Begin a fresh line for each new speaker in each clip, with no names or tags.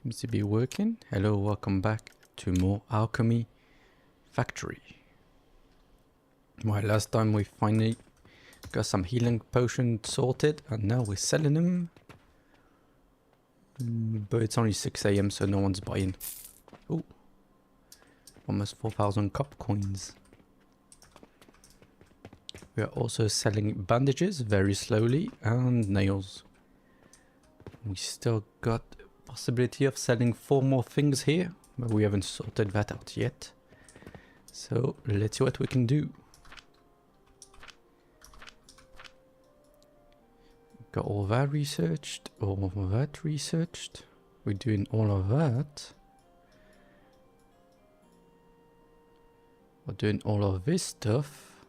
Seems to be working. Hello, welcome back to more Alchemy Factory. Well, last time we finally got some healing potions sorted and now we're selling them. But it's only 6 AM so no one's buying. Oh, almost 4,000 copper coins. We are also selling bandages very slowly and nails. We still got possibility of selling 4 more things here, but we haven't sorted that out yet. So let's see what we can do. Got all that researched, all of that researched. We're doing all of that. We're doing all of this stuff.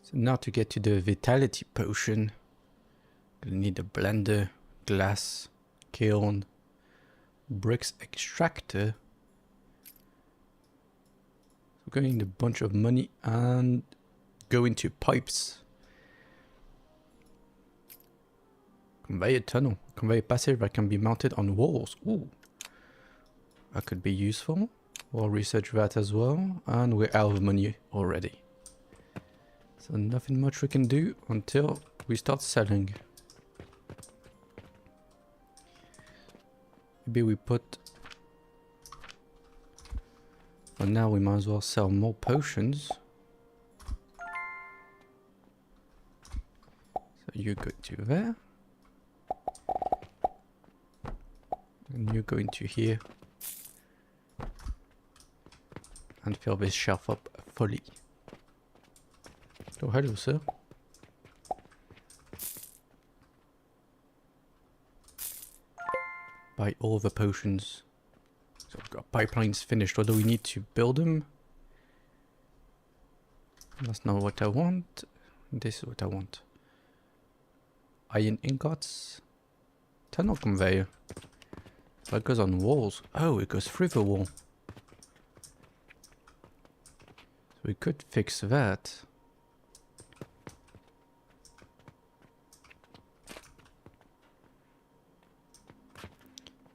So now to get to the vitality potion, gonna need a blender, glass, kiln, bricks extractor. We're going to need a bunch of money and go into pipes. Conveyor tunnel, conveyor passage that can be mounted on walls. Ooh, that could be useful. We'll research that as well, and we're out of money already. So nothing much we can do until we start selling. Maybe we put... For now we might as well sell more potions. So you go to there. And you go into here. And fill this shelf up fully. Oh, hello, sir. Buy all the potions. So we've got pipelines finished. What do we need to build them? That's not what I want. This is what I want. Iron ingots. Tunnel conveyor. That goes on walls. Oh, it goes through the wall. So we could fix that.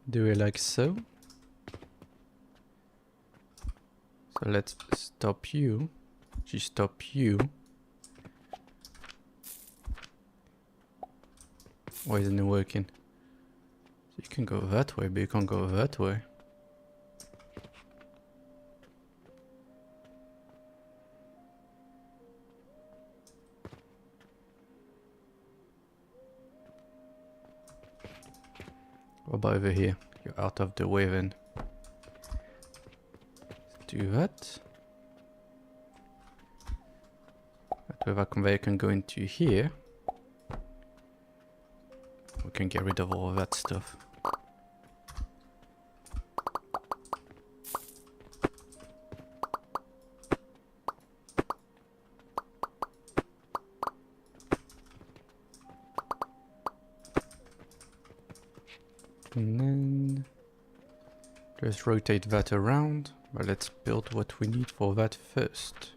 Do it like so. So let's stop you. Just stop you. Why isn't it working? So you can go that way, but you can't go that way. What about over here? You're out of the way then. Let's do that. That way that conveyor can go into here. We can get rid of all of that stuff. And then just rotate that around, but let's build what we need for that first.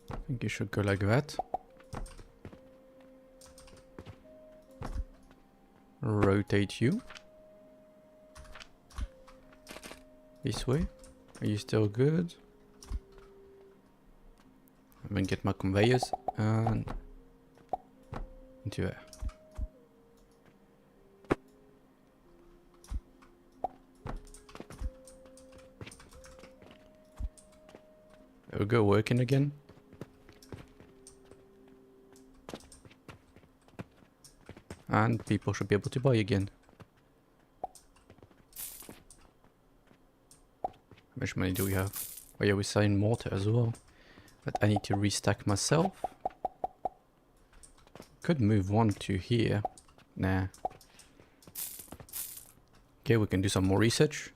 I think it should go like that. Rotate you. This way. Are you still good? I'm gonna get my conveyors and into there. There we go, working again. And people should be able to buy again. How much money do we have? Oh yeah, we're selling mortar as well. But I need to restack myself. Could move one to here. Nah. Okay, we can do some more research.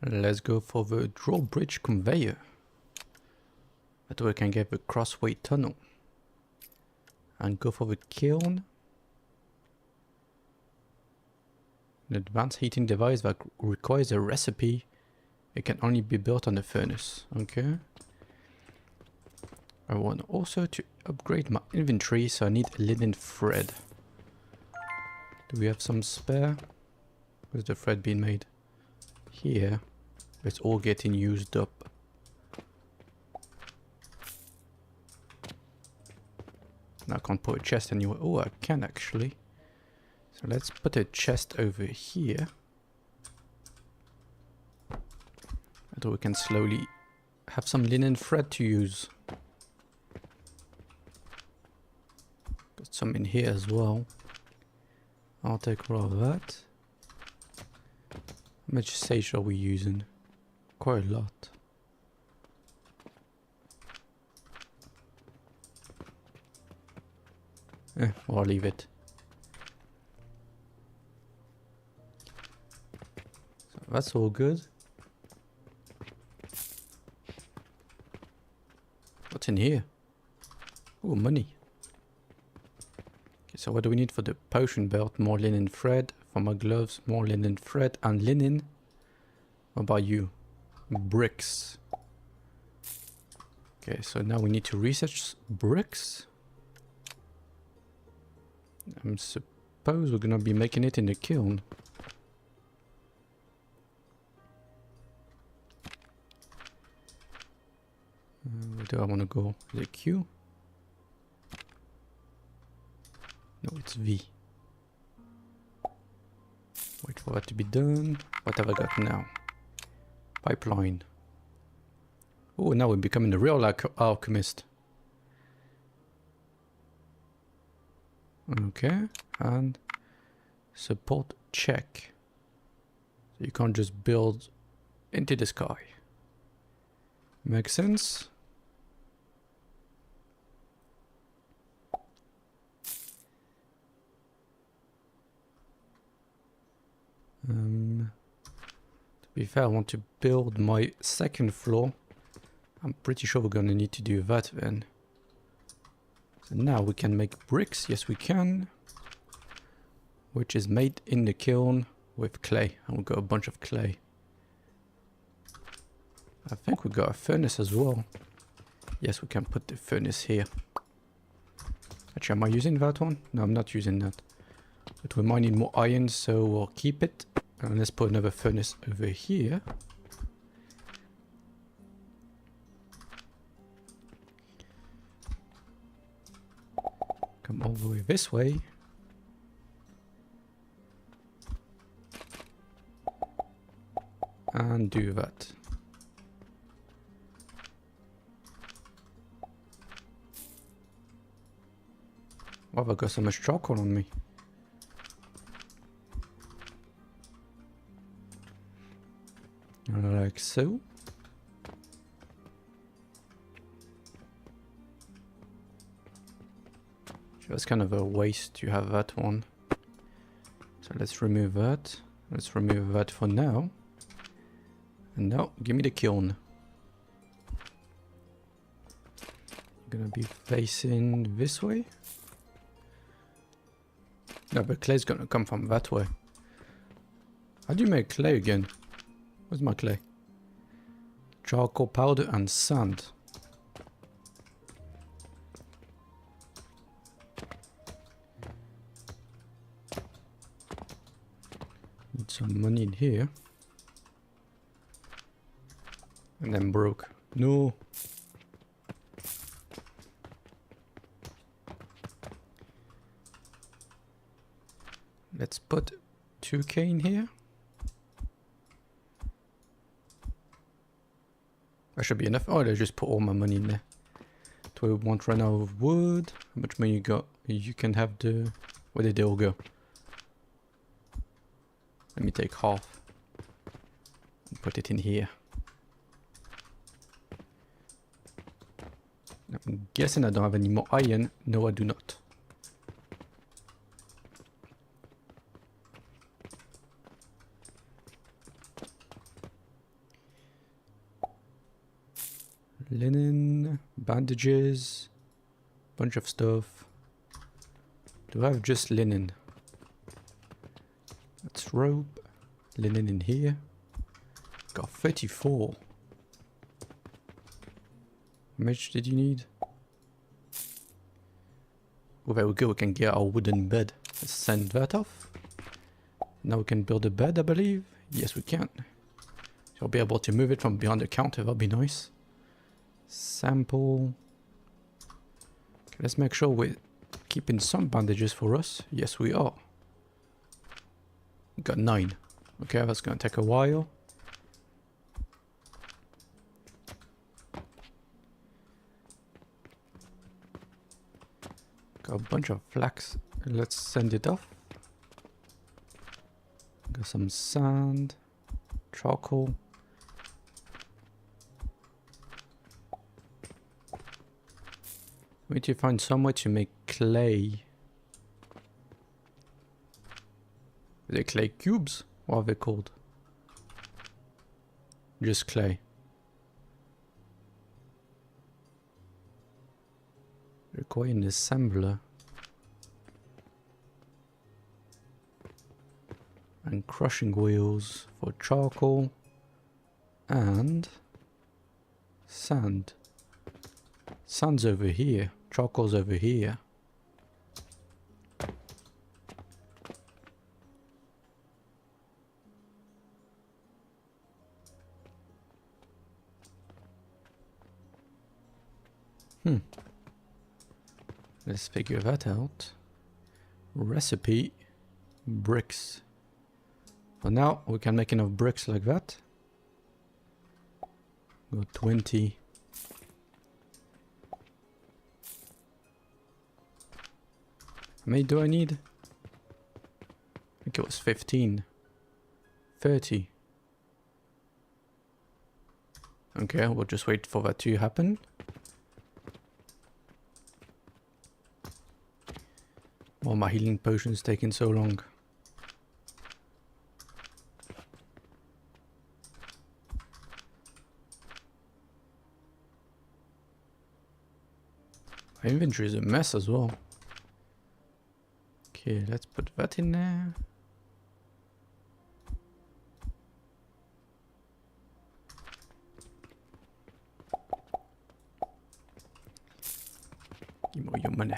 Let's go for the drawbridge conveyor. That way I can get the crossway tunnel. And go for the kiln. An advanced heating device that requires a recipe. It can only be built on a furnace. Okay. I want also to upgrade my inventory, so I need a linen thread. Do we have some spare? Where's the thread being made? Here. It's all getting used up. Now I can't put a chest anywhere. Oh, I can actually. So let's put a chest over here. So we can slowly have some linen thread to use. Got some in here as well. I'll take all of that. How much sage are we using? Quite a lot. Or I'll leave it. So that's all good. What's in here? Oh, money. Okay, so what do we need for the potion belt? More linen thread. For my gloves, more linen thread and linen. What about you? Bricks. Okay, so now we need to research bricks. I suppose we're gonna be making it in the kiln. Where do I want to go? Is it Q? No, it's V. Wait for that to be done. What have I got now? Pipeline. Oh, now we're becoming a real alchemist. Okay, and support check. So you can't just build into the sky. Makes sense. To be fair, I want to build my second floor. I'm pretty sure we're gonna need to do that then. So now we can make bricks. Yes, we can. Which is made in the kiln with clay. And we've got a bunch of clay. I think we got a furnace as well. Yes, we can put the furnace here. Actually, am I using that one? No, I'm not using that. But we might need more iron, so we'll keep it. And let's put another furnace over here. Come all the way this way. And do that. Why have I got so much charcoal on me? Like so. That's kind of a waste to have that one. So let's remove that. Let's remove that for now. And now, give me the kiln. Gonna be facing this way. No, but clay's gonna come from that way. How do you make clay again? Where's my clay? Charcoal powder and sand. Need some money in here. And then broke. No. Let's put 2k in here. That should be enough. Oh, I just put all my money in there. So we won't run out of wood. How much money you got? You can have the... Where did they all go? Let me take half. And put it in here. I'm guessing I don't have any more iron. No, I do not. Linen, bandages, bunch of stuff. Do I have just linen? Let's Flax rope. Linen in here. Got 34. How much did you need? Well, there we go. We can get our wooden bed. Let's send that off. Now we can build a bed, I believe. Yes, we can. So I'll be able to move it from behind the counter. That'll be nice. Sample. Okay, let's make sure we're keeping some bandages for us. Yes, we are. We got 9. Okay, that's going to take a while. Got a bunch of flax. Let's send it off. Got some sand. Charcoal. We need to find somewhere to make clay. Are they clay cubes? What are they called? Just clay. Require an assembler. And crushing wheels for charcoal. And sand. Sand's over here. Charcoal's over here. Let's figure that out. Recipe. Bricks. For now, we can make enough bricks like that. Go 20. How many do I need? I think it was 15. 30. Okay, we'll just wait for that to happen. Why are my healing potions taking so long? My inventory is a mess as well. Okay, let's put that in there. Give me all your money.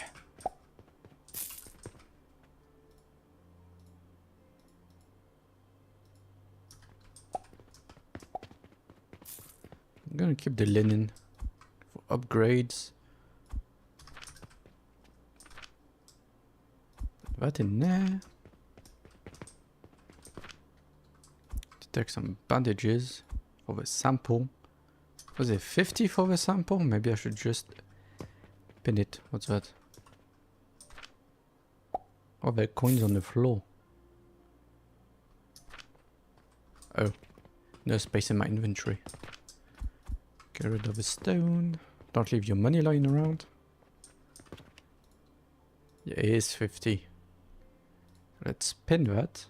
I'm gonna keep the linen for upgrades. Put that in there. To take some bandages for the sample. Was it 50 for the sample? Maybe I should just pin it. What's that? Oh, there are coins on the floor. Oh, no space in my inventory. Get rid of the stone. Don't leave your money lying around. Yeah, it is 50. Let's pin that.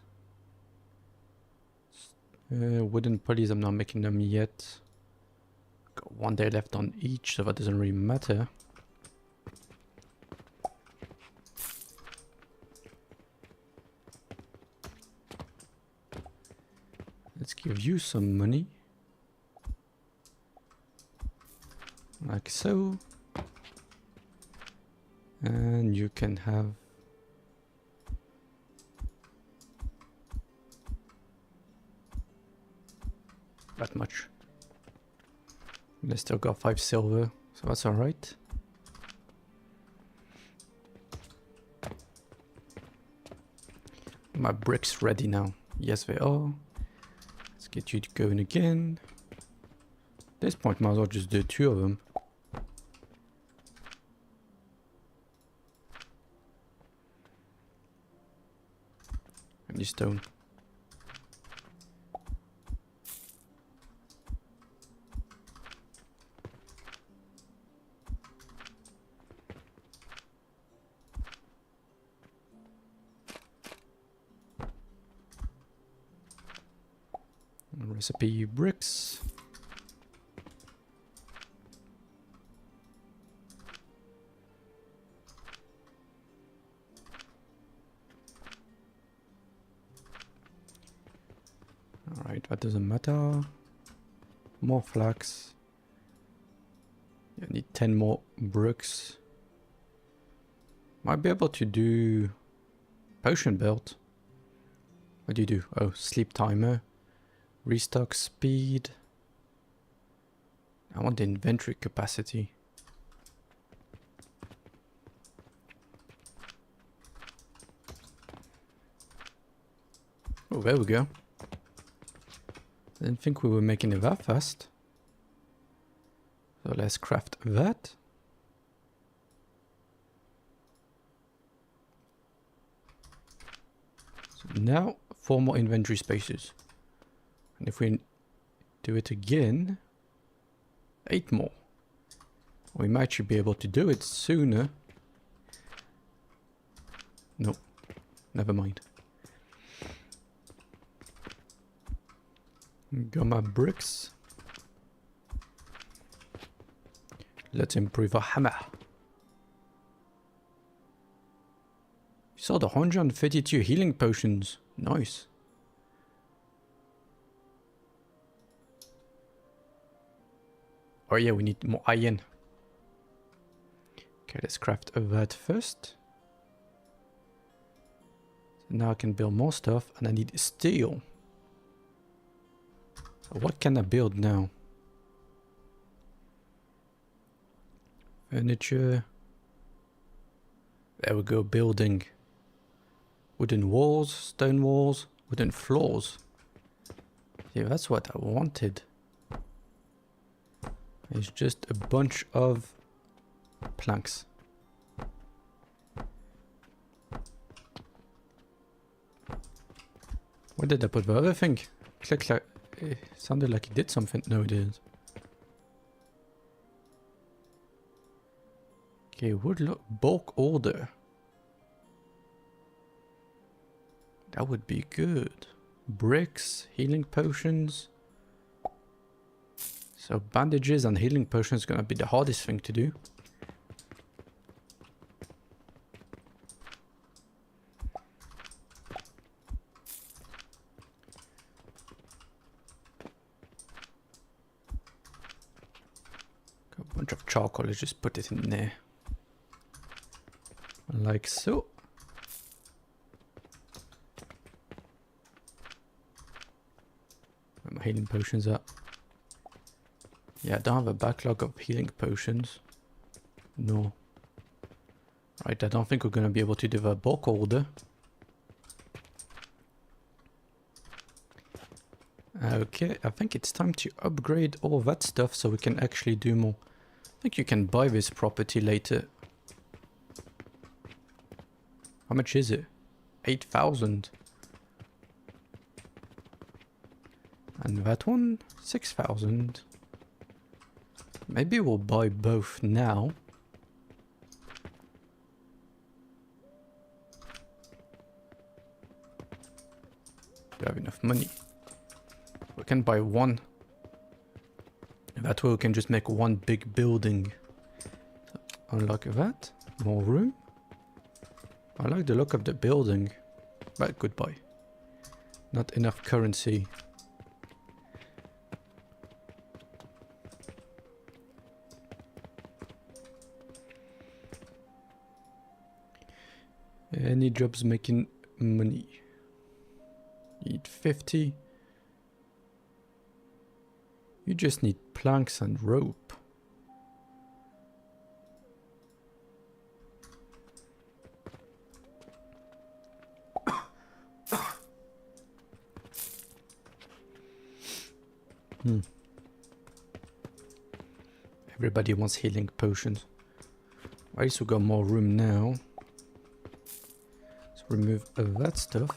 Wooden pulleys, I'm not making them yet. Got 1 day left on each, so that doesn't really matter. Let's give you some money. Like so. And you can have that much. They still got 5 silver, so that's alright. My bricks ready now. Yes, they are. Let's get you going again. At this point, might as well just do 2 of them. Any stone. Recipe bricks. Alright, that doesn't matter. More flax. I need 10 more bricks. Might be able to do potion belt. What do you do? Oh, sleep timer. Restock speed. I want the inventory capacity. Oh, there we go. I didn't think we were making it that fast. So let's craft that. So now 4 more inventory spaces. And if we do it again, 8 more. We might actually be able to do it sooner. No, never mind. Got my bricks. Let's improve our hammer. You saw the 132 healing potions. Nice. Oh yeah, we need more iron. Okay, let's craft that first. So now I can build more stuff and I need steel. So what can I build now? Furniture. There we go, building. Wooden walls, stone walls, wooden floors. Yeah, that's what I wanted. It's just a bunch of planks. Where did I put the other thing? Click like it sounded like it did something. No, it didn't. Okay, would look bulk order. That would be good. Bricks, healing potions. So bandages and healing potions is gonna be the hardest thing to do. Got a bunch of charcoal, let's just put it in there. Like so. Where my healing potions at? Yeah, I don't have a backlog of healing potions. No. Right, I don't think we're gonna be able to do the bulk order. Okay, I think it's time to upgrade all that stuff so we can actually do more. I think you can buy this property later. How much is it? 8,000. And that one, 6,000. Maybe we'll buy both now. We have enough money. We can buy one. That way we can just make one big building. Unlock that. More room. I like the look of the building. But goodbye. Not enough currency. Any jobs making money? Need 50. You just need planks and rope. Everybody wants healing potions. At least we got more room now. Let's remove that stuff.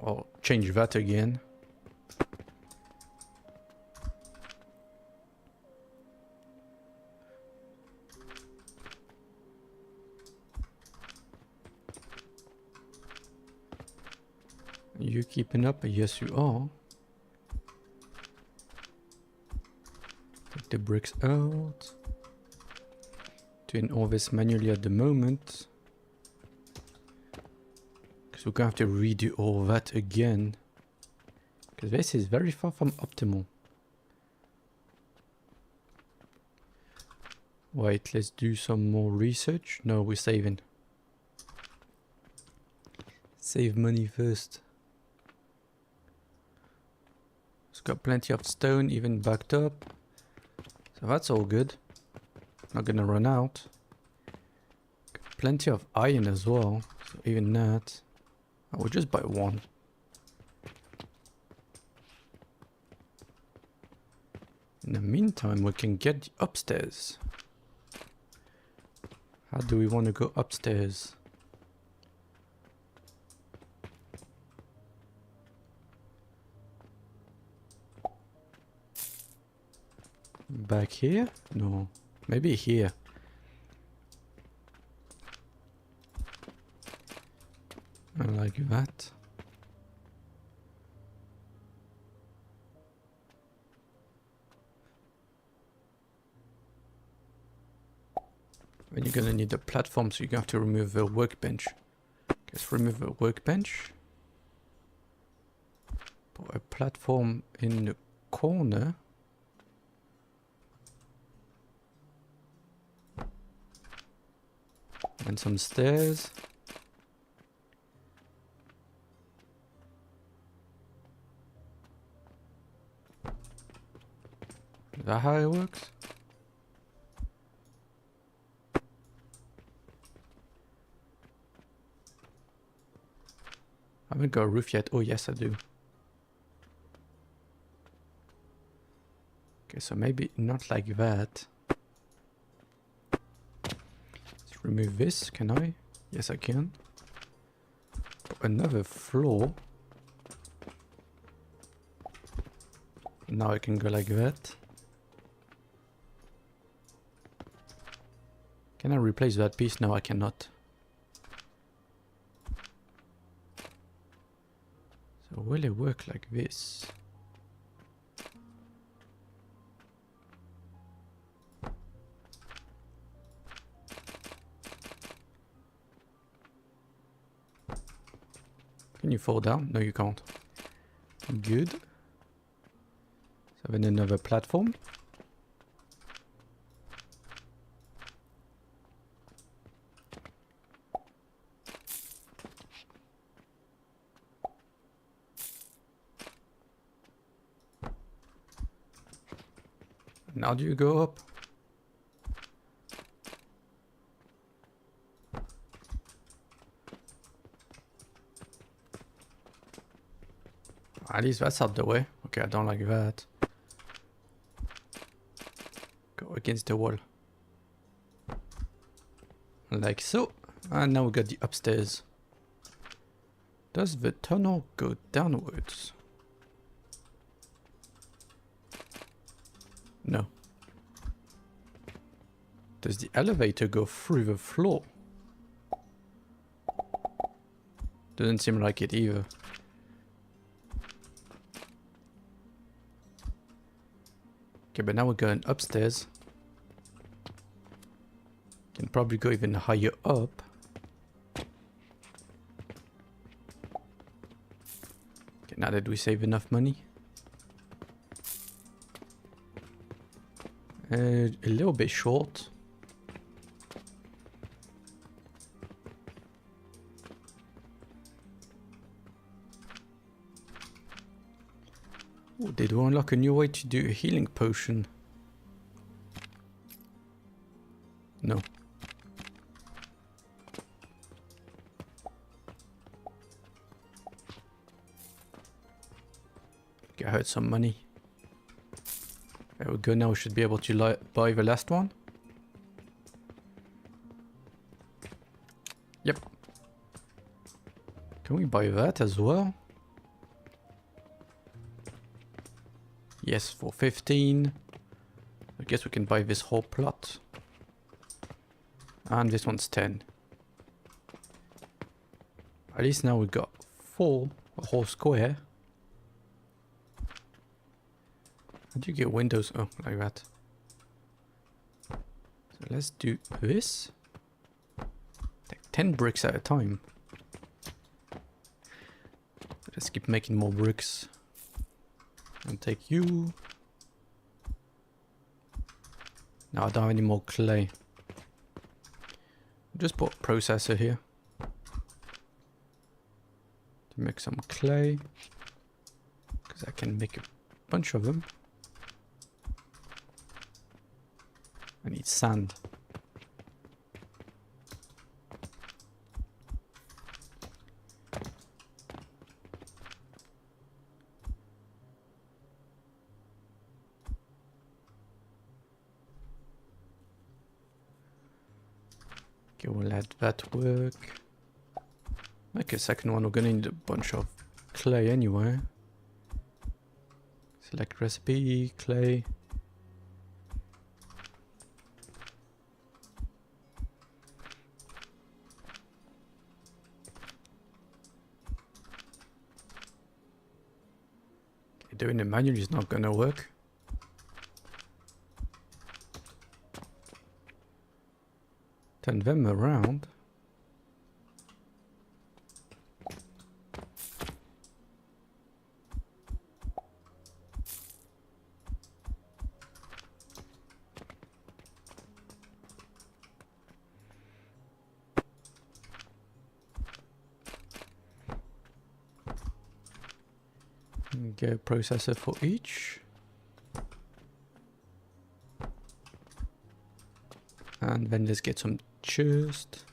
I'll change that again. You keeping up? Yes, you are. Take the bricks out. Doing all this manually at the moment. Because we're gonna have to redo all that again. Because this is very far from optimal. Wait, let's do some more research. No, we're saving. Save money first. It's got plenty of stone, even backed up. So that's all good. Not gonna run out. Got plenty of iron as well. So even that. I will just buy one. In the meantime, we can get upstairs. How do we want to go upstairs? Back here? No. Maybe here. I like that. Then you're gonna need a platform, so you're gonna have to remove the workbench. Let's remove the workbench. Put a platform in the corner. And some stairs. Is that how it works? I haven't got a roof yet. Oh yes, I do. Okay, so maybe not like that. Let's remove this, can I? Yes, I can. Put another floor. Now I can go like that. Can I replace that piece? No, I cannot. So will it work like this? Can you fall down? No, you can't. Good. So then another platform. Now do you go up? At least that's out the way. Okay, I don't like that. Go against the wall. Like so. And now we got the upstairs. Does the tunnel go downwards? No. Does the elevator go through the floor? Doesn't seem like it either. Okay, but now we're going upstairs. Can probably go even higher up. Okay, now that we save enough money. A little bit short. Ooh, did we unlock a new way to do a healing potion? No. Okay, I heard some money. There we go, now we should be able to buy the last one. Yep. Can we buy that as well? Yes, for 15. I guess we can buy this whole plot. And this one's 10. At least now we got 4, a whole square. How do you get windows? Oh, like that. So let's do this. Take 10 bricks at a time. Let's keep making more bricks. And take you. Now I don't have any more clay. Just put a processor here. To make some clay. Because I can make a bunch of them. I need sand. Okay, we'll let that work. Make a second one. We're gonna need a bunch of clay anyway. Select recipe, clay. Okay, doing it manually is not gonna work. Turn them around. Get a processor for each. And then let's get some chest.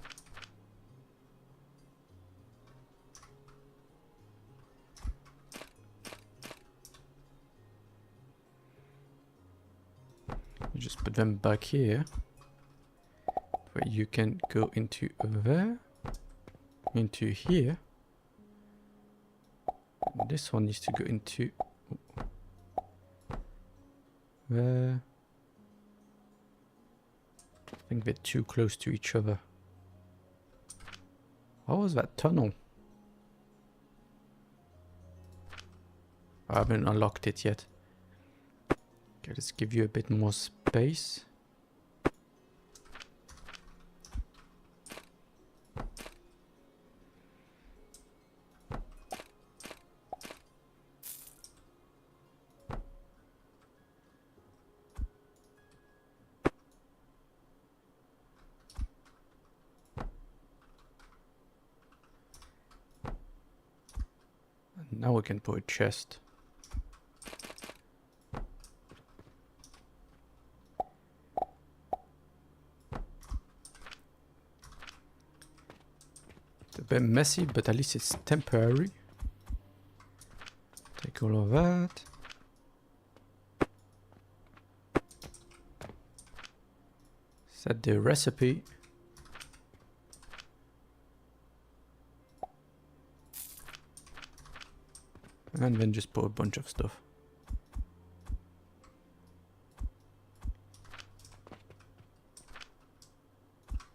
You just put them back here. Where you can go into there. Into here. And this one needs to go into there. I think they're too close to each other. How was that tunnel? I haven't unlocked it yet. Okay, let's give you a bit more space. Now we can put a chest. It's a bit messy, but at least it's temporary. Take all of that. Set the recipe. And then just put a bunch of stuff.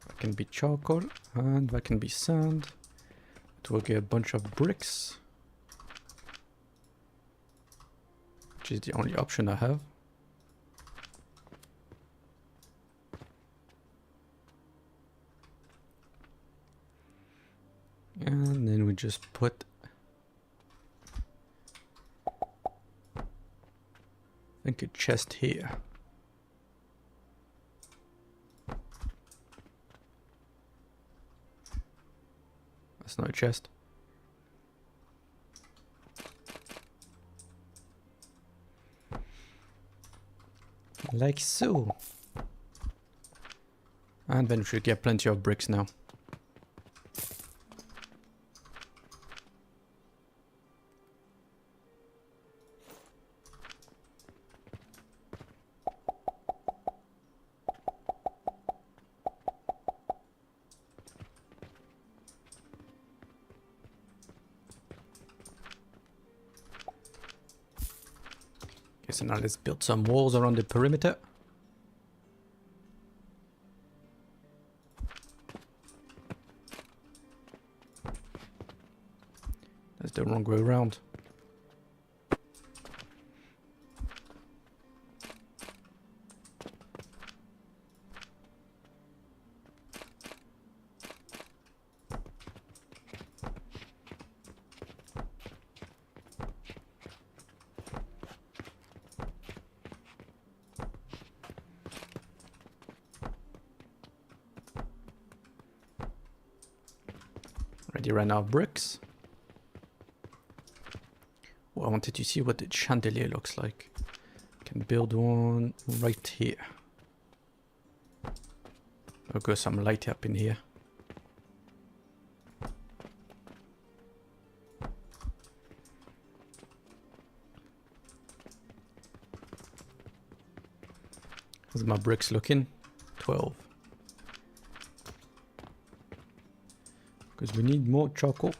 That can be charcoal and that can be sand. It will get a bunch of bricks. Which is the only option I have. And then we just put I think a chest here. That's not a chest. Like so. And then we should get plenty of bricks now. So now let's build some walls around the perimeter. That's the wrong way around. Already ran out of bricks. Oh, I wanted to see what the chandelier looks like. Can build one right here. I'll go some light up in here. How's my bricks looking? 12. Because we need more charcoal.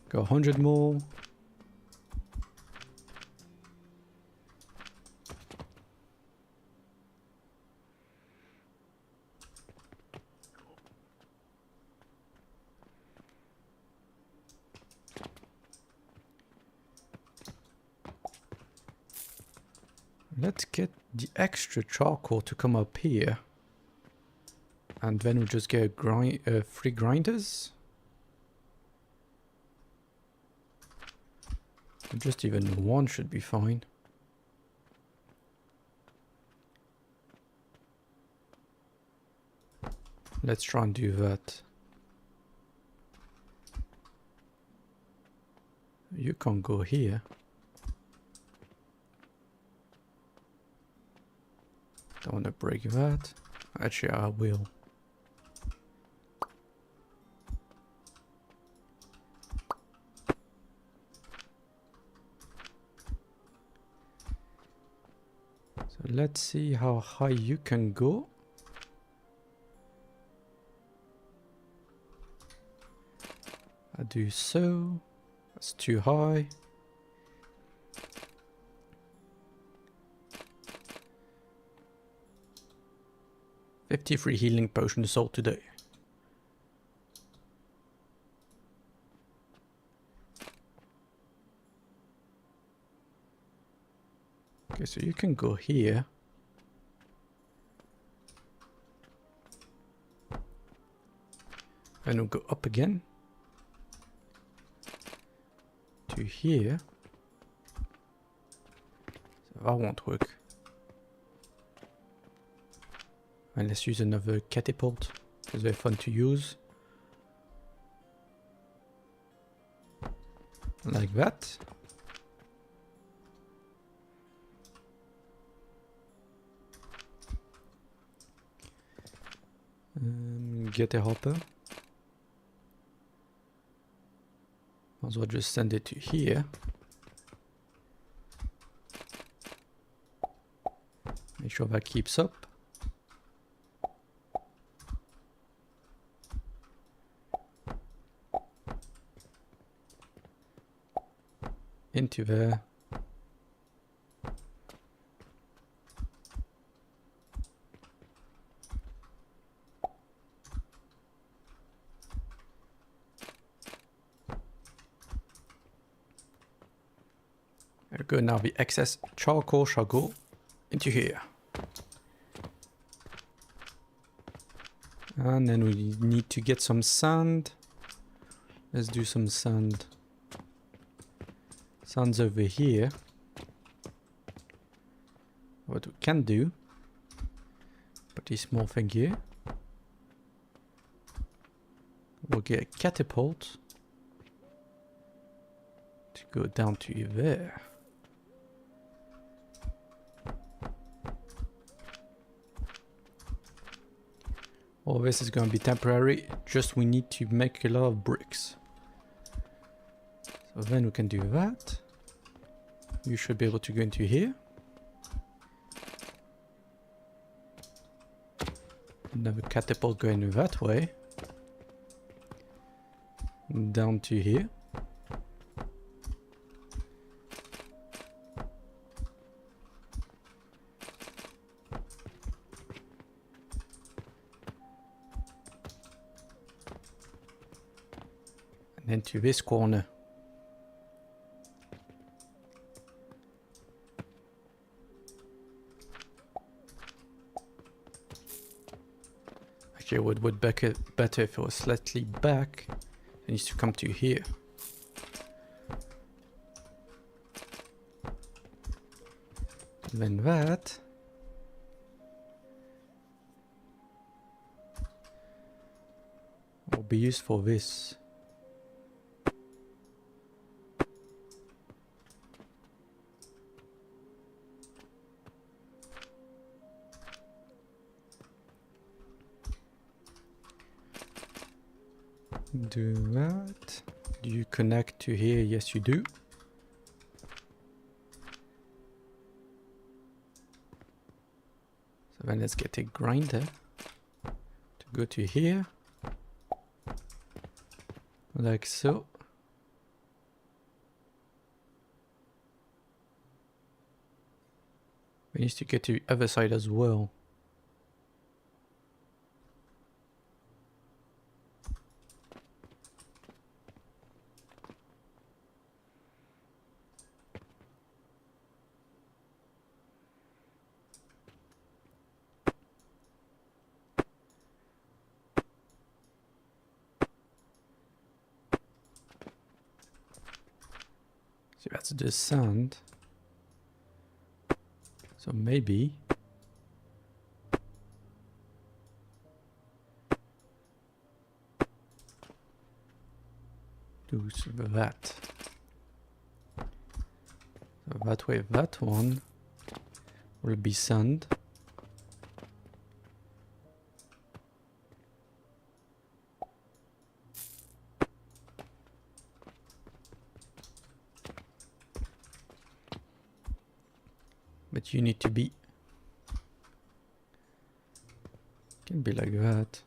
Go 100 more. Let's get the extra charcoal to come up here. And then we'll just get 3 grinders. Just even 1 should be fine. Let's try and do that. You can't go here. Don't want to break that. Actually, I will. So let's see how high you can go. I do so. That's too high. $53 healing potions sold today. Okay, so you can go here. And we'll go up again. To here. So that won't work. And let's use another catapult, because they're fun to use. Like that. Get a hopper. Might as well just send it to here. Make sure that keeps up. Into there. There we go. Now the excess charcoal shall go into here. And then we need to get some sand. Let's do some sand. Sand's over here. What we can do, put this small thing here. We'll get a catapult to go down to there. All this is going to be temporary, just we need to make a lot of bricks. So then we can do that. You should be able to go into here. Another catapult going that way. Down to here. And then to this corner. Actually, it would be better if it was slightly back. It needs to come to here. And then that. be used for this. Do that. Do you connect to here? Yes, you do. So then let's get a grinder to go to here. Like so. We need to get to the other side as well. So that's the sand. So maybe do that. So that way that one will be sand. But you need to be, can be like that.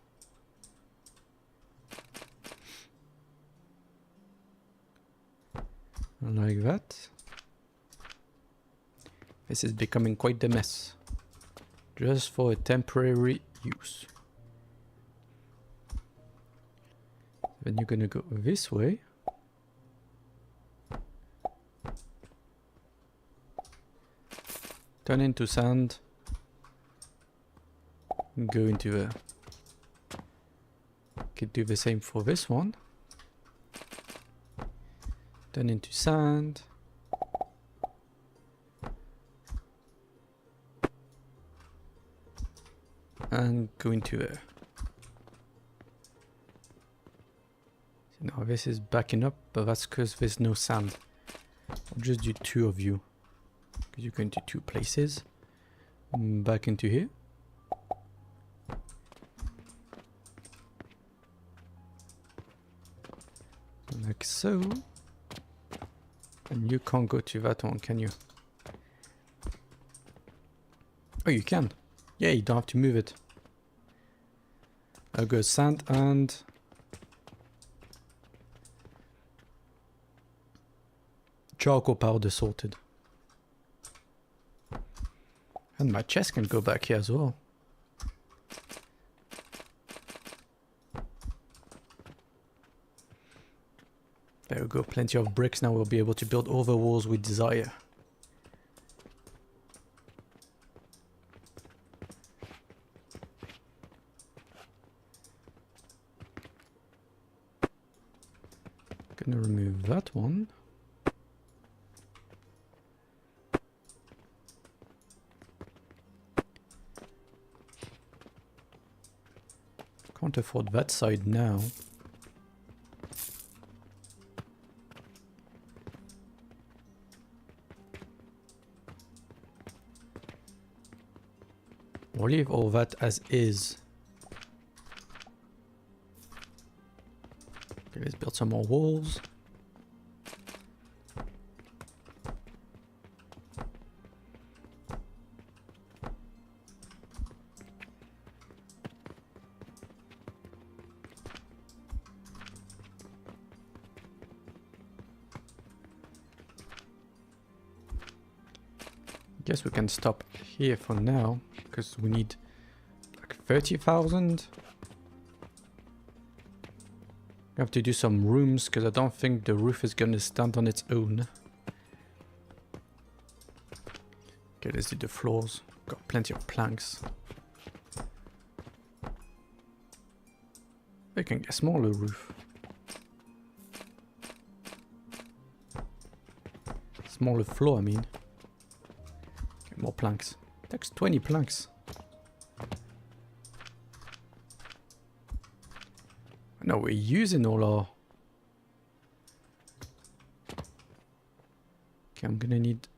Like that. This is becoming quite the mess. Just for a temporary use. Then you're gonna go this way. Turn into sand. And go into a... Could do the same for this one. Turn into sand. And go into a... So now this is backing up, but that's because there's no sand. I'll just do two of you. Because you go into two places. Back into here. Like so. And you can't go to that one, can you? Oh, you can. Yeah, you don't have to move it. I'll go sand and... charcoal powder sorted. And my chest can go back here as well. There we go, plenty of bricks. Now we'll be able to build all the walls we desire. Gonna remove that one. Can't afford that side now. We'll leave all that as is. Okay, let's build some more walls. Guess we can stop here for now, because we need like 30,000. I have to do some rooms, because I don't think the roof is going to stand on its own. Okay, let's do the floors. Got plenty of planks. We can get a smaller roof. Smaller floor, I mean. More planks. Takes 20 planks. No, we're using all our... Okay, I'm gonna need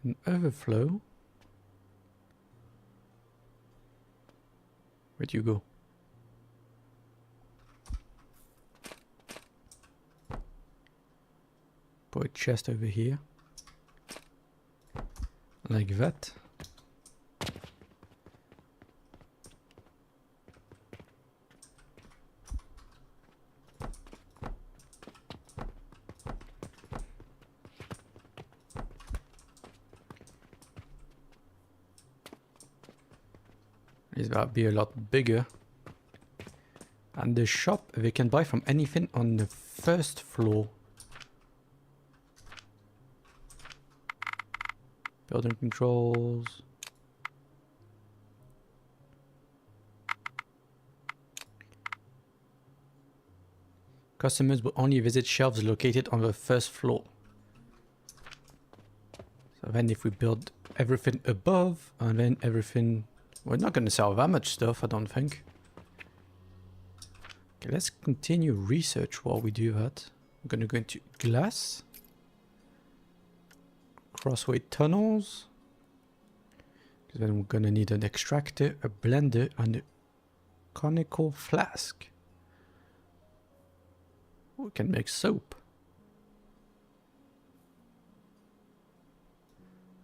an overflow. Where'd you go? Put a chest over here. Like that. It's gotta be a lot bigger. And the shop, they can buy from anything on the first floor. Building controls. Customers will only visit shelves located on the first floor. So then if we build everything above and then everything... We're not going to sell that much stuff, I don't think. Okay, let's continue research while we do that. I'm going to go into glass. Crossway tunnels. Because then we're going to need an extractor, a blender, and a conical flask. We can make soap.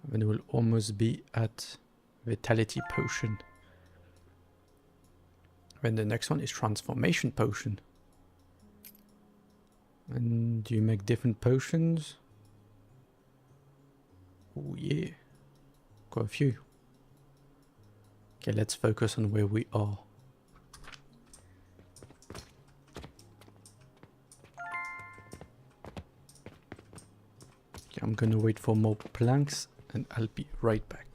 And then we'll almost be at Vitality Potion. Then the next one is Transformation Potion. And do you make different potions? Oh yeah. Quite a few. Okay, let's focus on where we are. Okay, I'm gonna wait for more planks and I'll be right back.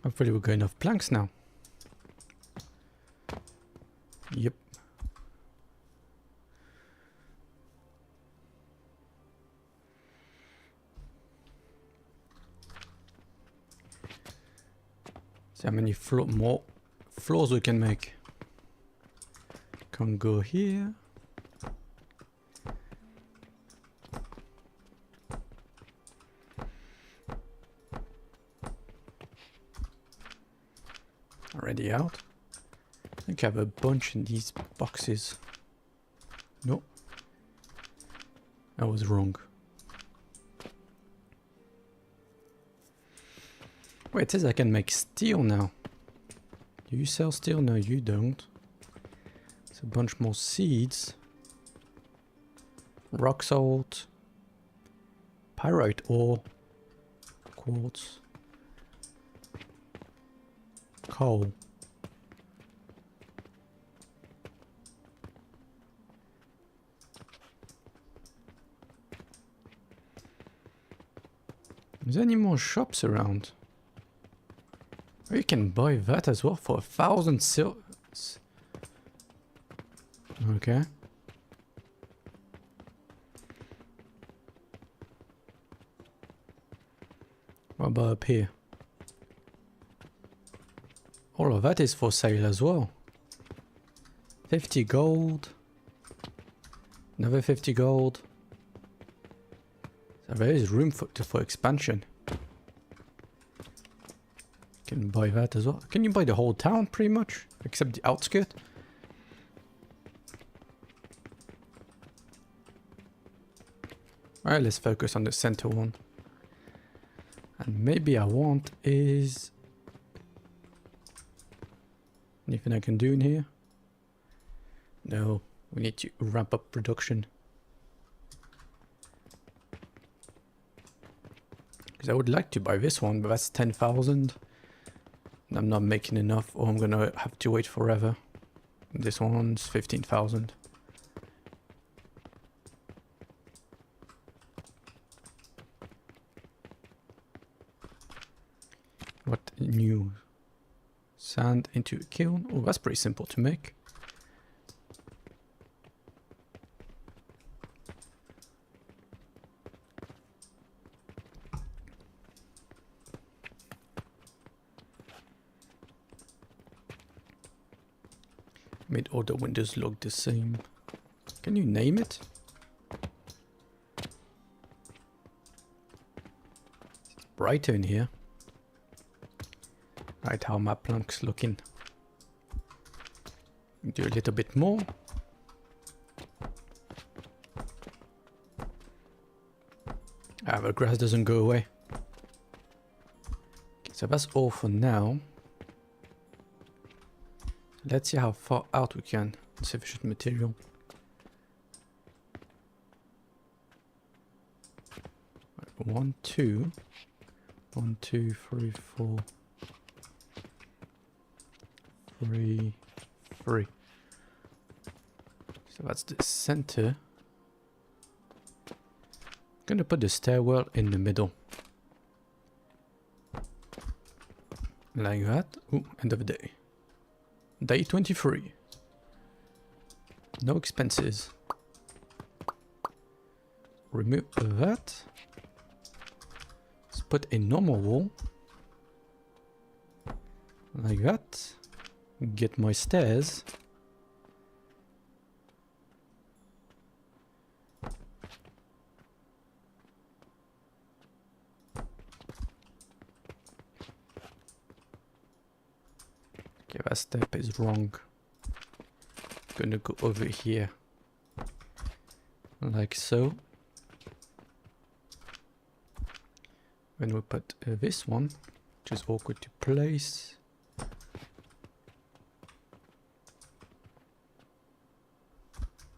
Hopefully we're going off planks now. Yep. See how many more floors we can make. Can go here. Already out. I think I have a bunch in these boxes. No. I was wrong. Wait, it says I can make steel now. Do you sell steel? No, you don't. It's a bunch more seeds. Rock salt. Pyrite ore. Quartz. Coal. Is there any more shops around? Oh, you can buy that as well for 1,000 silvers. Okay. What about up here? All of that is for sale as well. 50 gold. Another 50 gold. So there is room for expansion. Can buy that as well. Can you buy the whole town pretty much? Except the outskirt? Alright, let's focus on the center one. And maybe I want is... anything I can do in here? No, we need to ramp up production. Because I would like to buy this one, but that's 10,000. And I'm not making enough, or I'm gonna have to wait forever. This one's 15,000. What new? Sand into a kiln. Oh, that's pretty simple to make. Made all the windows look the same. Can you name it? It's brighter in here. Right, how my planks looking? Do a little bit more. Ah, the grass doesn't go away. Okay, so that's all for now. Let's see how far out we can. Sufficient material. Right, 1, 2. 1, 2, 3, 4. 3, 3. So that's the center. Gonna put the stairwell in the middle. Like that. Ooh, end of the day. Day 23. No expenses. Remove that. Let's put a normal wall. Like that. Get my stairs. Okay, that step is wrong. Gonna go over here. Like so. Then we put this one, which is awkward to place.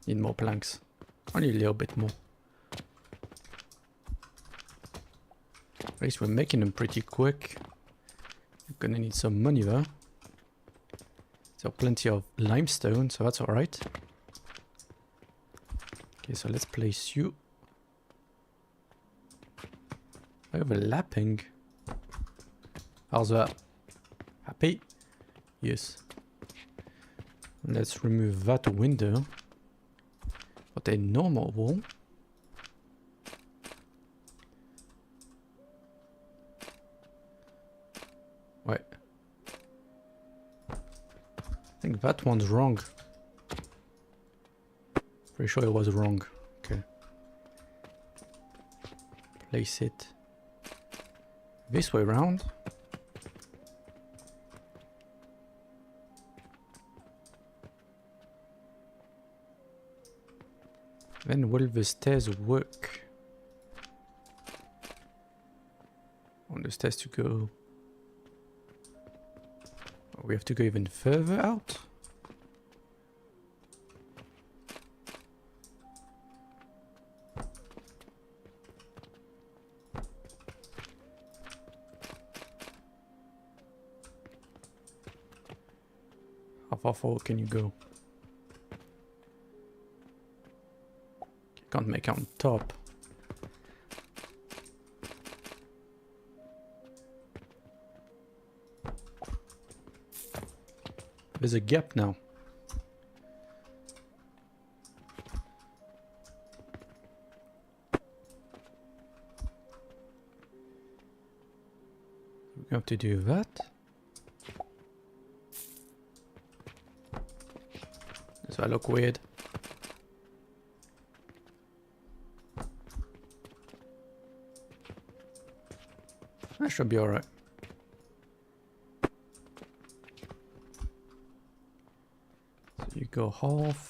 Need more planks. Only a little bit more. At least we're making them pretty quick. We're gonna need some money though. So plenty of limestone, so that's alright. Okay, so let's place you. Overlapping. How's that? Happy? Yes. Let's remove that window. But a normal wall. Wait. I think that one's wrong. Pretty sure it was wrong. Okay. Place it this way around. Then will the stairs work? I want the stairs to go We have to go even further out. How far forward can you go? You can't make it on top. There's a gap now. We have to do that. Does that look weird? That should be alright. So you go half.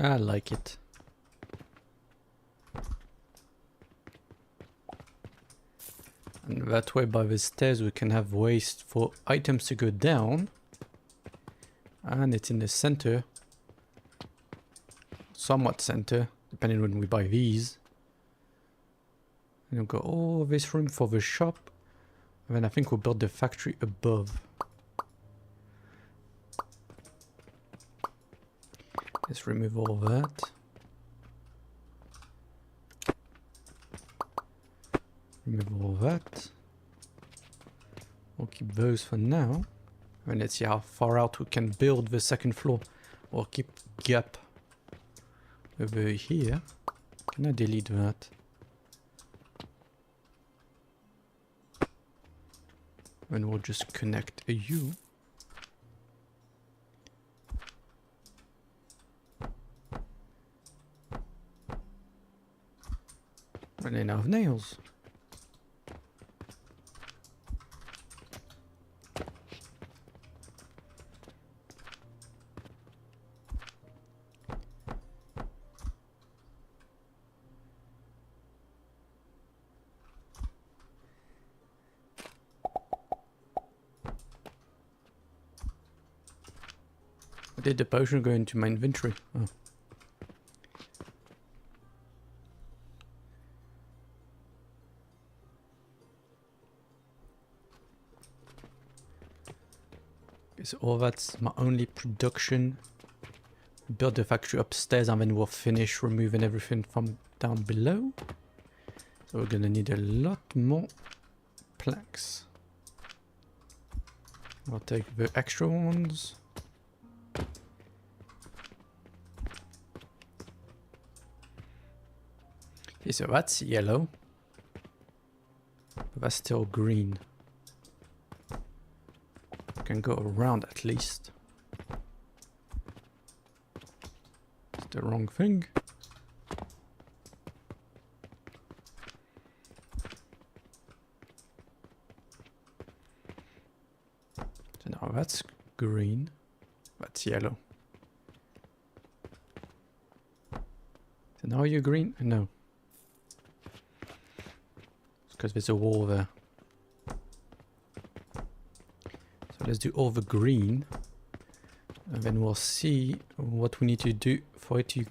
I like it. And that way by the stairs we can have ways for items to go down. And it's in the center. Somewhat center, depending when we buy these. And we'll go all this room for the shop. And then I think we'll build the factory above. Let's remove all that. Remove all that. We'll keep those for now. And let's see how far out we can build the second floor. Or keep gap over here. Can I delete that? And we'll just connect a U. Running out of nails. Where did the potion go into my inventory? Oh. So all that's my only production. Build the factory upstairs and then we'll finish removing everything from down below. So we're gonna need a lot more planks. I'll take the extra ones. Okay, so that's yellow. But that's still green. Can go around at least. It's the wrong thing. So now that's green. That's yellow. So now you're green? No. It's because there's a wall there. Let's do all the green and then we'll see what we need to do for it to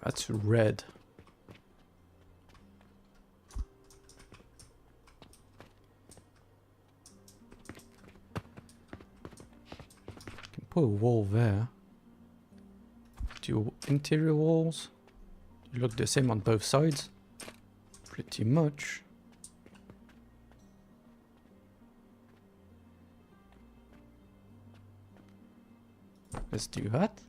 that's red. Can put a wall there. Do interior walls. They look the same on both sides. Pretty much. Let's do that.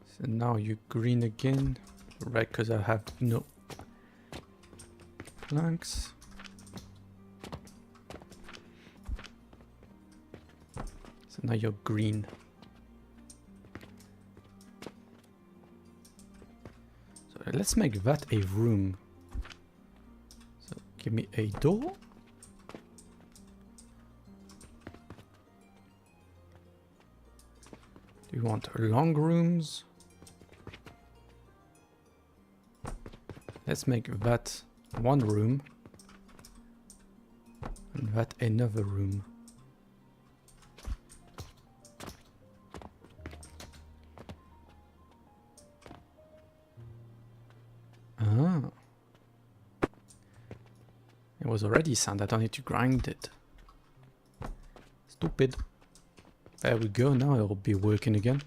So now you're green again. Right, because I have no planks. now you're green. So let's make that a room. So give me a door. Do you want long rooms? Let's make that one room. And that another room. Ah. It was already sand, I don't need to grind it. Stupid. There we go, now it'll be working again.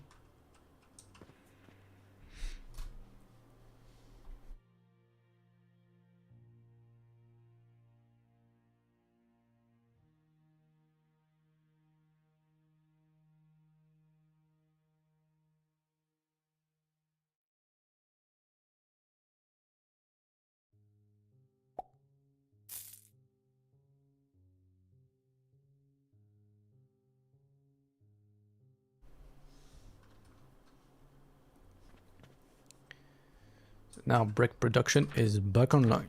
Now brick production is back online.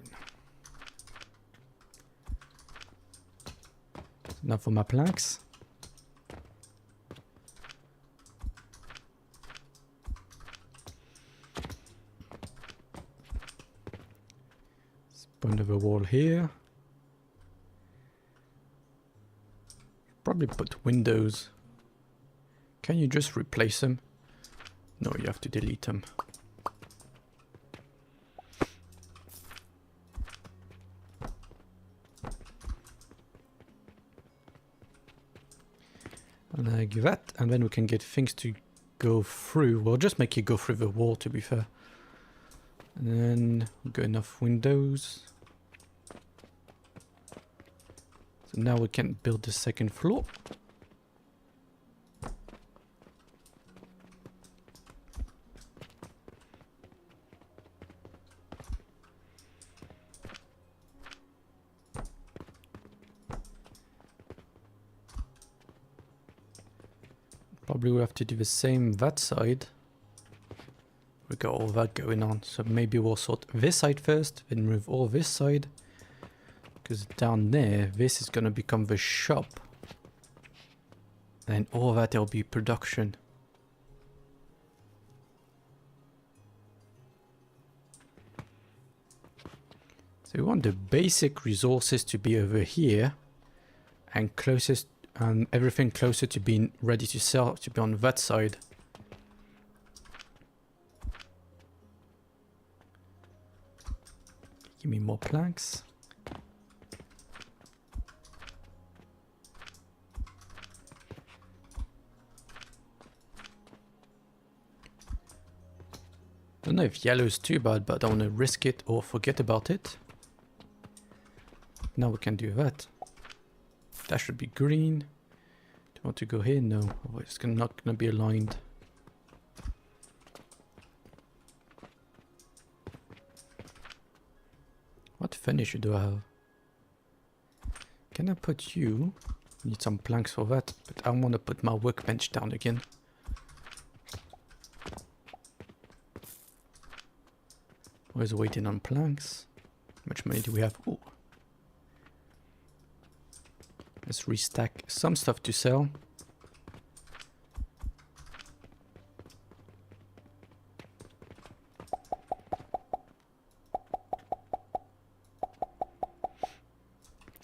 Now for my planks. Let's put another wall here. Probably put windows. Can you just replace them? No, you have to delete them. Like that, and then we can get things to go through. We'll just make it go through the wall, to be fair. And then we've got enough windows. So now we can build the second floor. Probably we have to do the same that side. We got all that going on, so maybe we'll sort this side first, then move all this side. Because down there, this is gonna become the shop. And all that will be production. So we want the basic resources to be over here, and closest and everything closer to being ready to sell to be on that side. Give me more planks. Don't know if yellow is too bad, but I don't want to risk it or forget about it. Now we can do that. That should be green. Do you want to go here? No, it's not going to be aligned. What furniture do I have? Can I put you? Need some planks for that, but I want to put my workbench down again. Always waiting on planks. How much money do we have? Ooh. Let's restack some stuff to sell.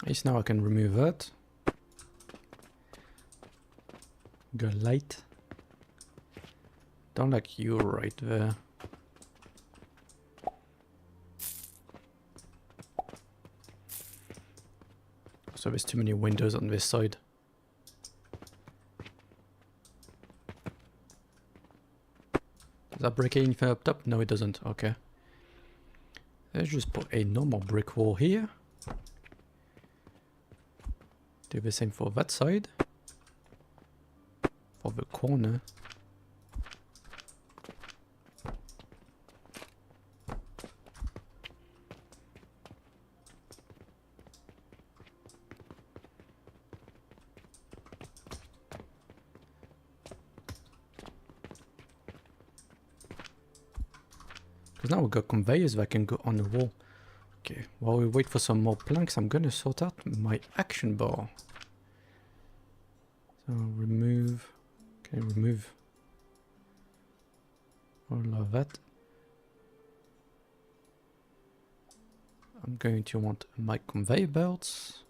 At least now I can remove that. Go light. Don't like you right there. So there's too many windows on this side. Does that break anything up top? No, it doesn't. Okay. Let's just put a normal brick wall here. Do the same for that side. For the corner. Because now we've got conveyors that can go on the wall. Okay, while we wait for some more planks, I'm gonna sort out my action bar. So remove, okay, remove all of that. I'm going to want my conveyor belts,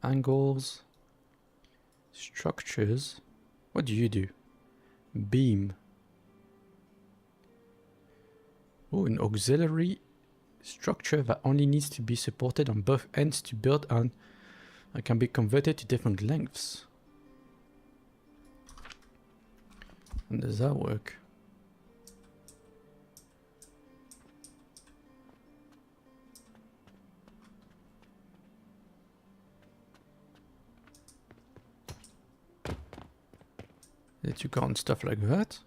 angles, structures. What do you do? Beam. Oh, an auxiliary structure that only needs to be supported on both ends to build and can be converted to different lengths. And does that work? That you got stuff like that.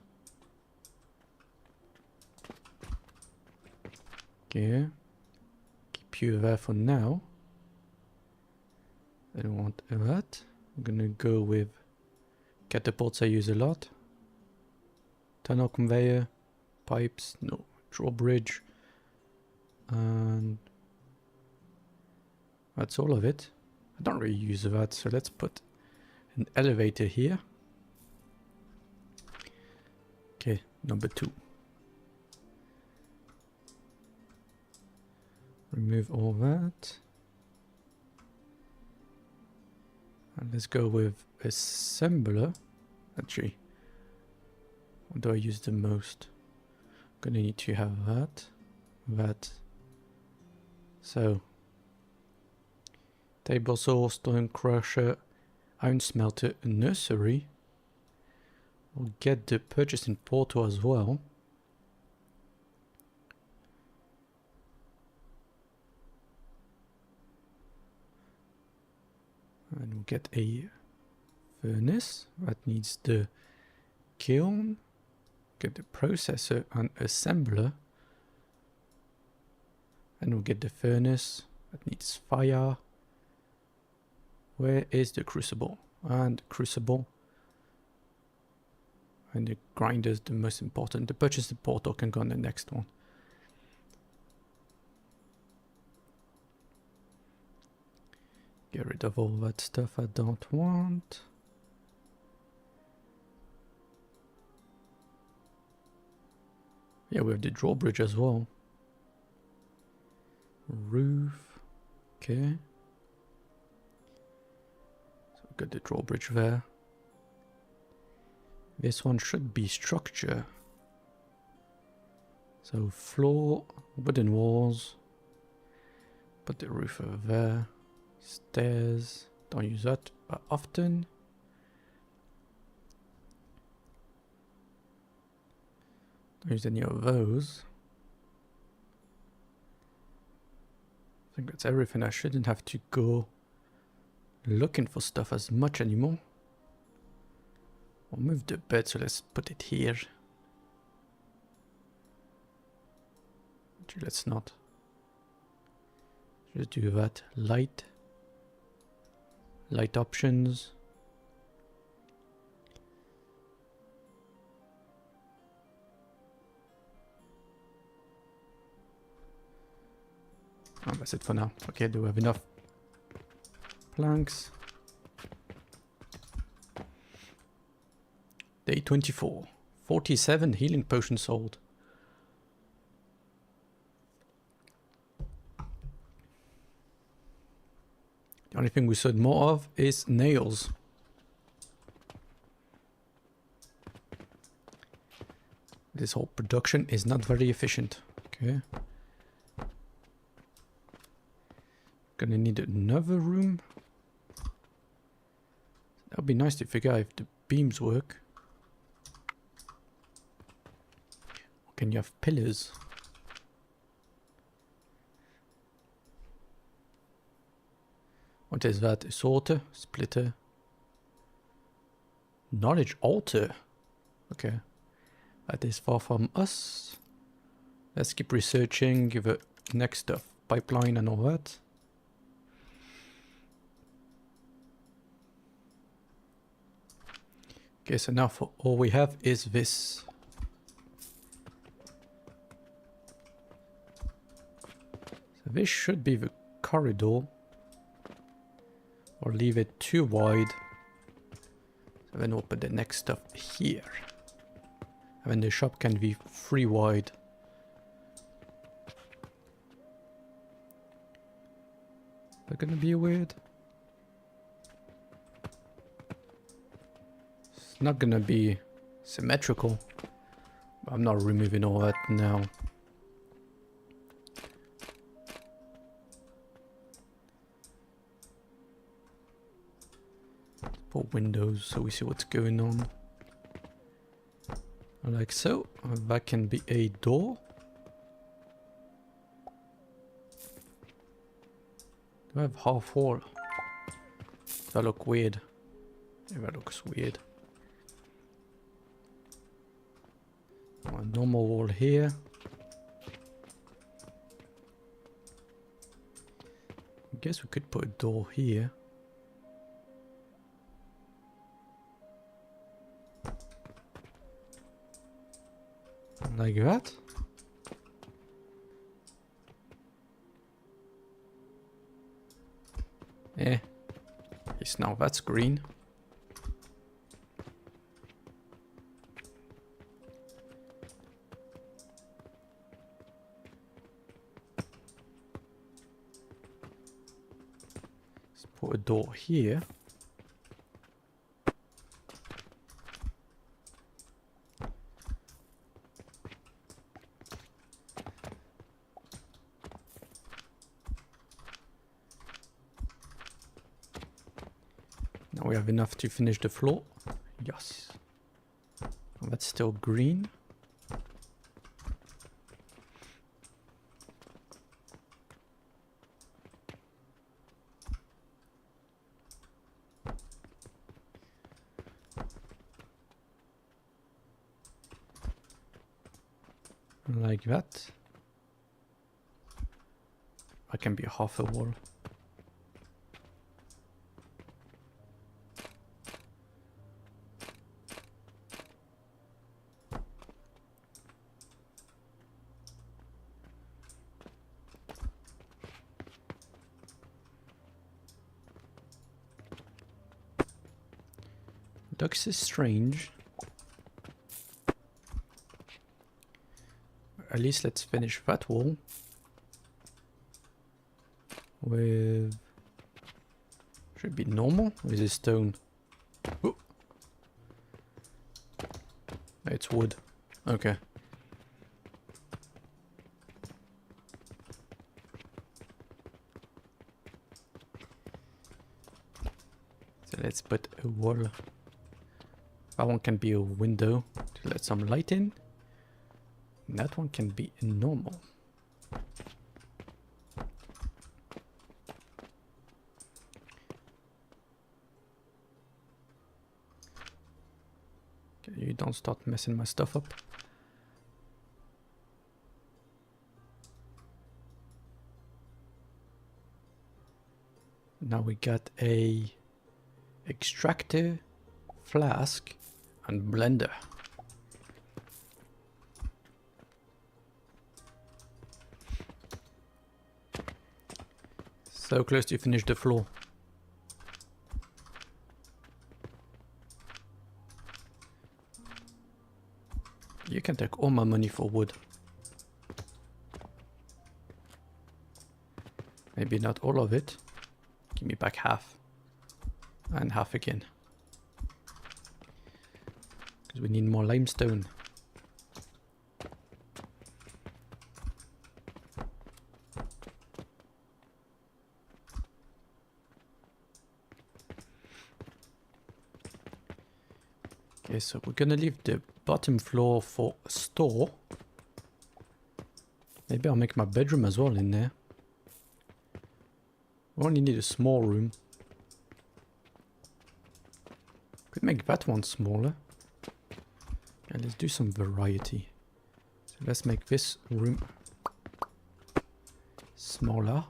Okay. Keep you there for now. I don't want that. I'm gonna go with catapults I use a lot. Tunnel conveyor. Pipes. No. Drawbridge. And that's all of it. I don't really use that, so let's put an elevator here. Okay, number 2. Remove all that. And let's go with assembler. Actually, what do I use the most? I'm gonna need to have that. That. So, table saw, stone crusher, iron smelter, nursery. We'll get the purchasing portal as well. And we'll get a furnace that needs the kiln. Get the processor and assembler. And we'll get the furnace that needs fire. Where is the crucible? And crucible. And the grinder is the most important. The purchasing portal can go on the next one. Get rid of all that stuff I don't want. Yeah, we have the drawbridge as well. Roof. Okay. So we've got the drawbridge there. This one should be structure. So floor, wooden walls. Put the roof over there. Stairs, don't use that often. Don't use any of those. I think that's everything. I shouldn't have to go looking for stuff as much anymore. I'll move the bed, so let's put it here. Actually, let's not. Just do that. Light. Light options. Oh, that's it for now. Okay, do we have enough planks? Day 24. 47 healing potions sold. The only thing we sold more of is nails. This whole production is not very efficient. Okay. Gonna need another room. That would be nice to figure out if the beams work. Or can you have pillars? What is that? A sorter? Splitter? Knowledge altar? Okay. That is far from us. Let's keep researching, give it next stuff. Pipeline and all that. Okay, so now for all we have is this. This should be the corridor. Or leave it too wide. So then we'll put the next stuff here. And then the shop can be 3 wide. That gonna be weird? It's not gonna be symmetrical. But I'm not removing all that now. Put windows so we see what's going on. Like so. That can be a door. Do I have half wall? Does that look weird? Yeah, that looks weird. A normal wall here. I guess we could put a door here. Like that. Yeah. Yes, now that's green. Let's put a door here. Now we have enough to finish the floor. Yes. Oh, that's still green. Like that. That can be half a wall. Looks strange. At least let's finish that wall with, should be normal with this stone. Oh. It's wood. Okay. So let's put a wall. That one can be a window to let some light in. And that one can be normal. Okay, you don't start messing my stuff up. Now we got a extractor, flask, and blender. So close to finish the floor. You can take all my money for wood. Maybe not all of it. Give me back half. And half again. Because we need more limestone. Okay, so we're gonna leave the bottom floor for a store. Maybe I'll make my bedroom as well in there. We only need a small room. Could make that one smaller. And let's do some variety. So let's make this room smaller.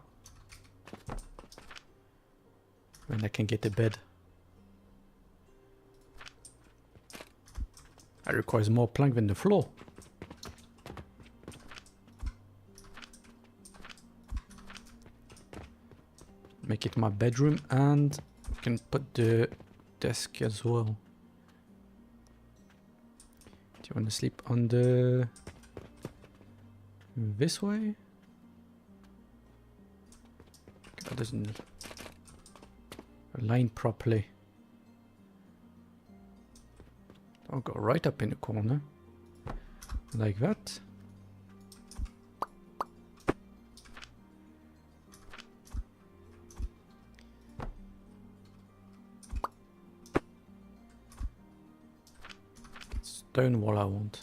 And I can get a bed. That requires more plank than the floor. make it my bedroom, and we can put the desk as well. Do you want to sleep on the... this way? That doesn't align properly. I'll go right up in the corner. Like that. Stone wall I want.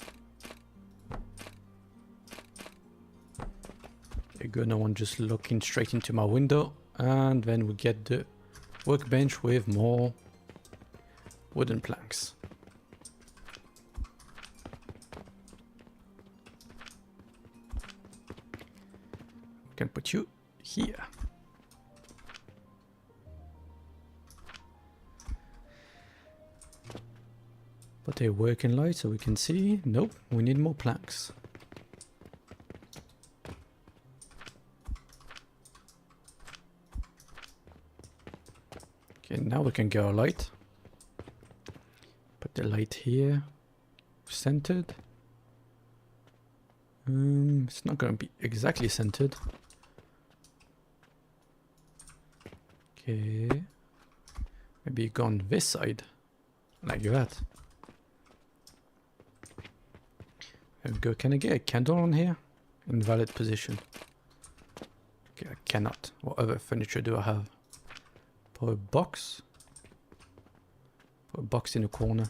Okay, good, no one just looking straight into my window. And then we get the workbench with more wooden planks. We can put you here. Put a working light so we can see. Nope, we need more planks. Okay, now we can get our light. Put the light here. Centered. It's not going to be exactly centered. Okay. Maybe go on this side. Like that. There we go. Can I get a candle on here? Invalid position. Okay, I cannot. What other furniture do I have? Put a box. Put a box in the corner.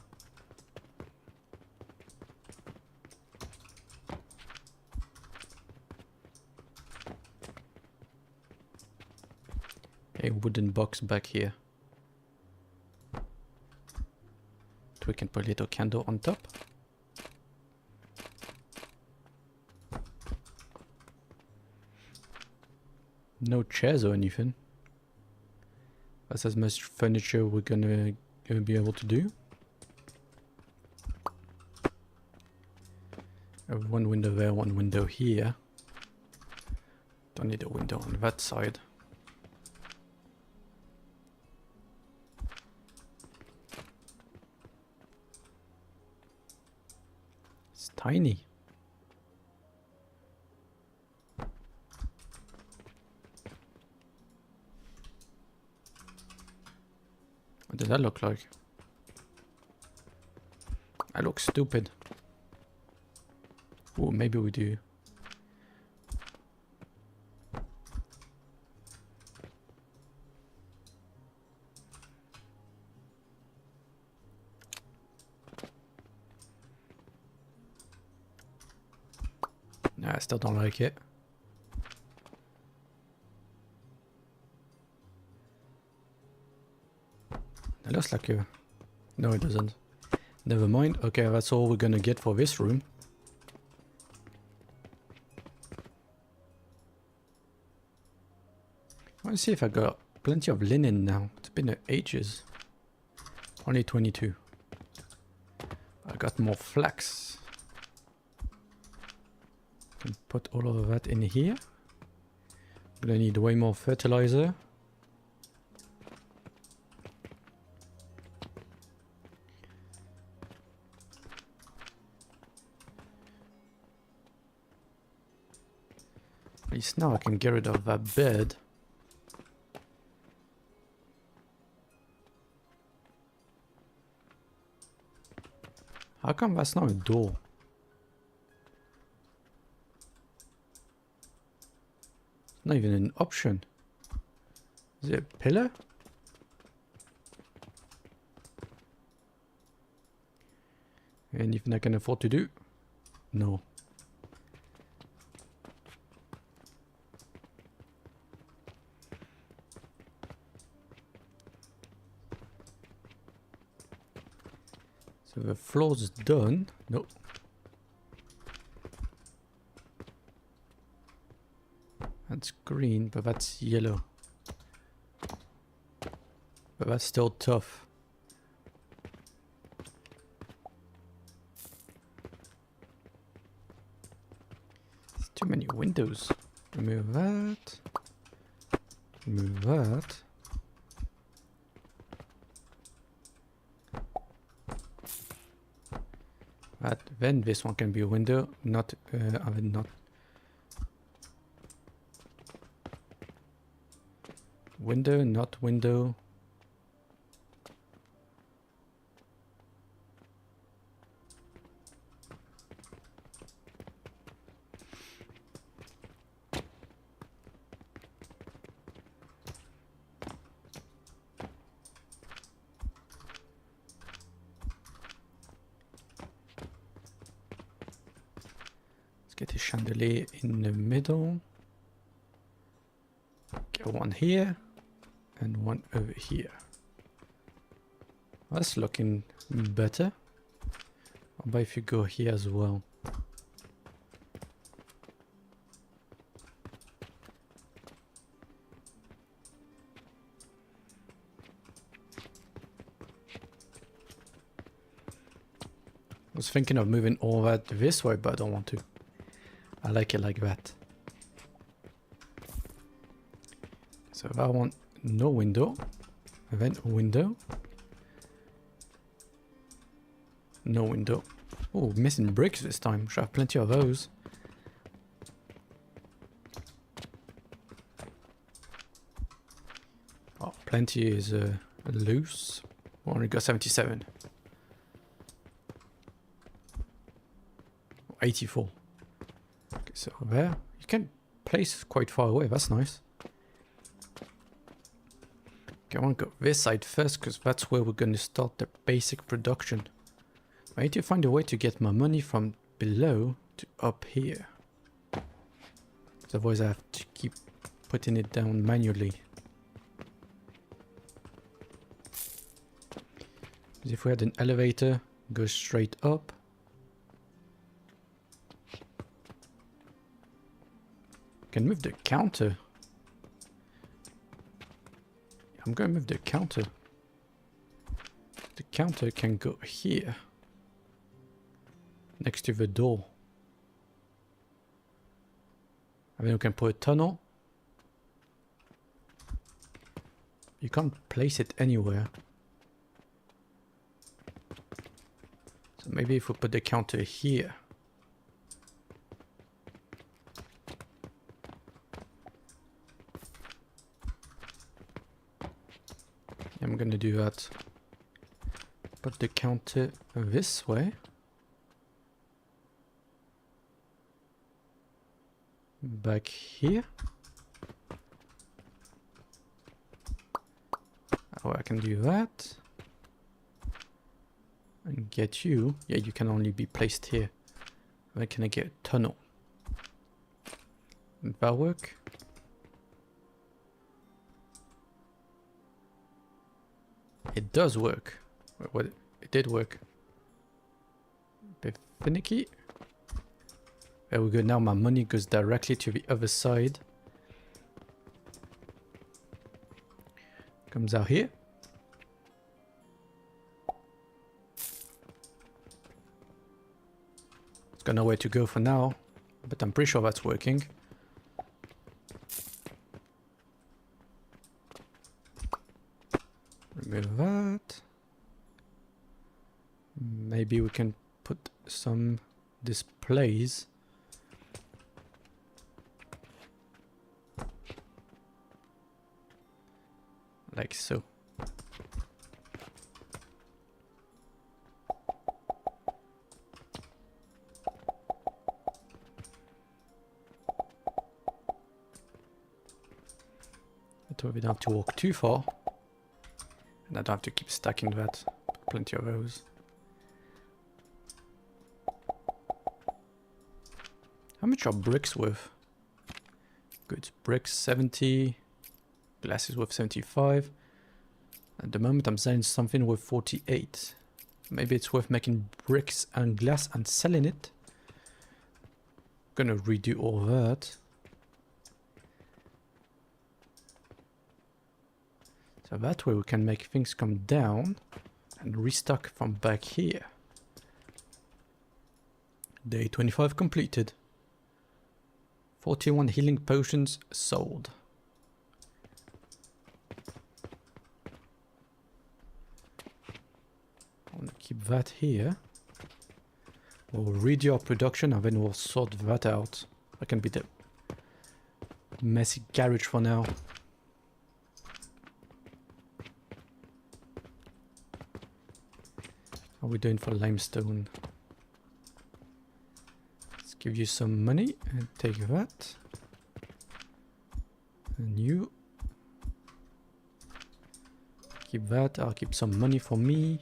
A wooden box back here. So we can put a little candle on top. No chairs or anything. That's as much furniture we're gonna be able to do. One window there, one window here. Don't need a window on that side. It's tiny. What does that look like? I look stupid. Oh, maybe we do. Nah, I still don't like it. It looks like a... No, it doesn't. Never mind. Okay, that's all we're gonna get for this room. I want to see if I got plenty of linen now. It's been ages. Only 22. I got more flax. Can put all of that in here. I'm gonna need way more fertilizer. At least now I can get rid of that bed. How come that's not a door? It's not even an option. Is it a pillar? Anything I can afford to do? No. So the floor's done. Nope. That's green, but that's yellow. But that's still tough. There's too many windows. Remove that. Move that. Then this one can be a window, not not window, not window. Get a chandelier in the middle. Get one here and one over here. That's looking better. How about if you go here as well? I was thinking of moving all that this way, but I don't want to. I like it like that. So if I want no window, and then a window, no window. Oh, missing bricks this time. Should have plenty of those. Oh, plenty is loose. We only got 77. 84. Okay, so there. You can place quite far away. That's nice. Okay, I want to go this side first because that's where we're going to start the basic production. I need to find a way to get my money from below to up here. Otherwise I have to keep putting it down manually. If we had an elevator, go straight up. Can move the counter. I'm going to move the counter. The counter can go here. Next to the door. And then we can put a tunnel. You can't place it anywhere. So maybe if we put the counter here. I'm gonna do that. Put the counter this way. Back here. Oh, I can do that. And get you. Yeah, you can only be placed here. Where can I get a tunnel? Would that work? It does work. What? It did work. Bit finicky. There we go. Now my money goes directly to the other side. Comes out here. It's got nowhere to go for now, but I'm pretty sure that's working. Remove that. Maybe we can put some displays. Like so. But we don't have to walk too far. And I don't have to keep stacking that. Plenty of those. How much are bricks worth? Good. Bricks 70. Glass is worth 75. At the moment I'm selling something worth 48. Maybe it's worth making bricks and glass and selling it. Gonna redo all that. So that way we can make things come down and restock from back here. Day 25 completed. 41 healing potions sold. keep that here. We'll redo our production and then we'll sort that out. That can be the messy garage for now. How are we doing for limestone? Let's give you some money and take that. And you keep that. I'll keep some money for me.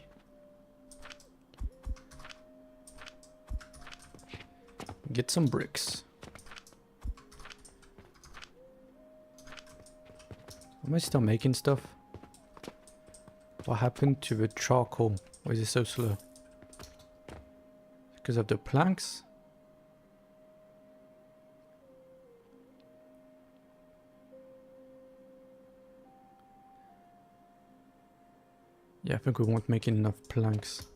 Get some bricks. Am I still making stuff? What happened to the charcoal? Why is it so slow? Because of the planks? Yeah, I think we won't make enough planks.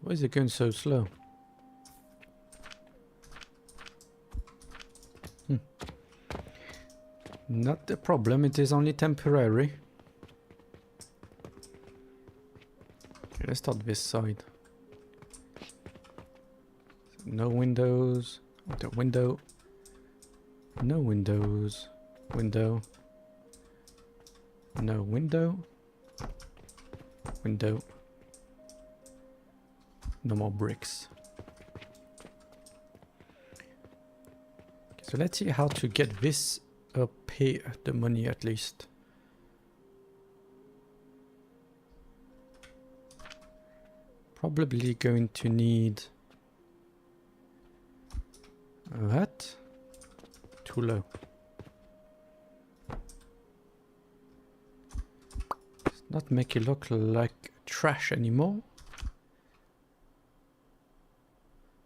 Why is it going so slow? Not the problem, it is only temporary. Okay, let's start this side. So no windows. The window. No windows. Window. No window. Window. No more bricks. Okay, so let's see how to get this up here, the money at least. Probably going to need that. Too low. Let's not make it look like trash anymore.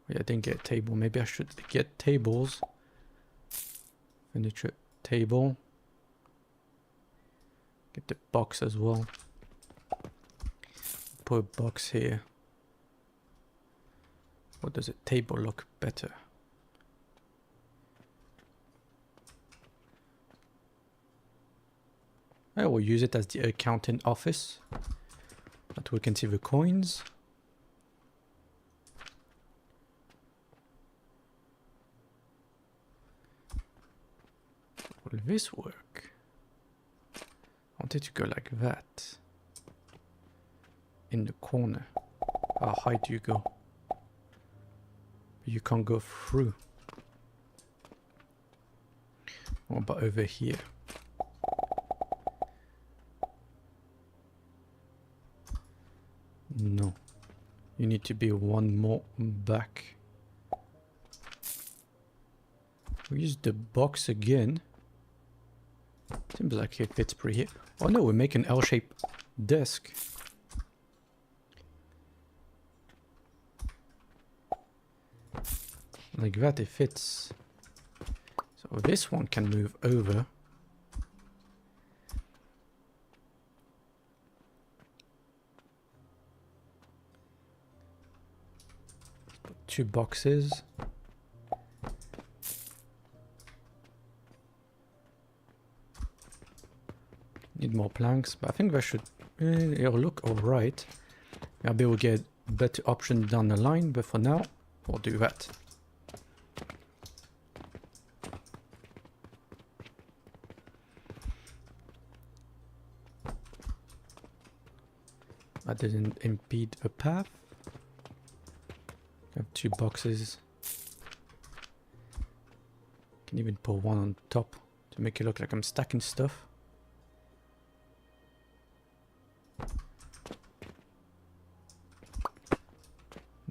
Oh, yeah, I didn't get a table. Maybe I should get tables. Furniture table. Get the box as well. Put a box here. Or does a table look better? I will use it as the accounting office. That we can see the coins. Will this work? I want it to go like that. In the corner. How high do you go? You can't go through. What about over here? No. You need to be one more back. We use the box again. Seems like it fits pretty here. Oh no, we make an L-shaped desk. Like that, it fits. So this one can move over. Put 2 boxes. Need more planks, but I think that should it'll look alright. Maybe we'll get better options down the line, but for now, we'll do that. That didn't impede the path. I have 2 boxes. Can even put one on top to make it look like I'm stacking stuff.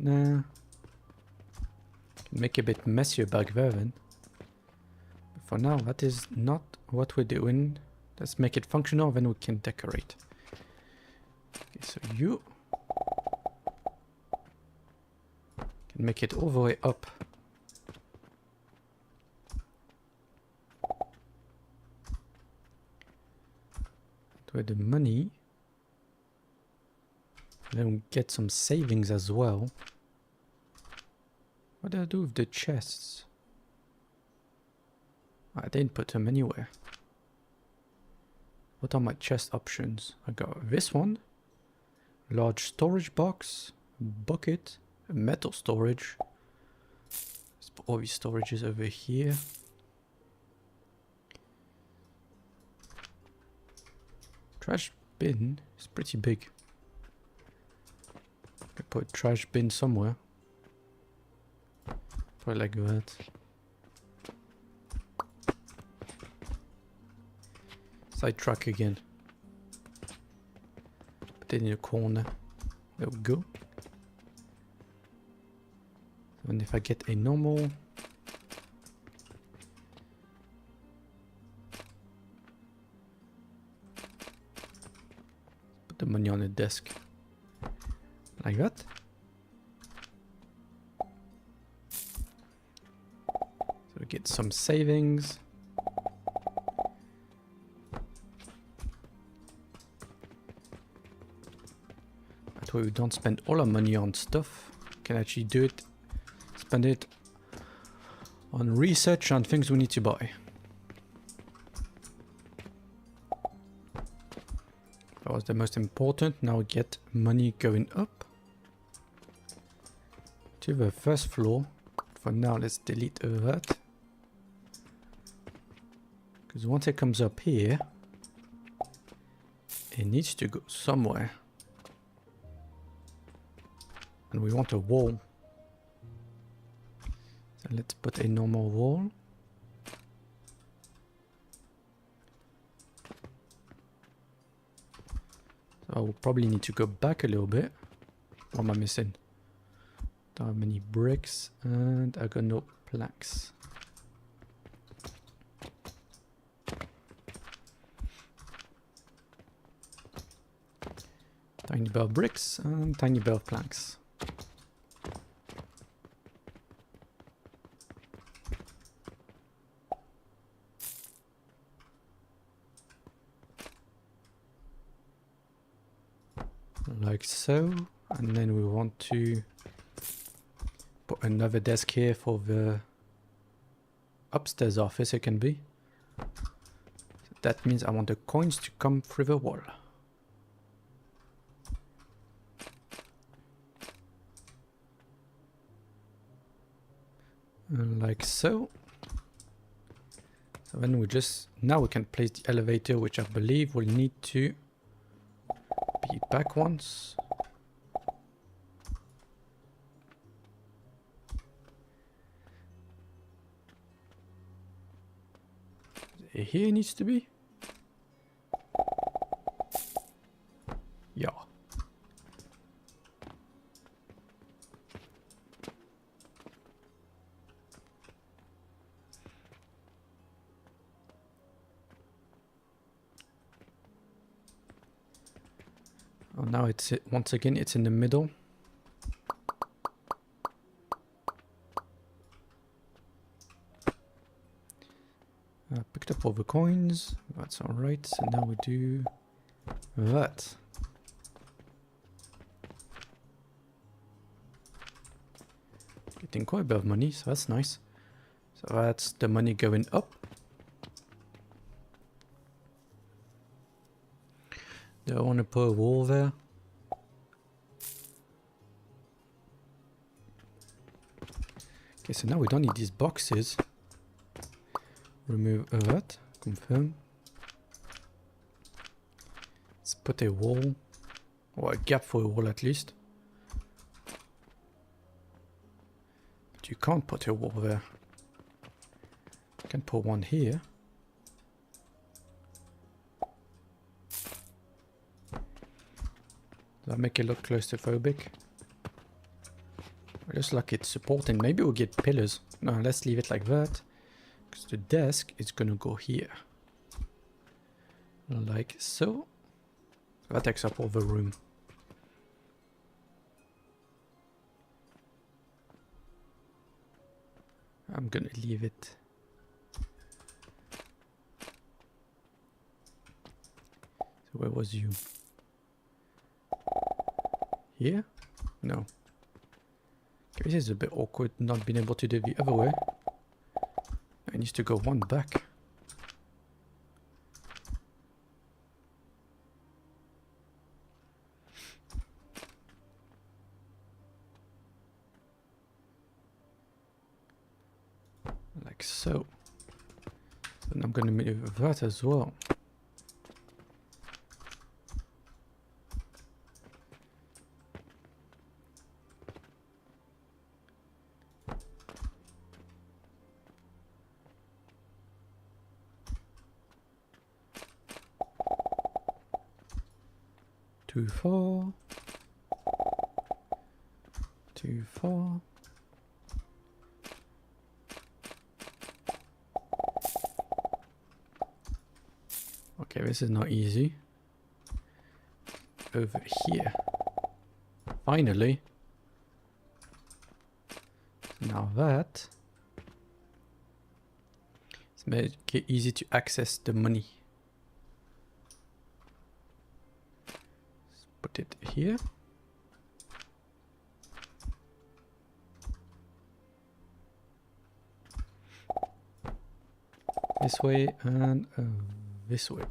Nah. Can make it a bit messier back there then. But for now, that is not what we're doing. Let's make it functional, then we can decorate. Okay, so you can make it all the way up. Where the money. Then we'll get some savings as well. What do I do with the chests? I didn't put them anywhere. What are my chest options? I got this one. Large storage box. Bucket. Metal storage. Let's put all these storages over here. Trash bin is pretty big. I could put a trash bin somewhere. Probably like that. Sidetrack again. Put it in a corner. There we go. And if I get a normal... Put the money on the desk. Like that. So we get some savings. That way we don't spend all our money on stuff. Can actually do it. Spend it on research on things we need to buy. That was the most important. Now we get money going up to the first floor. For now, let's delete that. Because once it comes up here, it needs to go somewhere. And we want a wall. So let's put a normal wall. So I will probably need to go back a little bit. What am I missing? Don't have many bricks and I got no planks. Tiny bit of bricks and tiny bit of planks. Like so, and then we want to put another desk here for the upstairs office. It can be. So that means I want the coins to come through the wall. Like so. So then we just, now we can place the elevator, which I believe will need to be back once. Here needs to be. Yeah. Oh, now it's once again it's in the middle. Picked up all the coins. That's all right. So now we do that. Getting quite a bit of money, so that's nice. So that's the money going up. Do I want to put a wall there? Okay, so now we don't need these boxes. Remove that. Confirm. Let's put a wall. Or a gap for a wall at least. But you can't put a wall there. You can put one here. Does that make it look claustrophobic? It looks like it's supporting. Maybe we'll get pillars. No, let's leave it like that. Because the desk is gonna go here. Like so. That takes up all the room. I'm gonna leave it. So where was you? Here? No. Okay, this is a bit awkward not being able to do the other way. I need to go one back. like so. And I'm gonna move that as well. Too far. Too far. Okay, this is not easy. Over here. Finally. Now that. It's make it easy to access the money. Let's put it here. This way and this way.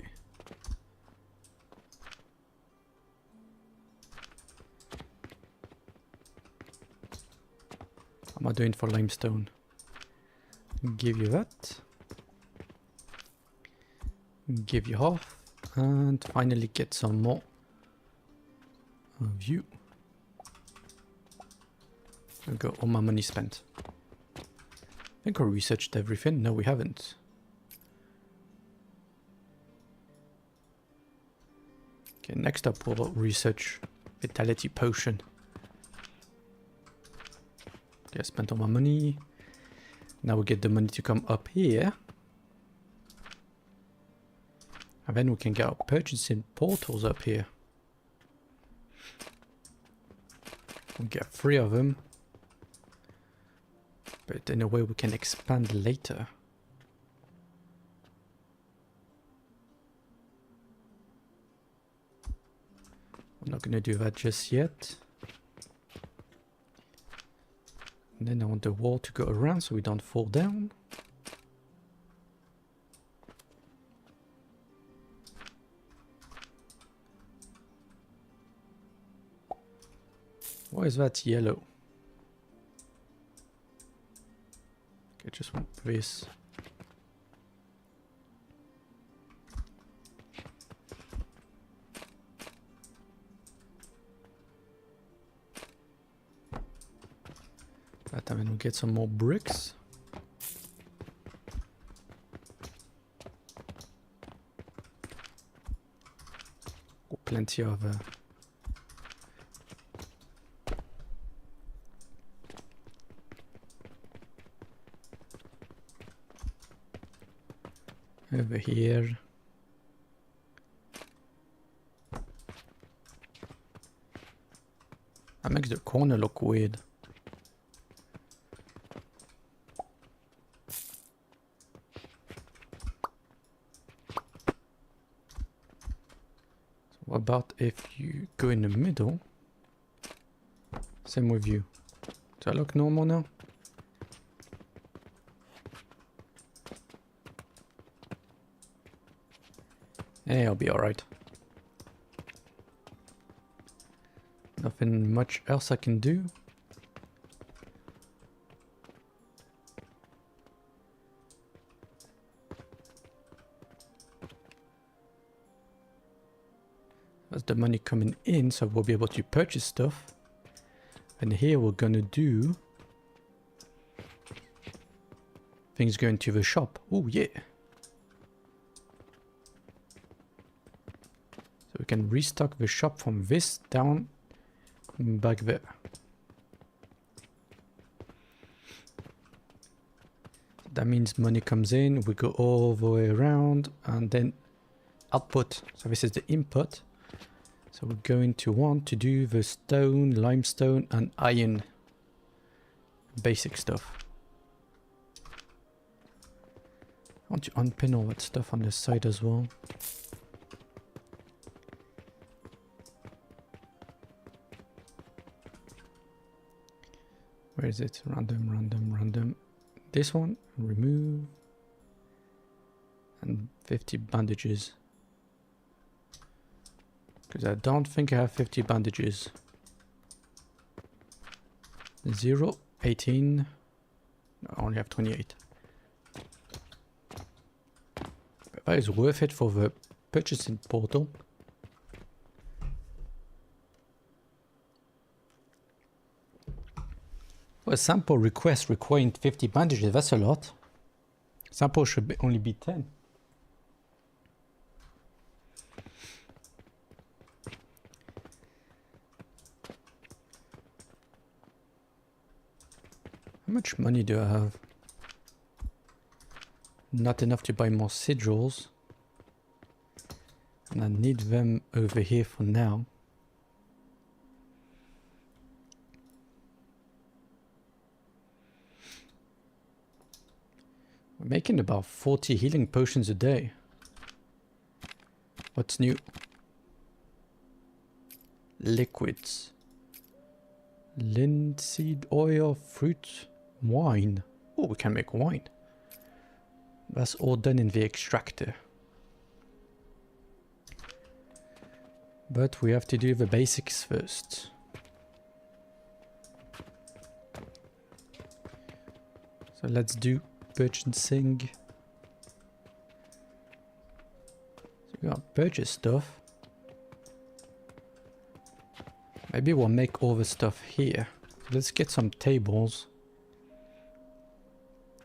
How am I doing for limestone? Give you that. Give you half. And finally get some more of you. There we go, all my money spent. I think I researched everything. No, we haven't. Okay, next up we'll research Vitality Potion. Okay, I spent all my money. Now we get the money to come up here. And then we can get our purchasing portals up here. We'll get 3 of them. But in a way we can expand later. I'm not gonna do that just yet. And then I want the wall to go around so we don't fall down. Why is that yellow? Okay, just want this. That time we'll get some more bricks. Oh, plenty of over here. That makes the corner look weird. What about if you go in the middle? Same with you. Does that look normal now? Hey, I'll be alright. Nothing much else I can do. That's the money coming in, so we'll be able to purchase stuff. And here we're gonna do things going to the shop. Oh yeah. So we can restock the shop from this down back there. That means money comes in, we go all the way around, and then output. So this is the input. So we're going to want to do the stone, limestone and iron basic stuff. I want to unpin all that stuff on this side as well. Where is it? Random, random, random. This one, remove. And 50 bandages. Because I don't think I have 50 bandages. 0, 18. No, I only have 28. But it's worth it for the purchasing portal. Well, sample request requiring 50 bandages, that's a lot. Sample should only be 10. How much money do I have? Not enough to buy more sigils. And I need them over here for now. We're making about 40 healing potions a day. What's new? Liquids. Linseed oil, fruit, wine. Oh, we can make wine. That's all done in the extractor. But we have to do the basics first. So let's do purchasing. So we gotta purchase stuff. Maybe we'll make all the stuff here. So let's get some tables.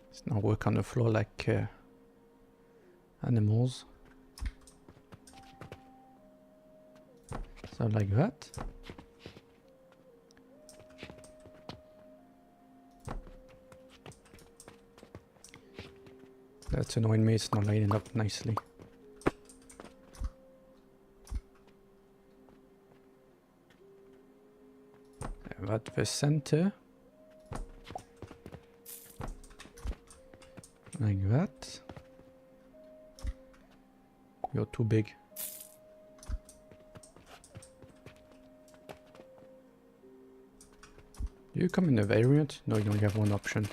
Let's not work on the floor like animals. So like that. That's annoying me, it's not lining up nicely. At the center. Like that. You're too big. Do you come in a variant? No, you only have one option.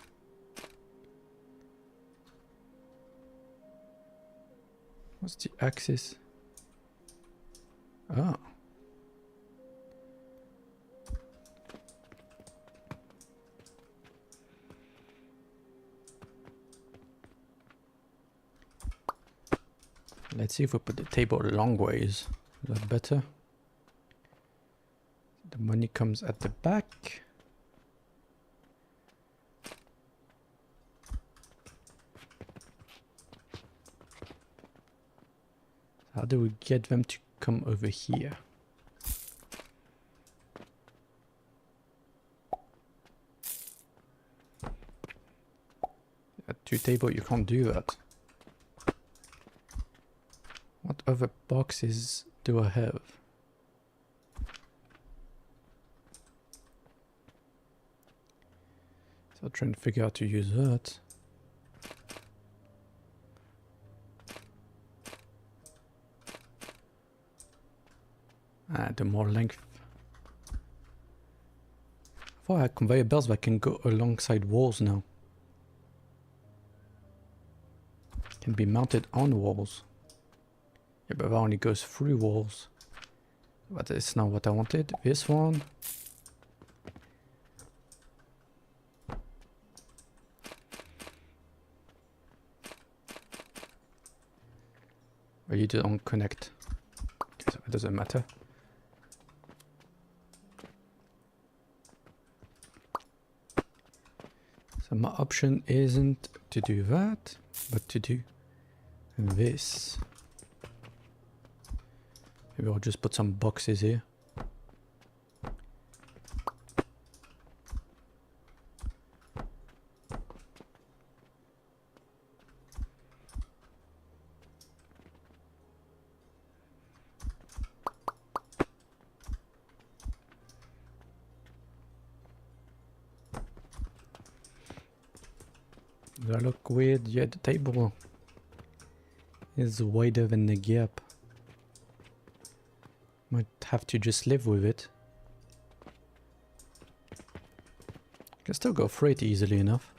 What's the axis? Oh. Let's see if we put the table long ways. Is that better? The money comes at the back. How do we get them to come over here? At 2 table you can't do that. What other boxes do I have? So I'll try and figure out how to use that. The more length. I had conveyor belts that can go alongside walls now. Can be mounted on walls. Yeah, but that only goes through walls. But it's not what I wanted. This one. But you don't connect. So it doesn't matter. So my option isn't to do that, but to do this. Maybe I'll just put some boxes here. Does that look weird? Yeah, the table is wider than the gap. Might have to just live with it. Can still go through it easily enough.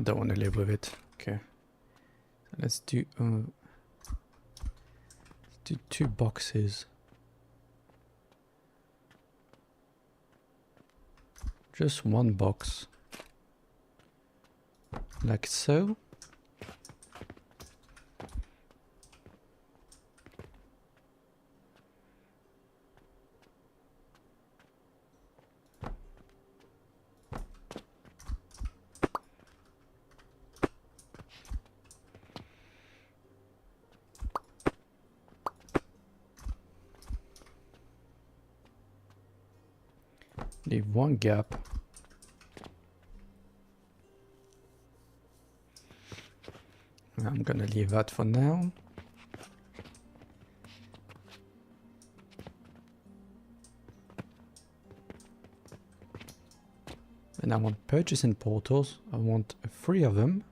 I don't want to live with it. Okay. So let's do 2 boxes. Just 1 box. Like so. Leave 1 gap. I'm gonna leave that for now. And I want purchasing portals. I want 3 of them.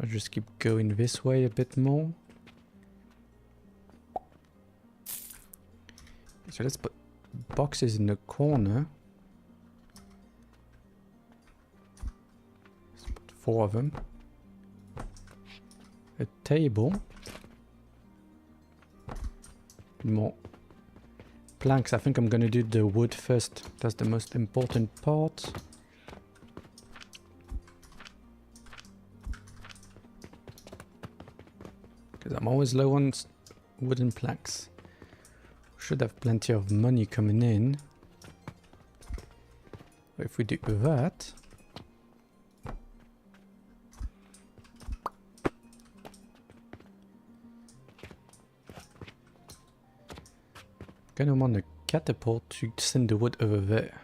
I'll just keep going this way a bit more. So let's put boxes in the corner. Let's put 4 of them. A table. More planks. I think I'm gonna do the wood first. That's the most important part. Because I'm always low on wooden planks. Should have plenty of money coming in. If we do that, gonna want a catapult to send the wood over there.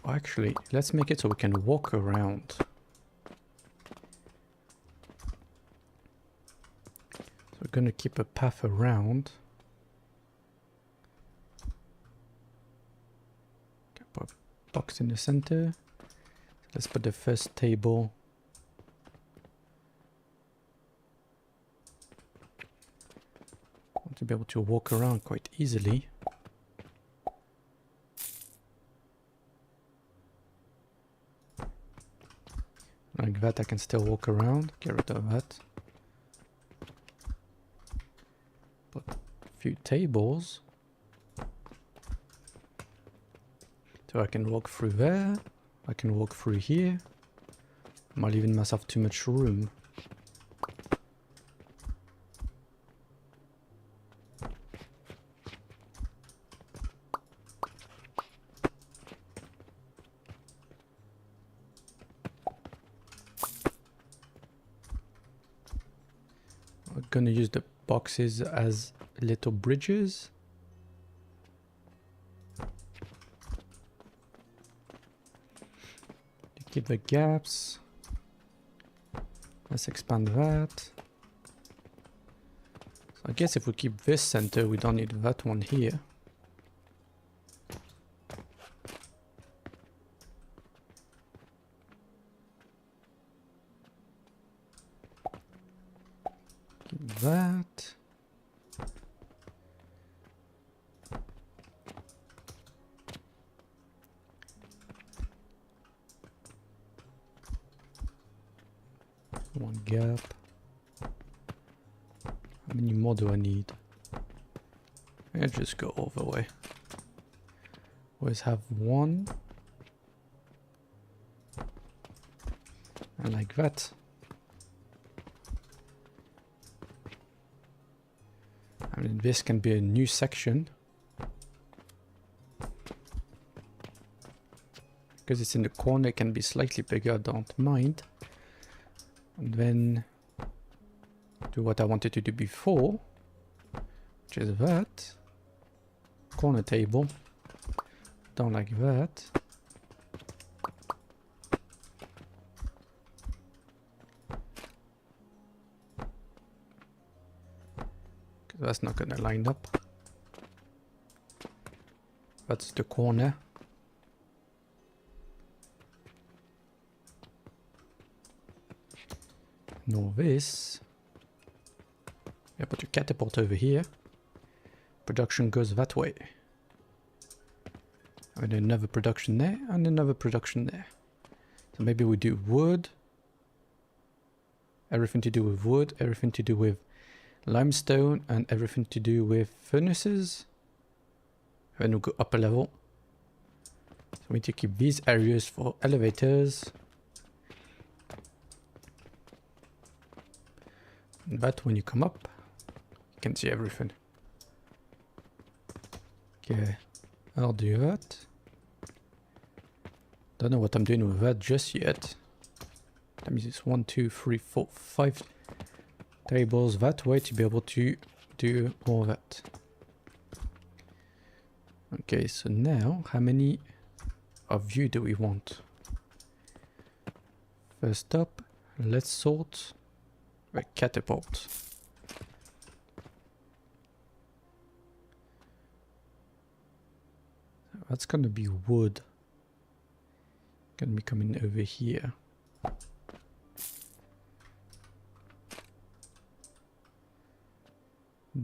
Oh, actually, let's make it so we can walk around. We're gonna keep a path around. Okay, put a box in the center. Let's put the first table. I want to be able to walk around quite easily. Like that, I can still walk around. Get rid of that. Put a few tables. So I can walk through there. I can walk through here. I'm not leaving myself too much room. We're gonna use the boxes as little bridges. To keep the gaps. Let's expand that. So I guess if we keep this center, we don't need that one here. Keep that. One gap. How many more do I need? I'll just go all the way. Always have one. And like that. I mean, this can be a new section. Because it's in the corner, it can be slightly bigger, I don't mind. And then do what I wanted to do before, which is that. Corner table. Down like that. Because that's not gonna line up. That's the corner. Nor this. Yeah, put your catapult over here. production goes that way. And another production there, and another production there. So maybe we do wood. Everything to do with wood, everything to do with limestone, and everything to do with furnaces. And we'll go up a level. So we need to keep these areas for elevators. And that when you come up, you can see everything. Okay, I'll do that. Don't know what I'm doing with that just yet. That means it's 1, 2, 3, 4, 5 tables that way to be able to do all that. Okay, so now how many of you do we want? First up, let's sort the catapult. That's gonna be wood. Gonna be coming over here.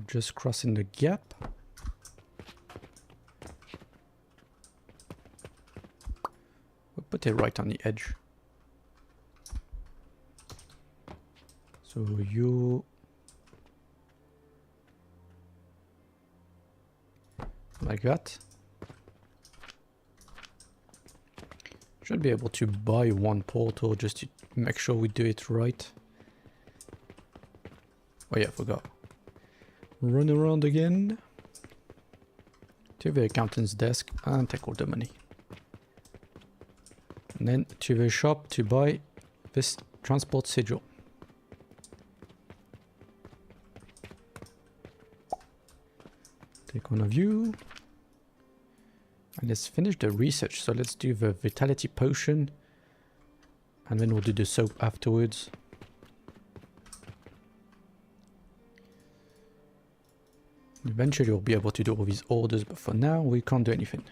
Just crossing the gap. We'll put it right on the edge. So you like that. Should be able to buy one portal just to make sure we do it right. Oh yeah, I forgot. Run around again to the accountant's desk and take all the money. And then to the shop to buy this transport sigil. Take one of you. And let's finish the research. So let's do the vitality potion. And then we'll do the soap afterwards. Eventually we'll be able to do all these orders, but for now we can't do anything.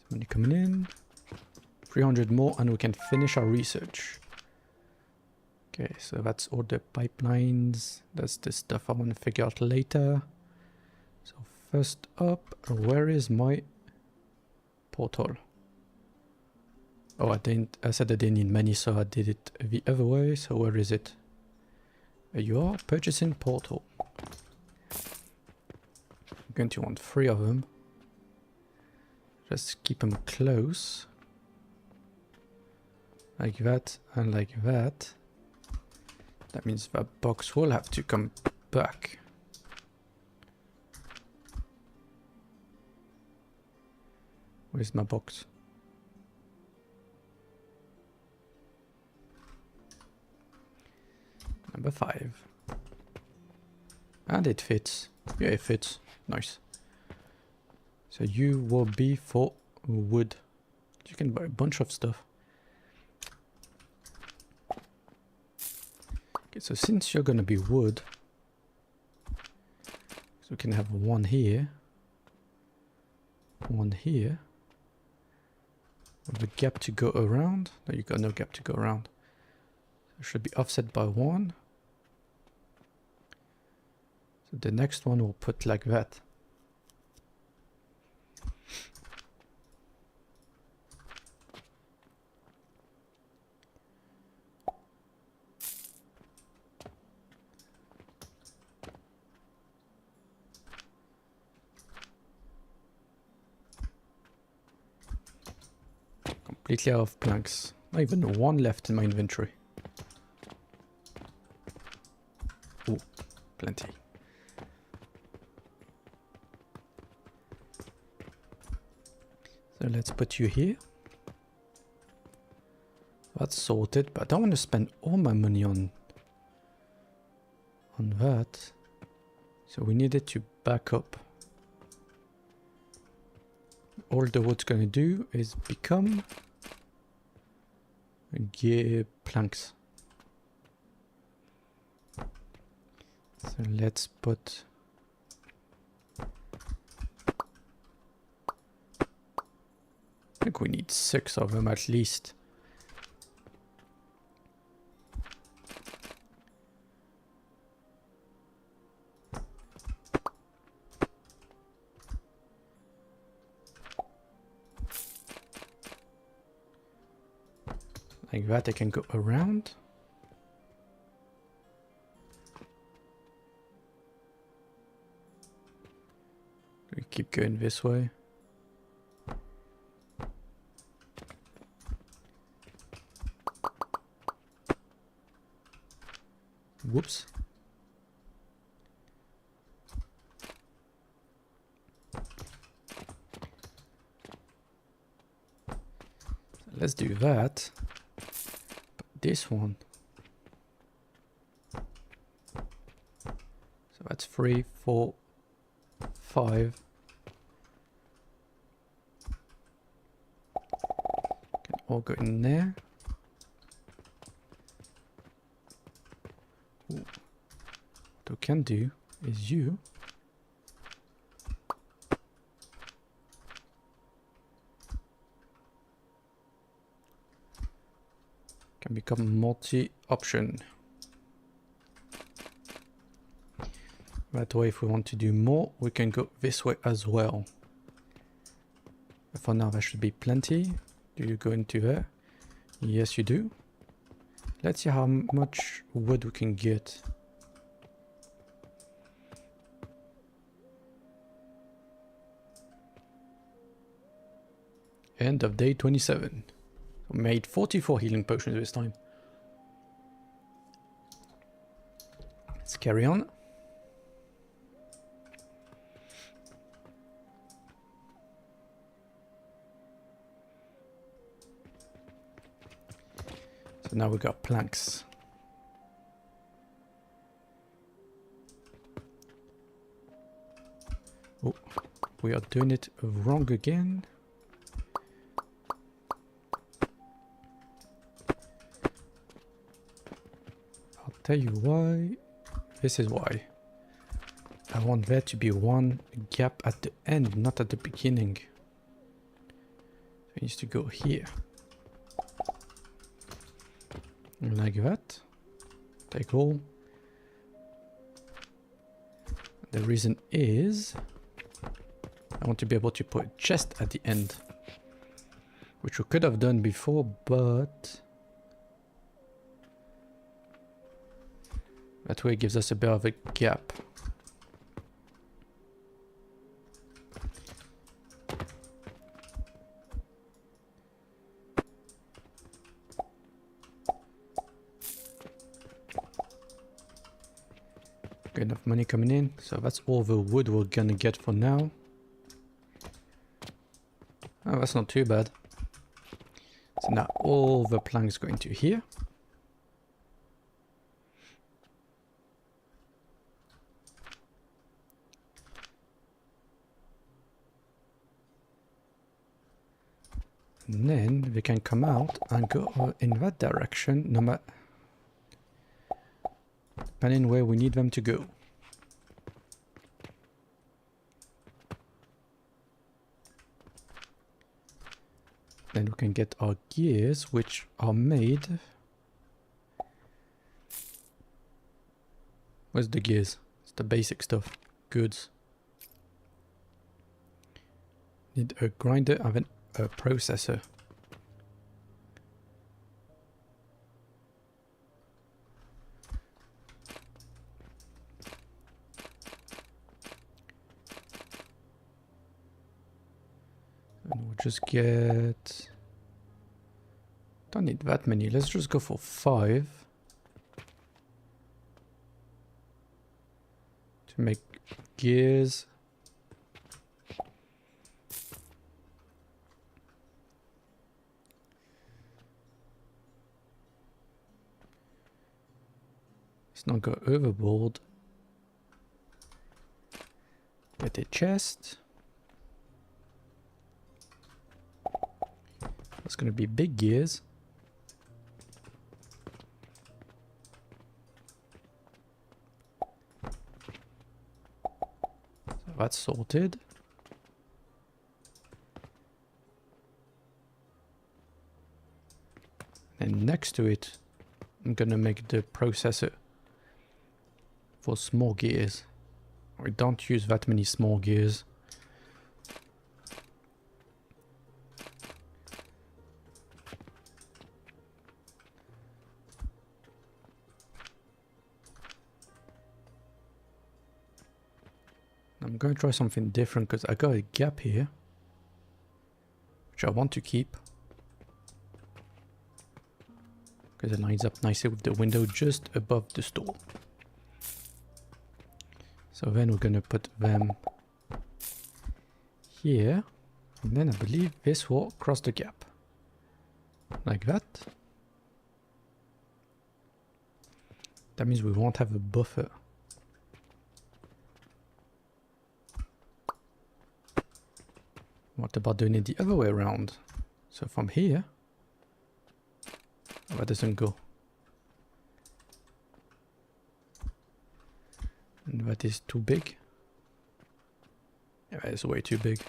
Somebody coming in. 300 more and we can finish our research. Okay, so that's all the pipelines. That's the stuff I want to figure out later. So first up, where is my portal? Oh, I said I didn't need many, so I did it the other way. So where is it? There you are, purchasing portal. I'm going to want 3 of them. Just keep them close. Like that and like that. That means that box will have to come back. Where's my box? Number 5. And it fits. Yeah, it fits. Nice. So you will be for wood. You can buy a bunch of stuff. Okay, so since you're gonna be wood, so we can have one here, with a gap to go around. No, you got no gap to go around. It should be offset by 1. So the next one we'll put like that. Completely out of planks. Not even one left in my inventory. Oh, plenty. So let's put you here. That's sorted, but I don't want to spend all my money on that. So we needed to back up. All the wood's gonna do is become gear planks. So let's put I think we need 6 of them at least. Like that, I can go around. We keep going this way. Whoops. Let's do that. But this one. So that's 3, 4, 5. Can all go in there. Ooh. What we can do is you can become multi-option. That way, if we want to do more, we can go this way as well. But for now, there should be plenty. Do you go into there? Yes, you do. Let's see how much wood we can get. End of day 27. We made 44 healing potions this time. Let's carry on. So now we got planks. Oh, we are doing it wrong again. I'll tell you why. This is why. I want there to be one gap at the end, not at the beginning. It needs to go here. Like that. Take all. The reason is I want to be able to put a chest at the end, which we could have done before, but that way it gives us a bit of a gap. Good enough money coming in, so that's all the wood we're gonna get for now. Oh, that's not too bad. So now all the planks go into here. And then we can come out and go in that direction, no matter depending where we need them to go. Then we can get our gears, which are made. Where's the gears? It's the basic stuff. Goods. Need a grinder and a processor. And we'll just get... Don't need that many. Let's just go for 5. To make gears. Let's not go overboard. Get a chest. That's going to be big gears. So that's sorted. And next to it, I'm going to make the processor for small gears. We don't use that many small gears. gonna try something different because I got a gap here, which I want to keep. Because it lines up nicely with the window just above the store. So then we're gonna put them here. And then I believe this will cross the gap. Like that. That means we won't have a buffer. What about doing it the other way around? So from here, oh, that doesn't go. And that is too big. Yeah, that is way too big.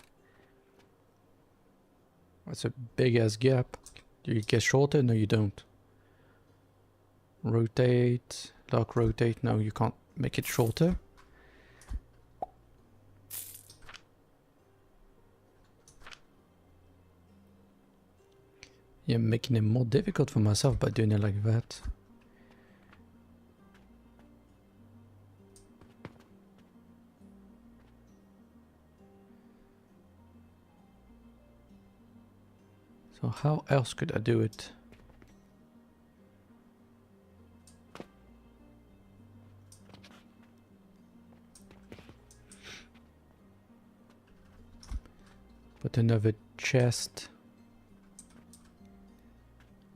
That's a big ass gap. Do you get shorter? No, you don't. Rotate, lock, rotate. No, you can't make it shorter. Yeah, I'm making it more difficult for myself by doing it like that. So how else could I do it? Put another chest.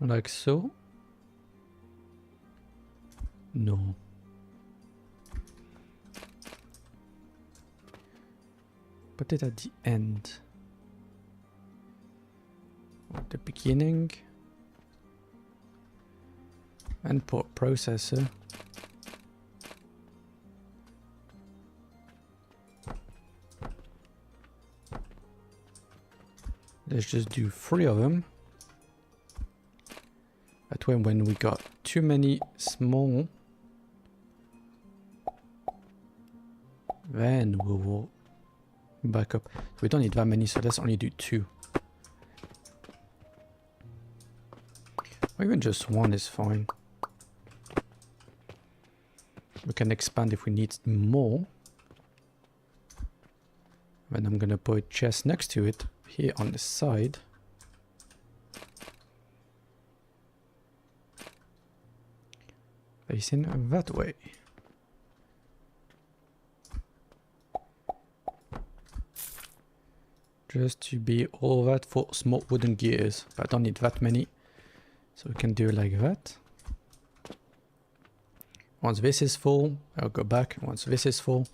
Like so? No. Put it at the end. At the beginning. And port processor. Let's just do 3 of them. That way when we got too many small, then we will back up. We don't need that many, so let's only do 2. Or even just 1 is fine. We can expand if we need more. Then I'm gonna put a chest next to it, here on the side. Facing that way. Just to be all that for small wooden gears. But I don't need that many. So we can do it like that. Once this is full, I'll go back. Once this is full,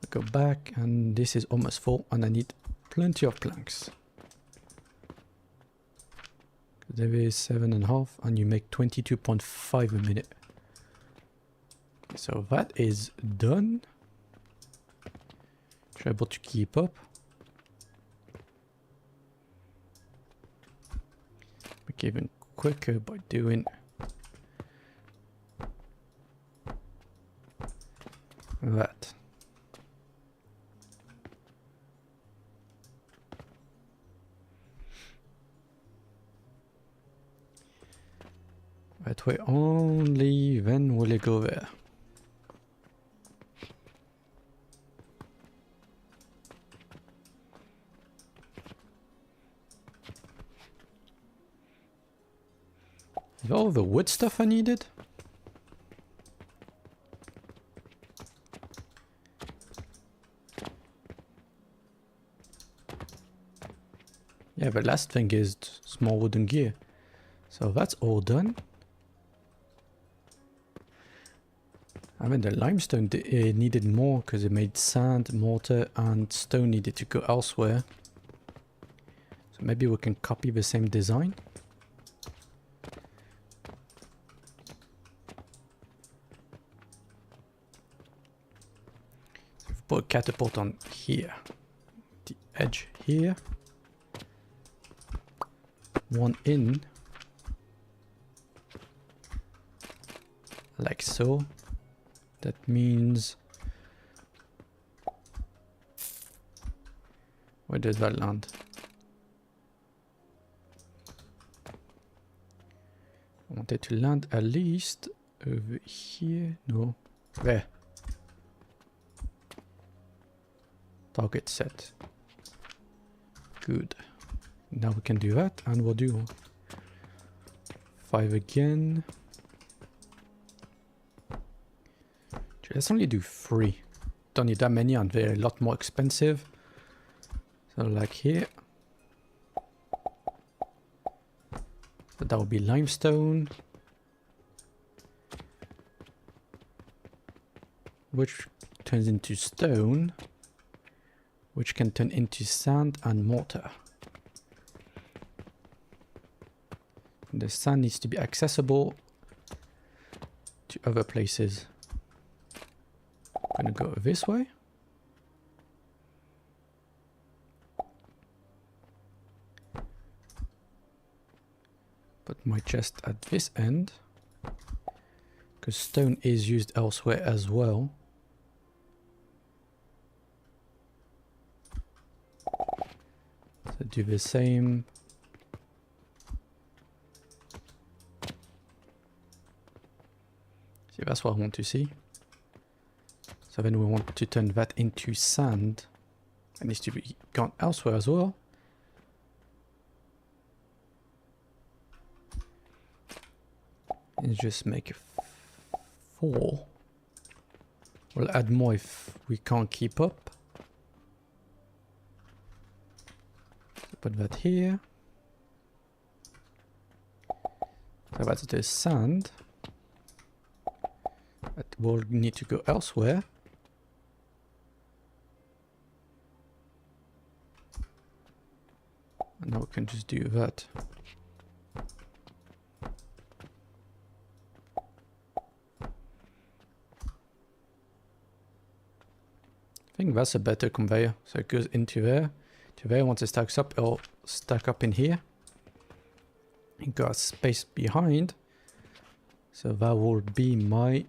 I'll go back. And this is almost full. And I need plenty of planks. There is 7.5 and you make 22.5 a minute. So that is done. Should be able to keep up. Make it even quicker by doing that. That way only then will it go there. Is all the wood stuff I needed? Yeah, the last thing is small wooden gear. So that's all done. I mean, the limestone needed more because it made sand, mortar, and stone needed to go elsewhere. So maybe we can copy the same design. So put a catapult on here, the edge here, one in, like so. That means, where does that land? I want it to land at least over here. No, there. Target set. Good. Now we can do that, and we'll do 5 again. Let's only do 3. Don't need that many, and they're a lot more expensive. So like here. So that would be limestone. Which turns into stone. Which can turn into sand and mortar. And the sand needs to be accessible to other places. I'm gonna go this way. Put my chest at this end. Because stone is used elsewhere as well. So do the same. See, that's what I want to see. So then we want to turn that into sand. It needs to be gone elsewhere as well. And just make 4. We'll add more if we can't keep up. So put that here. So that's the sand. That will need to go elsewhere. And now we can just do that. I think that's a better conveyor. So it goes into there. To there, once it stacks up, it'll stack up in here. It got space behind. So that will be my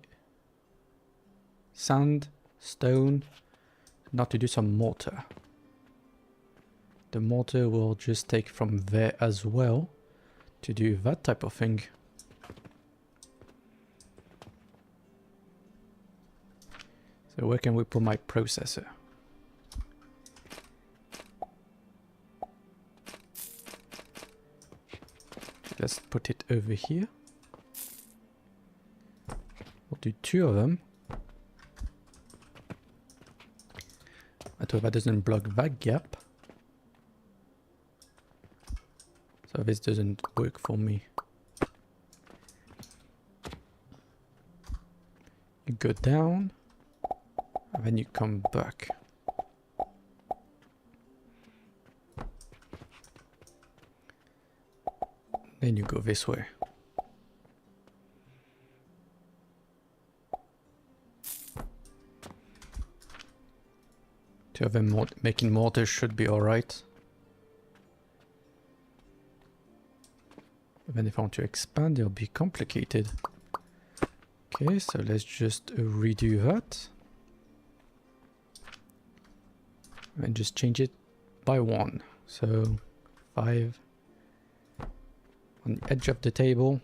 sand, stone, not to do some mortar. The mortar will just take from there as well to do that type of thing. So where can we put my processor? Let's put it over here. We'll do 2 of them. That way that doesn't block that gap. So this doesn't work for me. You go down. And then you come back. Then you go this way. To have them making mortar should be alright. Then if I want to expand, it'll be complicated. Okay, so let's just redo that. And just change it by 1. So 5 on the edge of the table.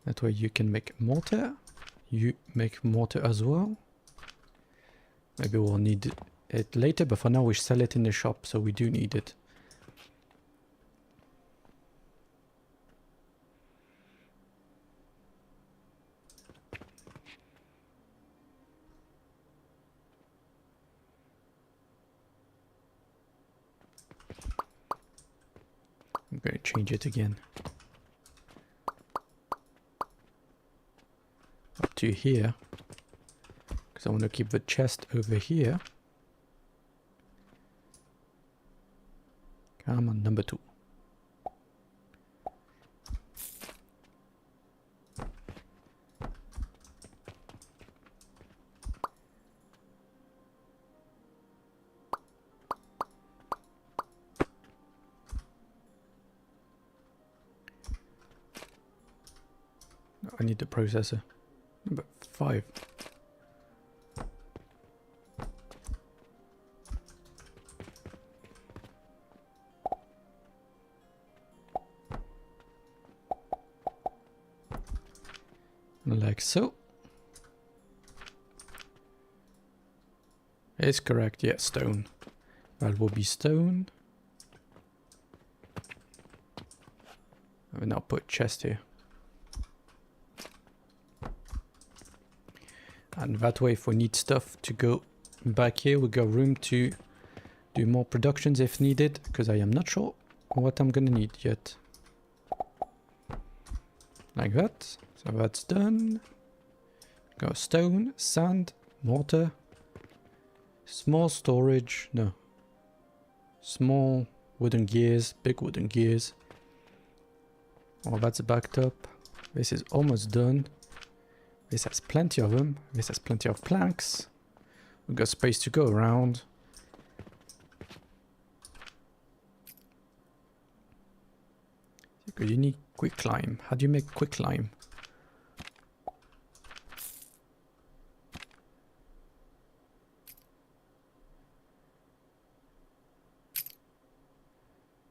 That way you can make mortar. You make mortar as well. Maybe we'll need it later, but for now we sell it in the shop, so we do need it. I'm going to change it again. Up to here. Because I want to keep the chest over here. Come on, number 2. I need the processor. Number 5. Like so. It's correct, yeah, stone. That will be stone. I will now put chest here. And that way, if we need stuff to go back here, we got room to do more productions if needed, because I am not sure what I'm gonna need yet. Like that. So that's done. Got stone, sand, mortar, small storage, no. Small wooden gears, big wooden gears. Oh, that's backed up. This is almost done. This has plenty of them. This has plenty of planks. We've got space to go around. You need quick climb. How do you make quick climb?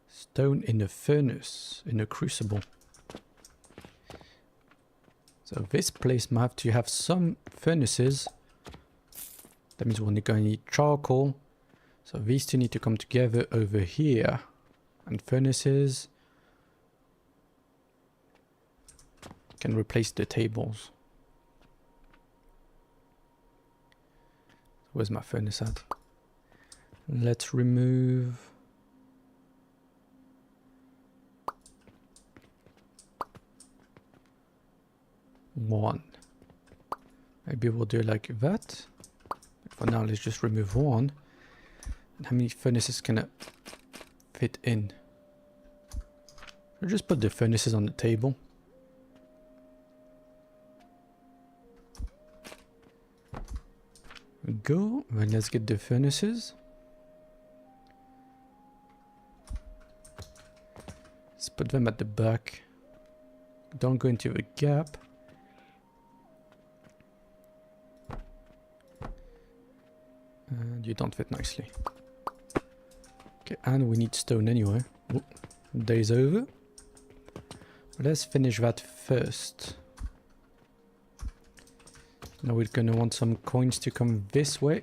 Stone in a furnace, in a crucible. So this place might have to have some furnaces. That means we're going to need charcoal. So these two need to come together over here. And furnaces can replace the tables. Where's my furnace at? Let's remove... one. Maybe we'll do it like that. But for now, let's just remove one. And how many furnaces can it fit in? I'll just put the furnaces on the table. Go. Then let's get the furnaces. Let's put them at the back. Don't go into a gap. And you don't fit nicely. Okay, and we need stone anyway. Oh, day's over. Let's finish that first. Now we're gonna want some coins to come this way.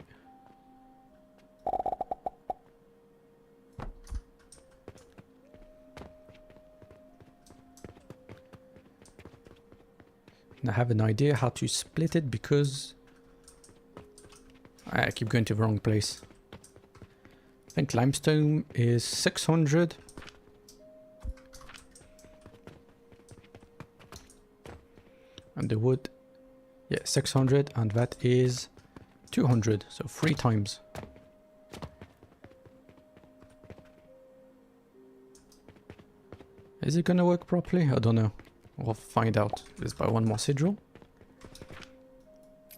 And I have an idea how to split it because I keep going to the wrong place. I think limestone is 600. And the wood, yeah, 600, and that is 200, so 3 times. Is it gonna work properly? I don't know. We'll find out. Let's buy one more sigil.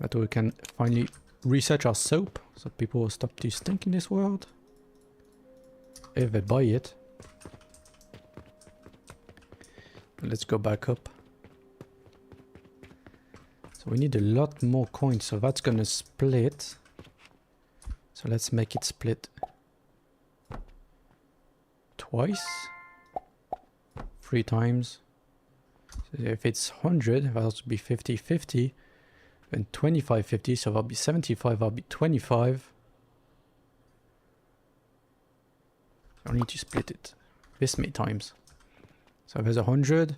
That way we can finally research our soap, so people will stop to stink in this world. If they buy it. Let's go back up. So we need a lot more coins, so that's gonna split. So let's make it split twice. 3 times. So if it's 100, that'll be 50-50. Then 25-50, so that'll be 75, that'll be 25. I need to split it this many times. So if there's 100,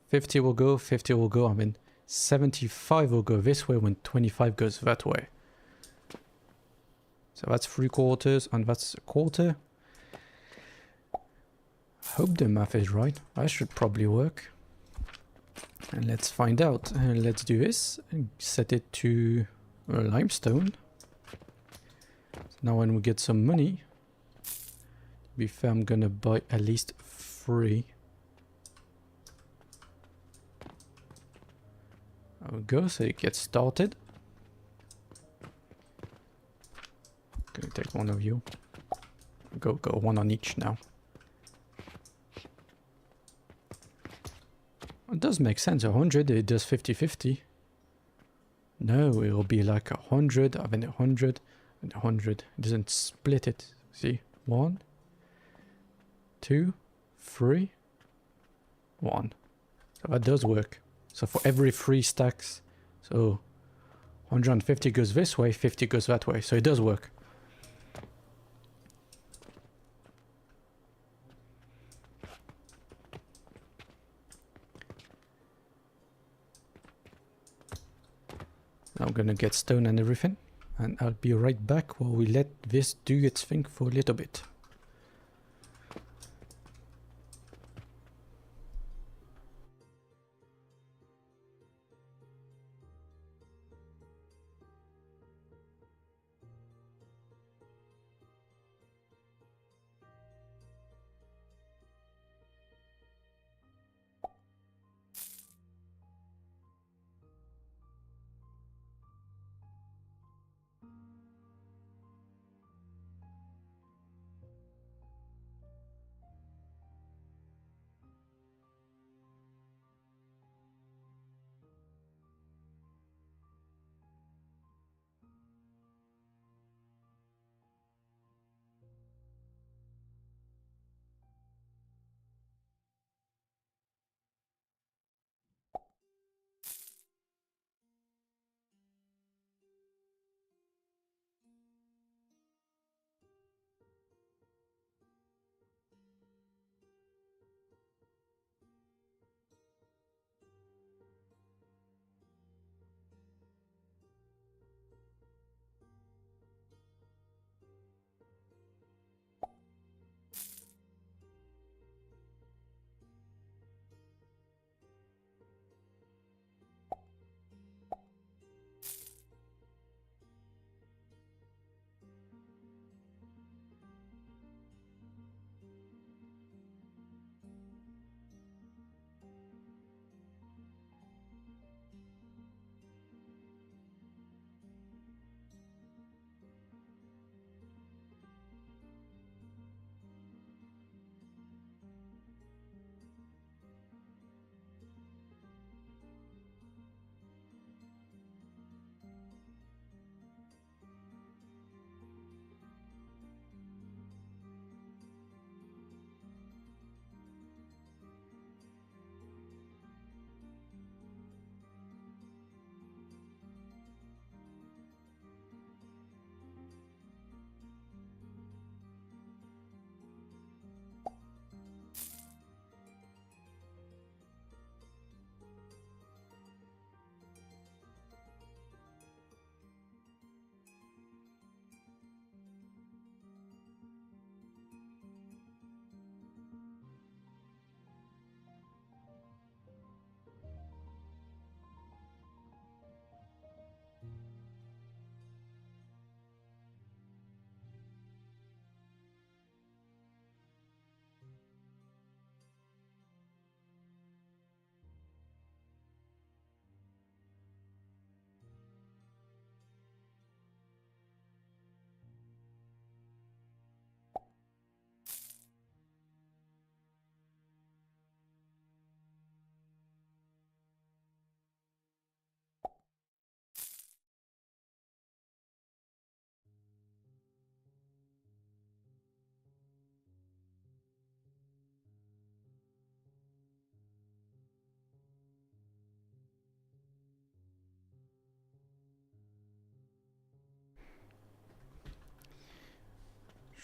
50 will go, 50 will go, I mean 75 will go this way when 25 goes that way. So that's 3/4 and that's 1/4. Hope the math is right. That should probably work. And let's find out. Let's do this and set it to limestone. So now when we get some money, to be fair, I'm gonna buy at least 3. There we go, so it gets started. Gonna take one of you. Go one on each now. It does make sense. 100, it does 50-50. No, it will be like 100, and then 100, and 100. It doesn't split it. See? 1, 2, 3, 1. So that does work. So for every 3 stacks, so 150 goes this way, 50 goes that way. So it does work. So I'm gonna get stone and everything, and I'll be right back while we let this do its thing for a little bit.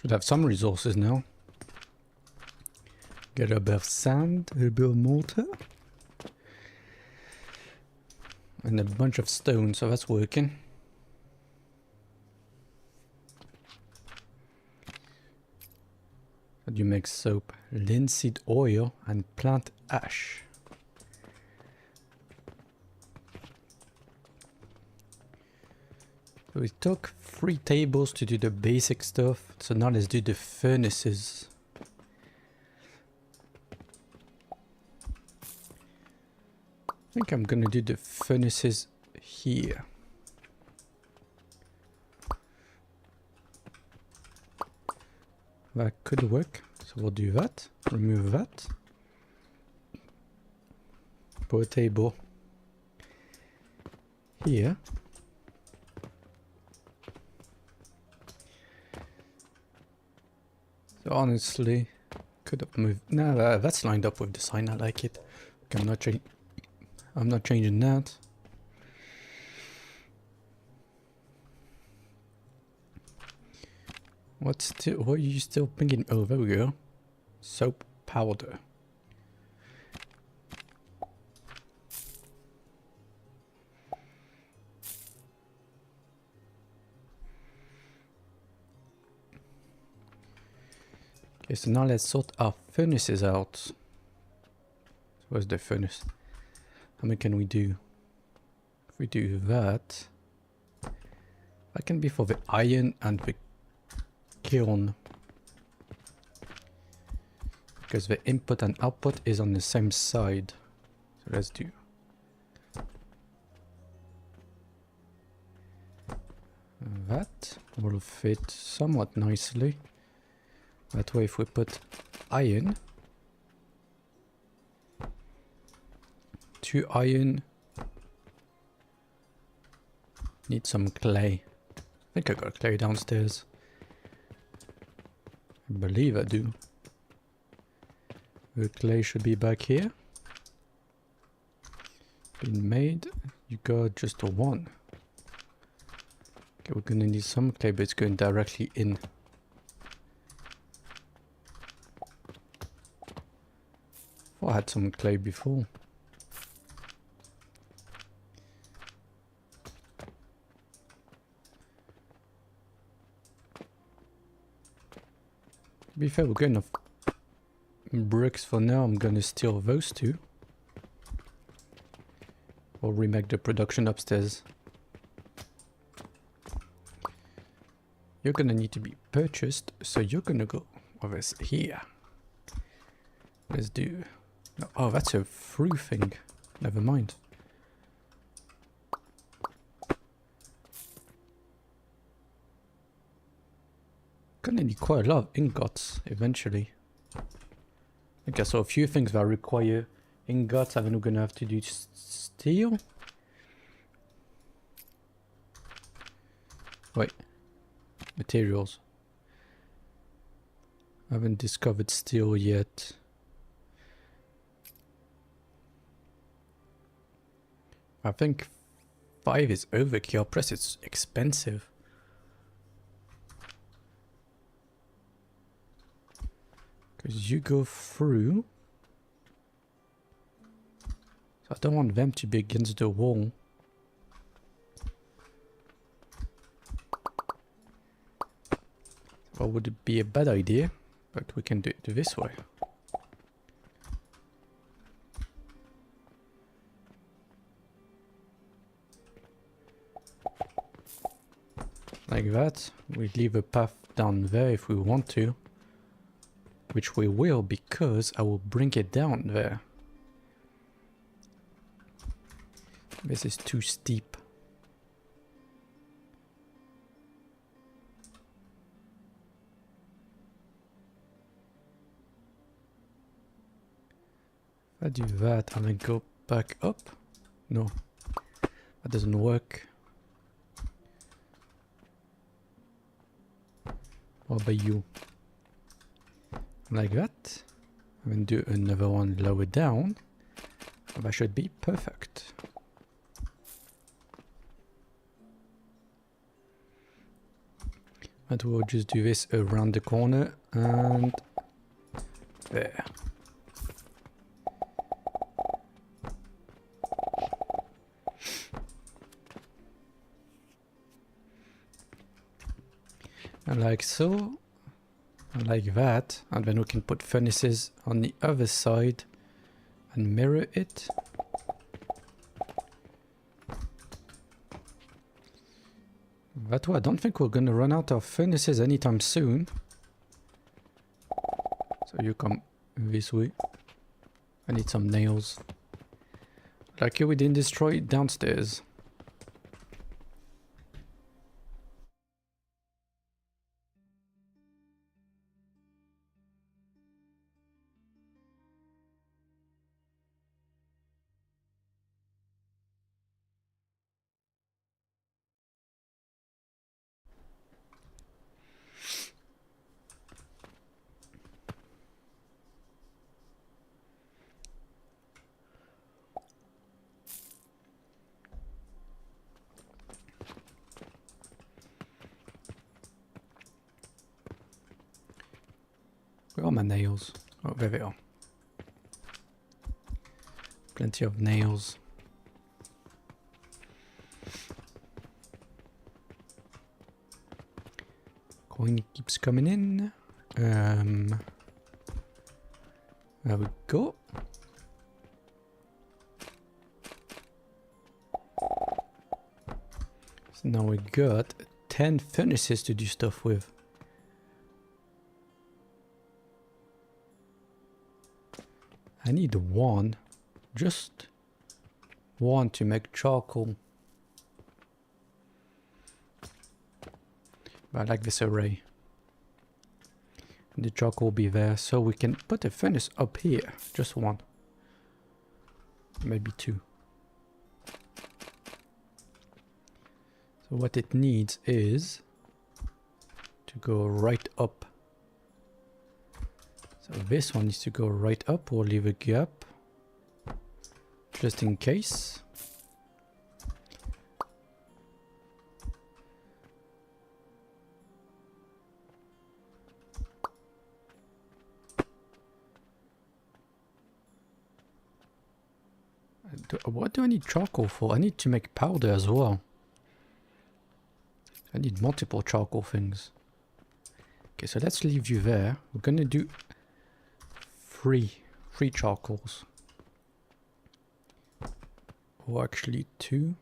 Should have some resources now. Get a bit of sand, a bit of mortar. And a bunch of stone, so that's working. How do you make soap? Linseed oil and plant ash. So it took 3 tables to do the basic stuff, so now let's do the furnaces. I think I'm gonna do the furnaces here. That could work, so we'll do that, remove that. Put a table here. So honestly, could have moved. No, that's lined up with the sign. I like it. Okay, I'm not changing that. What are you still thinking? Oh, there we go. Soap powder. Okay, so now let's sort our furnaces out. Where's the furnace? How many can we do? If we do that, that can be for the iron and the kiln. Because the input and output is on the same side. So let's do that. Will fit somewhat nicely. That way if we put iron, 2 iron, need some clay. I think I got clay downstairs. I believe I do. The clay should be back here. Been made. You got just a 1. Okay, we're gonna need some clay, but it's going directly in. I had some clay before. To be fair, we're going off bricks for now. I'm gonna steal those 2. Or remake the production upstairs. You're gonna need to be purchased, so you're gonna go with us here. Let's do... Oh, that's a through thing. Never mind. Gonna need quite a lot of ingots eventually. I think I saw a few things that require ingots. I think we're gonna have to do steel. Wait. Materials. I haven't discovered steel yet. I think 5 is overkill, plus it's expensive. Because you go through. So I don't want them to be against the wall. Well, would it be a bad idea? But we can do it this way. Like that. We leave a path down there if we want to. Which we will, because I will bring it down there. This is too steep. If I do that and then go back up. No, that doesn't work. What about you? Like that. And then do another one lower down. That should be perfect. And we'll just do this around the corner and there. And like so, and like that, and then we can put furnaces on the other side and mirror it. That way, I don't think we're gonna run out of furnaces anytime soon. So you come this way. I need some nails. Lucky we didn't destroy it downstairs. Where are my nails? Oh, there they are. Plenty of nails. Coin keeps coming in. There we go. So now we got 10 furnaces to do stuff with. I need one, just one to make charcoal. But I like this array. The charcoal will be there, so we can put a furnace up here. Just one. Maybe two. So what it needs is to go right up. So this one needs to go right up. We'll leave a gap just in case. What do I need charcoal for? I need to make powder as well. I need multiple charcoal things. Okay, so let's leave you there. We're gonna do three charcoals. Or actually two.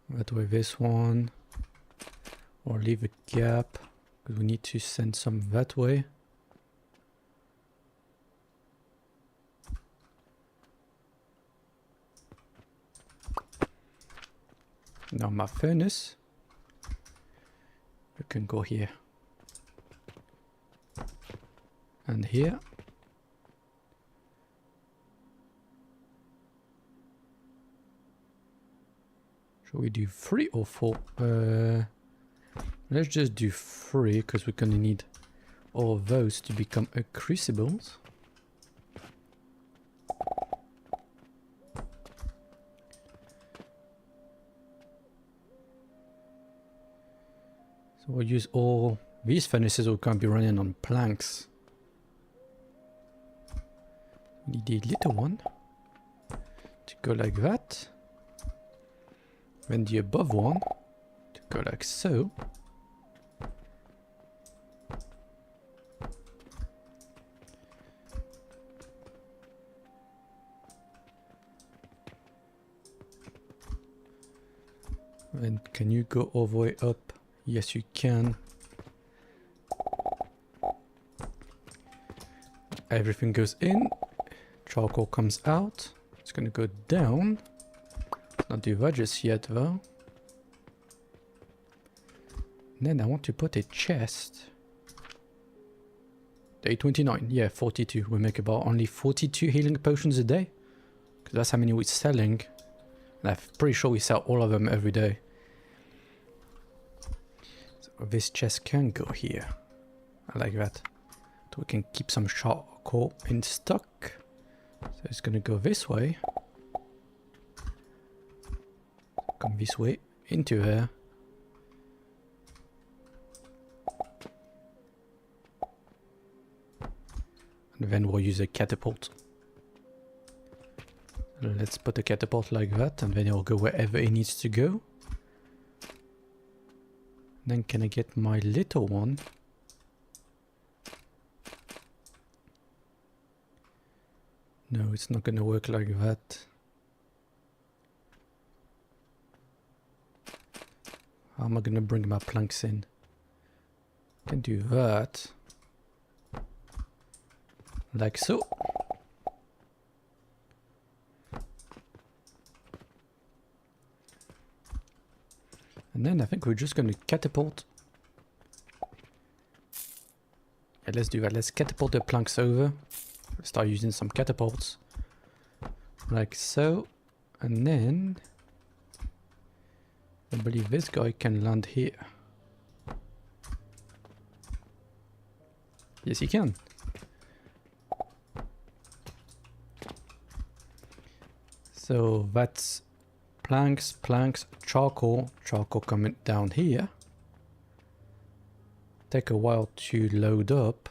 That way this one. Or leave a gap, because we need to send some that way. Now my furnace, we can go here and here. Shall we do 3 or 4? Let's just do 3 because we're gonna need all of those to become a crucibles. So we'll use all these furnaces. We're going to be running on planks. We need a little one to go like that. Then the above one to go like so. And can you go all the way up? Yes, you can. Everything goes in. Charcoal comes out. It's gonna go down. Not do that just yet though. And then I want to put a chest. Day 29. Yeah, 42. We make about only 42 healing potions a day. Because that's how many we're selling. And I'm pretty sure we sell all of them every day. This chest can go here. I like that. So we can keep some charcoal in stock. So it's gonna go this way. Come this way into there. And then we'll use a catapult. Let's put a catapult like that, and then it'll go wherever it needs to go. Then can I get my little one? No, it's not gonna work like that. How am I gonna bring my planks in? Can do that. Like so. And then I think we're just going to catapult. Yeah, let's do that. Let's catapult the planks over. Start using some catapults. Like so. And then I believe this guy can land here. Yes, he can. So that's planks, charcoal coming down here. Take a while to load up.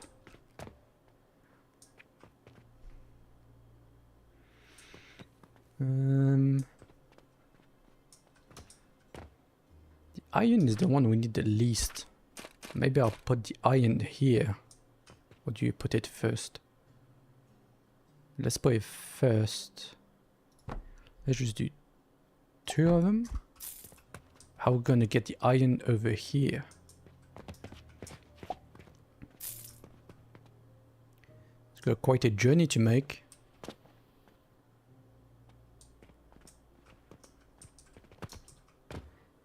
The iron is the one we need the least. Maybe I'll put the iron here. Or do you put it first? Let's put it first. Let's just do 2 of them. How are we gonna get the iron over here? It's got quite a journey to make.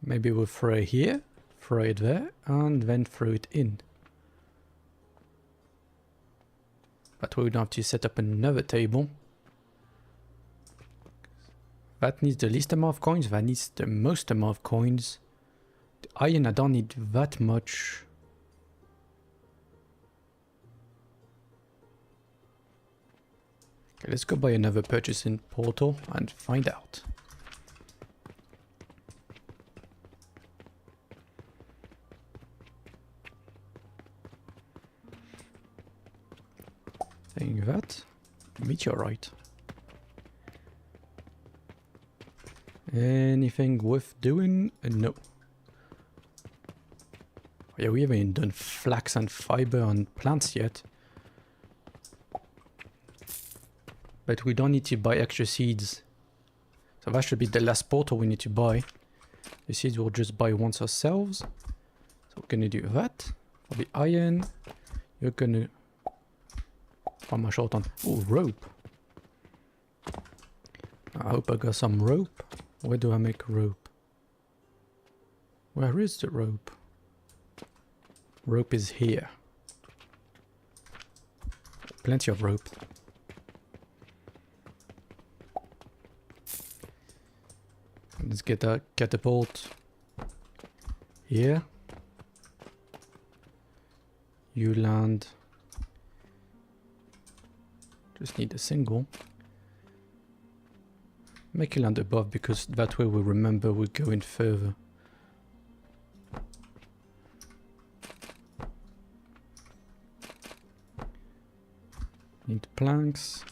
Maybe we'll throw it here, throw it there, and then throw it in. But we would have to set up another table. That needs the least amount of coins, that needs the most amount of coins. The iron, I don't need that much. Okay, let's go buy another purchasing portal and find out. Saying that, meteorite. Anything worth doing? No. Yeah, we haven't done flax and fiber on plants yet. But we don't need to buy extra seeds. So that should be the last portal we need to buy. The seeds we'll just buy once ourselves. So we're gonna do that. For the iron, you're gonna... What am I short on? Oh, rope. I hope I got some rope. Where do I make rope? Where is the rope? Rope is here. Plenty of rope. Let's get a catapult here. You land. Just need a single. Make it land above because that way we'll remember we're going further. Need planks.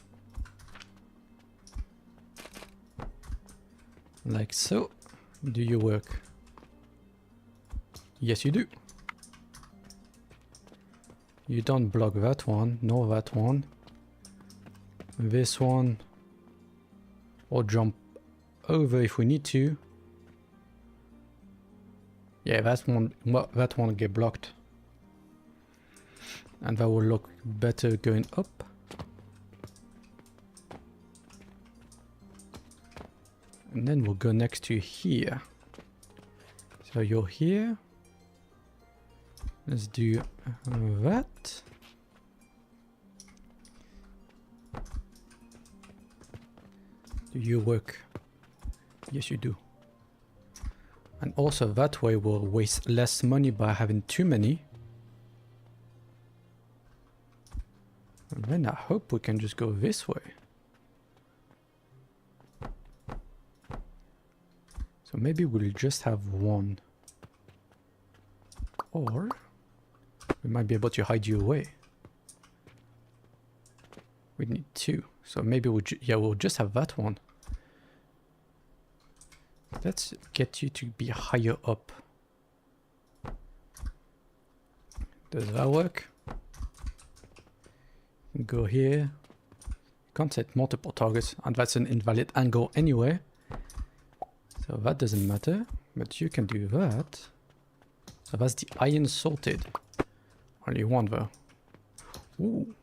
Like so. Do you work? Yes, you do. You don't block that one, nor that one. This one. Or jump over if we need to. Yeah, that one will get blocked. And that will look better going up. And then we'll go next to here. So you're here. Let's do that. Do you work? Yes, you do. And also that way we'll waste less money by having too many. And then I hope we can just go this way. So maybe we'll just have one. Or we might be able to hide you away. We need 2. So maybe we'll just have that one. Let's get you to be higher up. Does that work? Go here. Can't set multiple targets, and that's an invalid angle anyway. So that doesn't matter, but you can do that. So that's the iron sorted. Only one though. Ooh.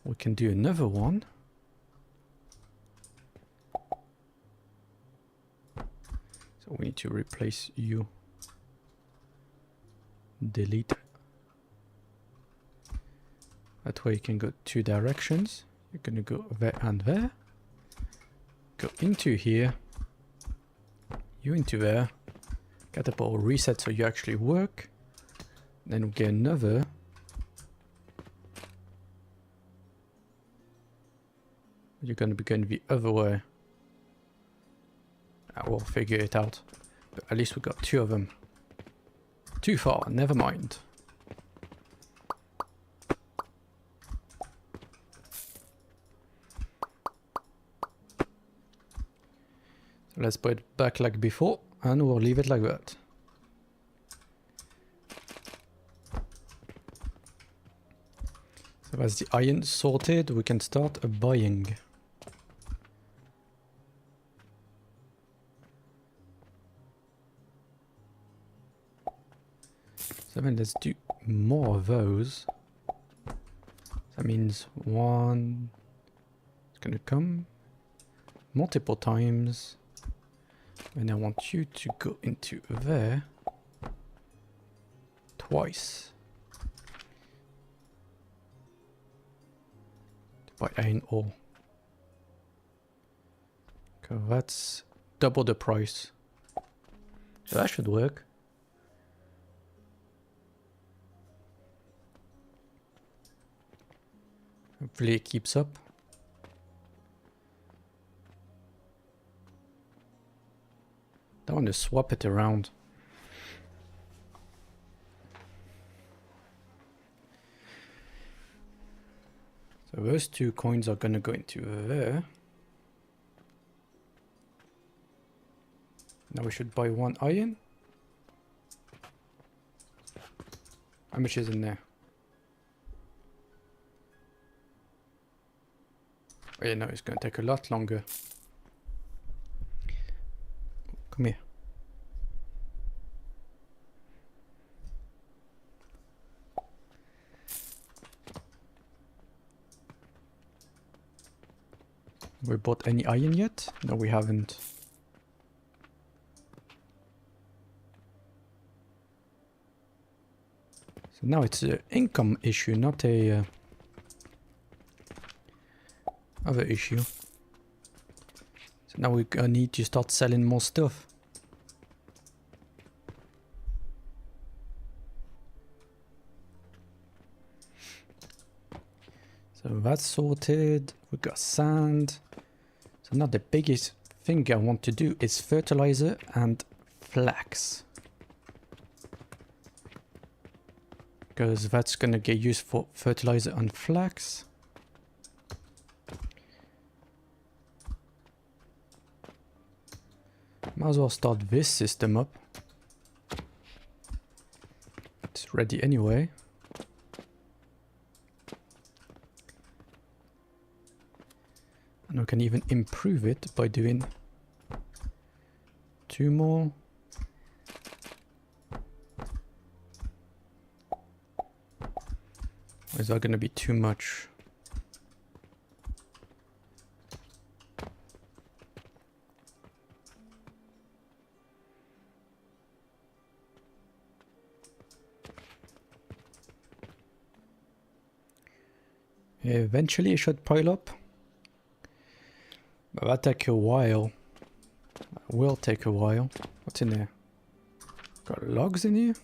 We can do another one. So we need to replace you. Delete. That way you can go 2 directions. You're gonna go there and there. Go into here. You into there. Catapult reset so you actually work. Then we get another. You're gonna be going the other way. We'll figure it out. But at least we got 2 of them. Too far, never mind. So let's put it back like before, and we'll leave it like that. So that's the iron sorted, we can start buying. So then let's do more of those. That means one, it's gonna come multiple times. And I want you to go into there twice. To buy iron ore. Okay, that's double the price. So that should work. Hopefully it keeps up. I want to swap it around. So those 2 coins are gonna go into there. Now we should buy 1 iron. How much is in there? Oh yeah, no, it's gonna take a lot longer. Come here. We bought any iron yet? No, we haven't. So now it's an income issue, not a other issue. So now we need to start selling more stuff. So that's sorted. We got sand. So now the biggest thing I want to do is fertilizer and flax. Because that's gonna get used for fertilizer and flax. Might as well start this system up. It's ready anyway. And we can even improve it by doing 2 more. Or is that going to be too much? Eventually it should pile up. But that'll take a while. That will take a while. What's in there? Got logs in here?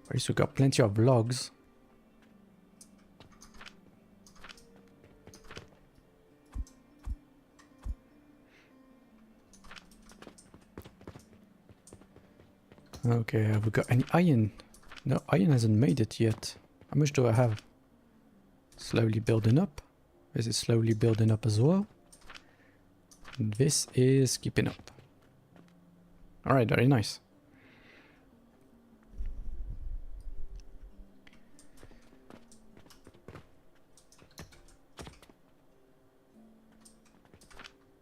At least we got plenty of logs. Okay, have we got any iron? No, iron hasn't made it yet. How much do I have? Slowly building up. This is slowly building up as well. And this is keeping up. Alright, very nice.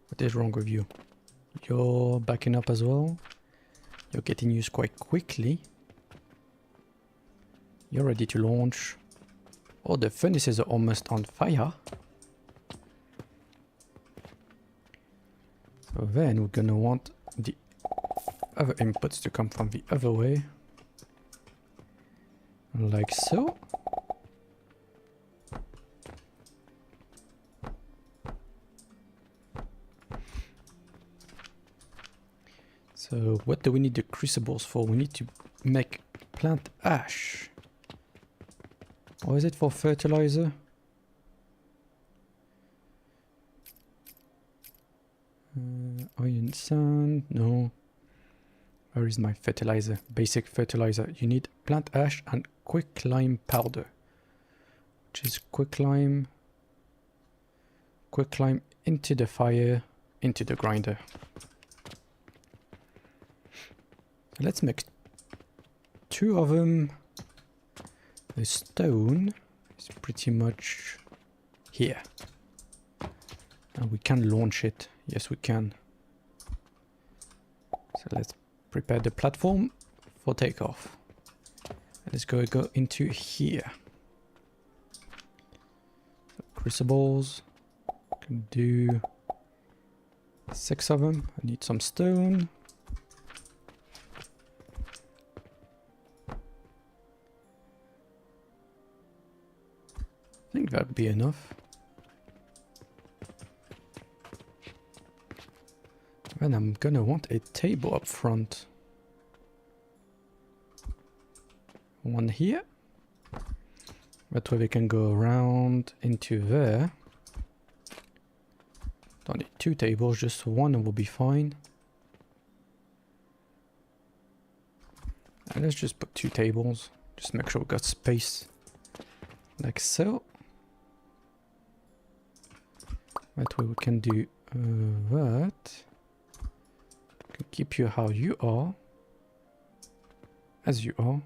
What is wrong with you? You're backing up as well. You're getting used quite quickly. You're ready to launch. Oh, the furnaces are almost on fire. So then we're gonna want the other inputs to come from the other way. Like so. So what do we need the crucibles for? We need to make plant ash. Or is it for fertilizer? Iron sand, no. Where is my fertilizer? Basic fertilizer. You need plant ash and quicklime powder. Which is quicklime. Quicklime into the fire, into the grinder. Let's make 2 of them. The stone is pretty much here. And we can launch it. Yes, we can. So let's prepare the platform for takeoff. Let's go into here. So crucibles. Can do 6 of them. I need some stone. I think that'd be enough. Then I'm gonna want a table up front. One here. That way we can go around into there. Don't need 2 tables, just one will be fine. And let's just put 2 tables. Just make sure we got space. Like so. That way we can do that. Can keep you how you are. As you are.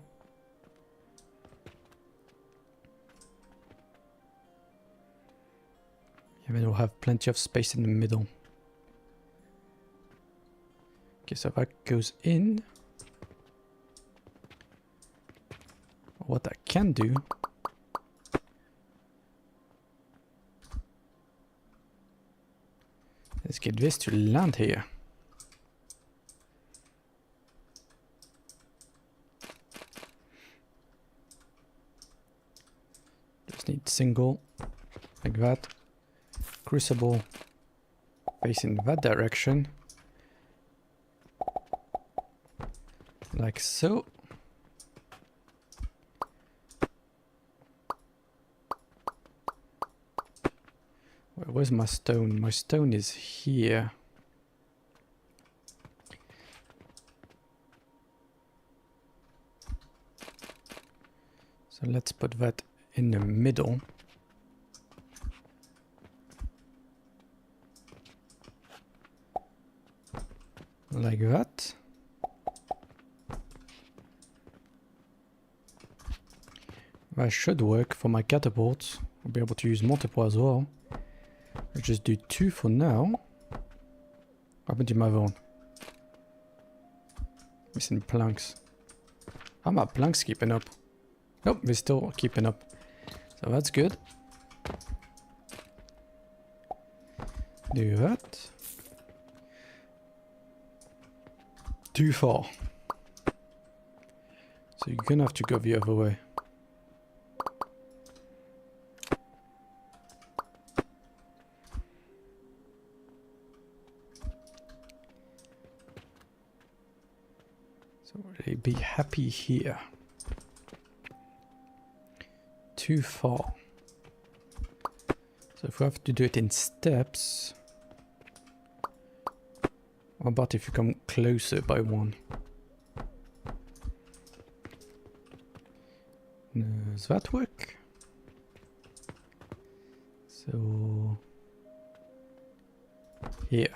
And then we'll have plenty of space in the middle. Okay, so that goes in. What I can do is get this to land here. Just need single, like that. Crucible facing that direction. Like so. Where's my stone? My stone is here. So let's put that in the middle. Like that. That should work for my catapults. I'll be able to use multiple as well. Let's just do 2 for now. What happened to my other one? Missing planks. How my planks keeping up? Nope, they're still keeping up. So that's good. Do that. Too far. So you're gonna have to go the other way. So will they be happy here? Too far. So if we have to do it in steps. What about if you come closer by 1? Does that work? So here.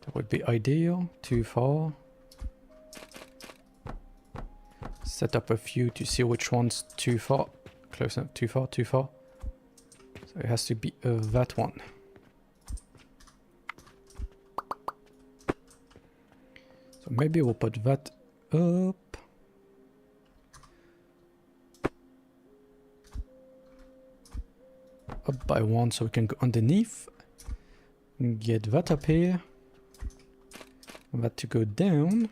That would be ideal. Too far. Set up a few to see which one's too far. Close enough. Too far, too far. So it has to be that one. So maybe we'll put that up. Up by 1 so we can go underneath. Get that up here. That to go down.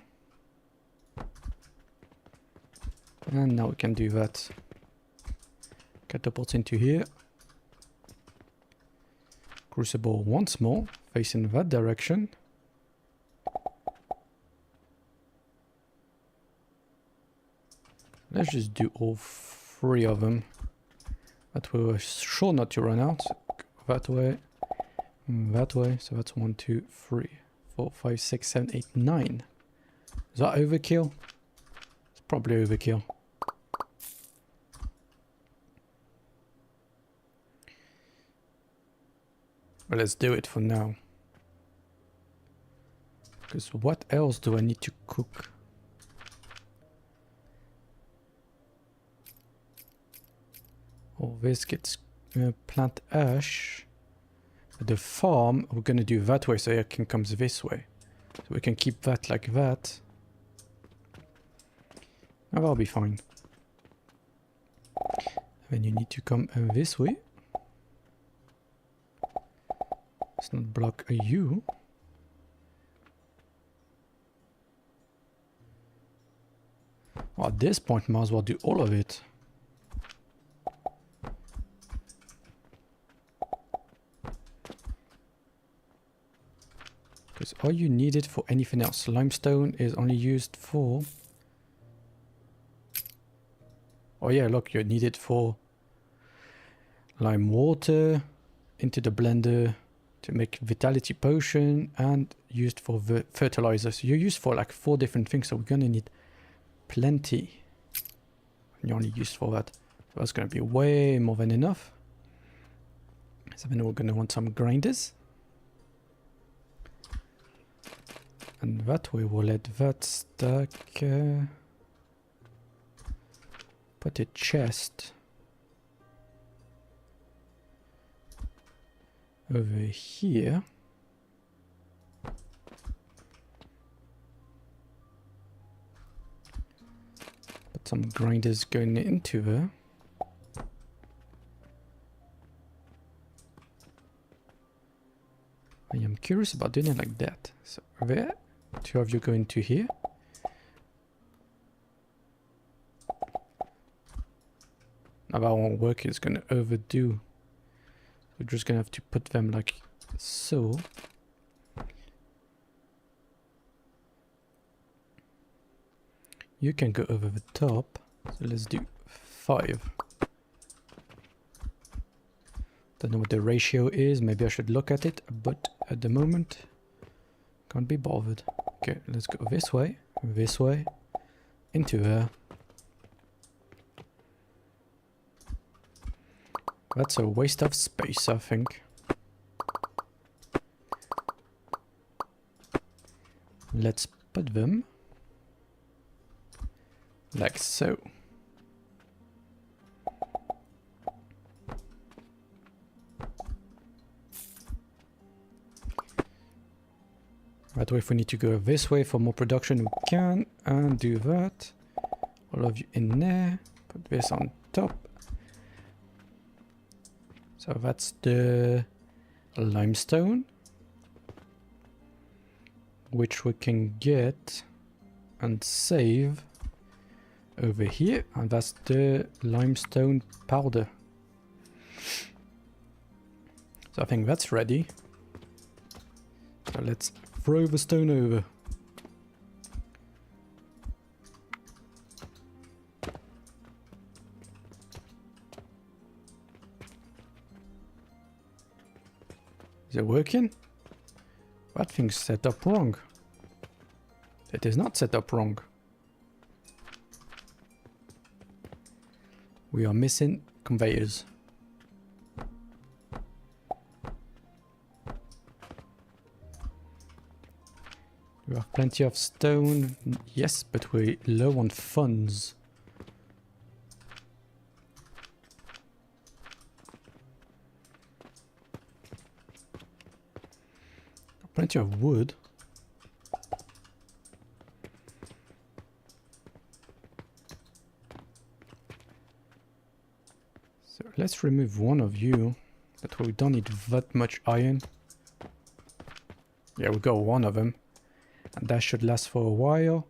And now we can do that. Catapult into here. Crucible once more, facing that direction. Let's just do all 3 of them. That way we're sure not to run out. That way. That way. So that's 1, 2, 3, 4, 5, 6, 7, 8, 9. Is that overkill? It's probably overkill. But let's do it for now. Because what else do I need to cook? All this gets plant ash. The farm, we're gonna do that way so it can come this way. So we can keep that like that. And that'll be fine. Then you need to come this way. Let's not block you. Well, at this point, might as well do all of it. Because are you needed for anything else? Limestone is only used for... Oh yeah, look, you're needed for lime water into the blender to make vitality potion and used for the fertilizer. So you're used for like 4 different things, so we're gonna need plenty. And you're only used for that. So that's gonna be way more than enough. So then we're gonna want some grinders. And that way we'll let that stack. Put a chest over here. Put some grinders going into there. I am curious about doing it like that. So there, 2 of you go into here. Now that won't work, it's gonna overdo. We're just gonna have to put them like so. You can go over the top. So let's do 5. Don't know what the ratio is. Maybe I should look at it, but at the moment, can't be bothered. Okay, let's go this way, into there. That's a waste of space, I think. Let's put them like so. That way, if we need to go this way for more production, we can, and do that. All of you in there. Put this on top. So that's the limestone, which we can get and save over here, and that's the limestone powder. So I think that's ready. So let's throw the stone over. Is it working? That thing's set up wrong. It is not set up wrong. We are missing conveyors. We have plenty of stone, yes, but we're low on funds. Plenty of wood. So let's remove one of you. That way we don't need that much iron. Yeah, we got one of them. And that should last for a while.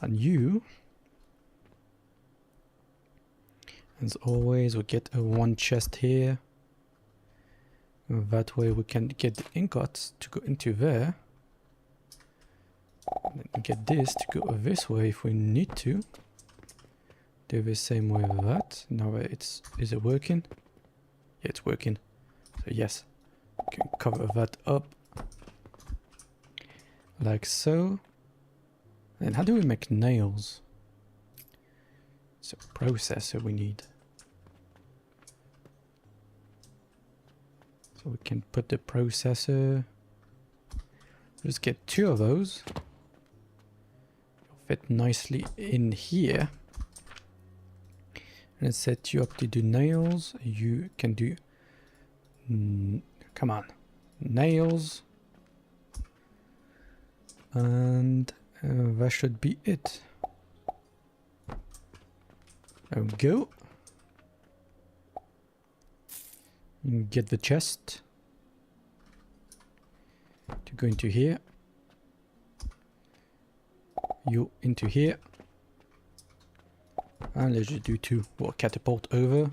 And you, as always, we get a 1 chest here. That way we can get the ingots to go into there. And then get this to go this way if we need to. Do the same way with that. Now is it working? Yeah, it's working. So yes, we can cover that up. Like so. And how do we make nails? It's a processor we need. So we can put the processor Just get 2 of those. Fit nicely in here. Let's set you up to do nails. You can do... come on. Nails. And that should be it. There we go. Get the chest. To go into here. You into here. And let's just do 2. We'll catapult over.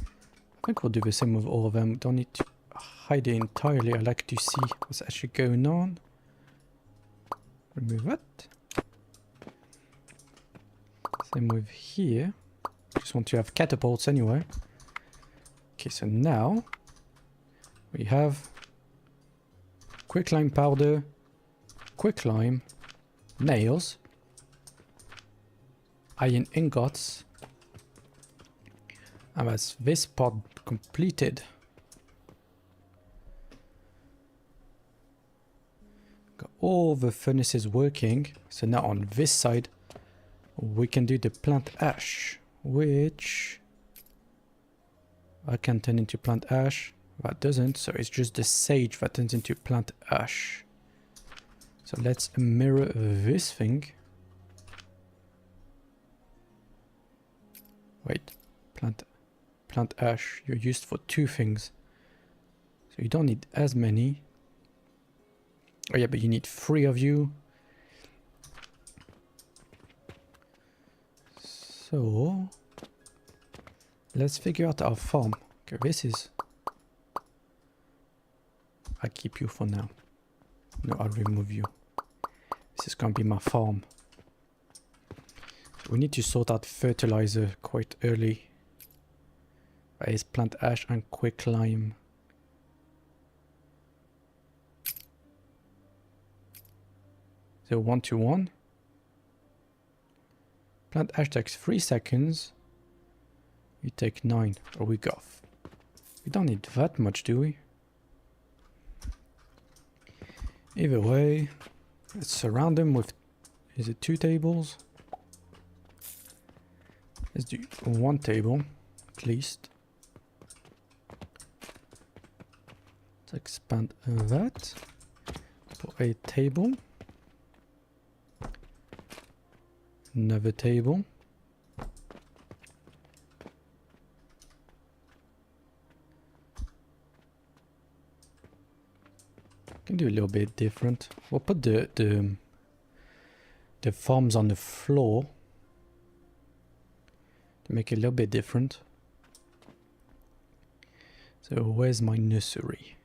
I think we'll do the same with all of them. Don't need to hide it entirely. I like to see what's actually going on. Remove that. Same with here. Just want to have catapults anyway. Okay, so now we have quicklime powder, quicklime, nails, iron ingots, and that's this pod completed. Got all the furnaces working, so now on this side we can do the plant ash, which I can turn into plant ash. That doesn't, so it's just the sage that turns into plant ash. So let's mirror this thing. Wait, plant ash, you're used for 2 things. So you don't need as many. Oh yeah, but you need 3 of you. So let's figure out our farm. Okay, this is... I'll keep you for now. No, I'll remove you. This is gonna be my farm. So we need to sort out fertilizer quite early. That is plant ash and quicklime. So 1 to 1. Plant ash takes 3 seconds. We take 9. Or we go. We don't need that much, do we? Either way, let's surround them with... Is it 2 tables? Let's do 1 table, at least. Let's expand that. Put a table. Another table. Can do a little bit different. We'll put the farms on the floor to make it a little bit different. So where's my nursery?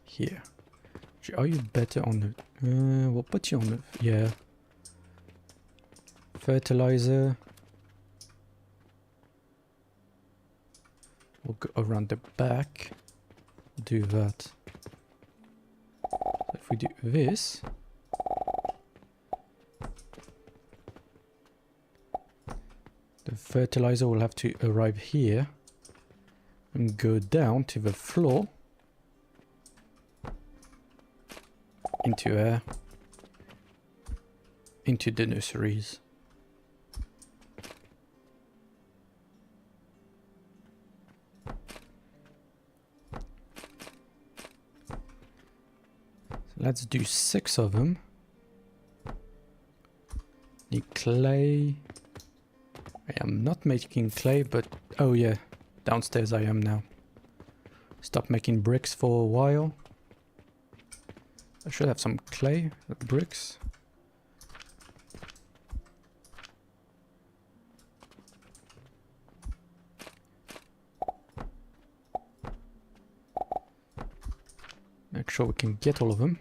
Here. Are you better on the... we'll put you on the... Yeah. Fertilizer. We'll go around the back. Do that. If we do this, the fertilizer will have to arrive here and go down to the floor into the nurseries. Let's do 6 of them. Need clay. I am not making clay, but... Oh yeah, downstairs I am now. Stop making bricks for a while. I should have some clay, bricks. Make sure we can get all of them.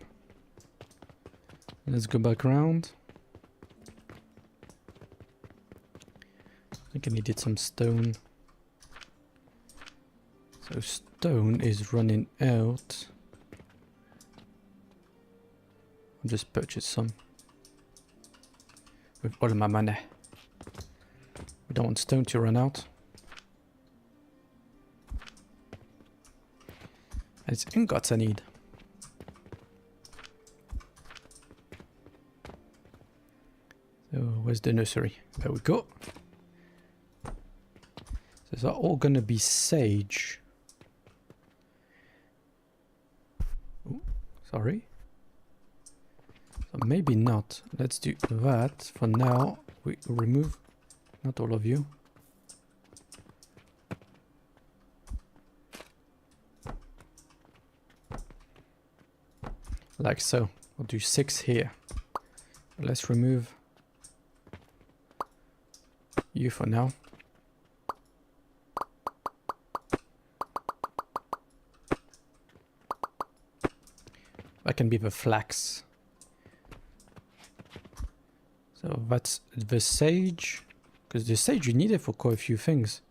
Let's go back around. I think I needed some stone. So stone is running out. I'll just purchase some. With all of my money. We don't want stone to run out. And it's ingots I need. where's the nursery? There we go. These are all gonna be sage. Ooh, sorry. So maybe not. Let's do that. For now, we remove not all of you. Like so. We'll do 6 here. Let's remove you for now. That can be the flax. So that's the sage. Because the sage you need it for quite a few things.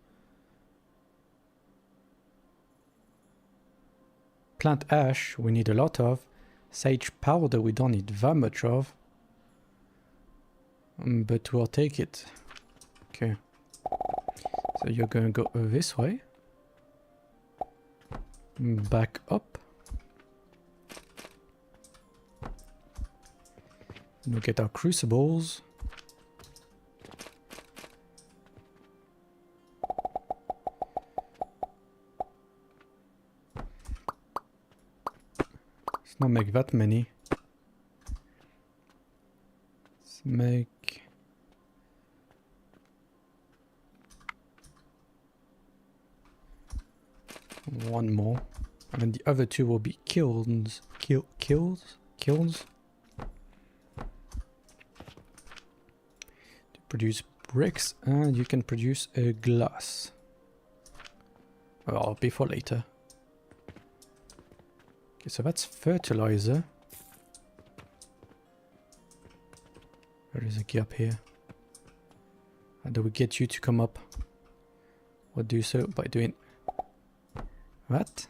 Plant ash we need a lot of. Sage powder we don't need that much of. But we'll take it. Okay. So you're gonna go this way. Back up. And we'll get our crucibles. Let's not make that many. Let's make... one more. And then the other 2 will be kilns. Kilns? To produce bricks, and you can produce a glass. Well, before later. Okay, so that's fertilizer. There is a gap here. How do we get you to come up? We'll do so by doing that.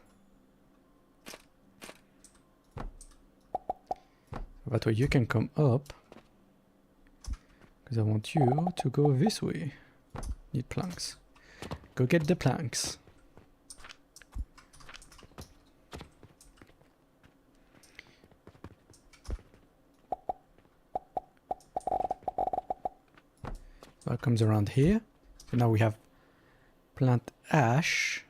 That way you can come up. Because I want you to go this way. Need planks. Go get the planks. That comes around here. So now we have plant ash.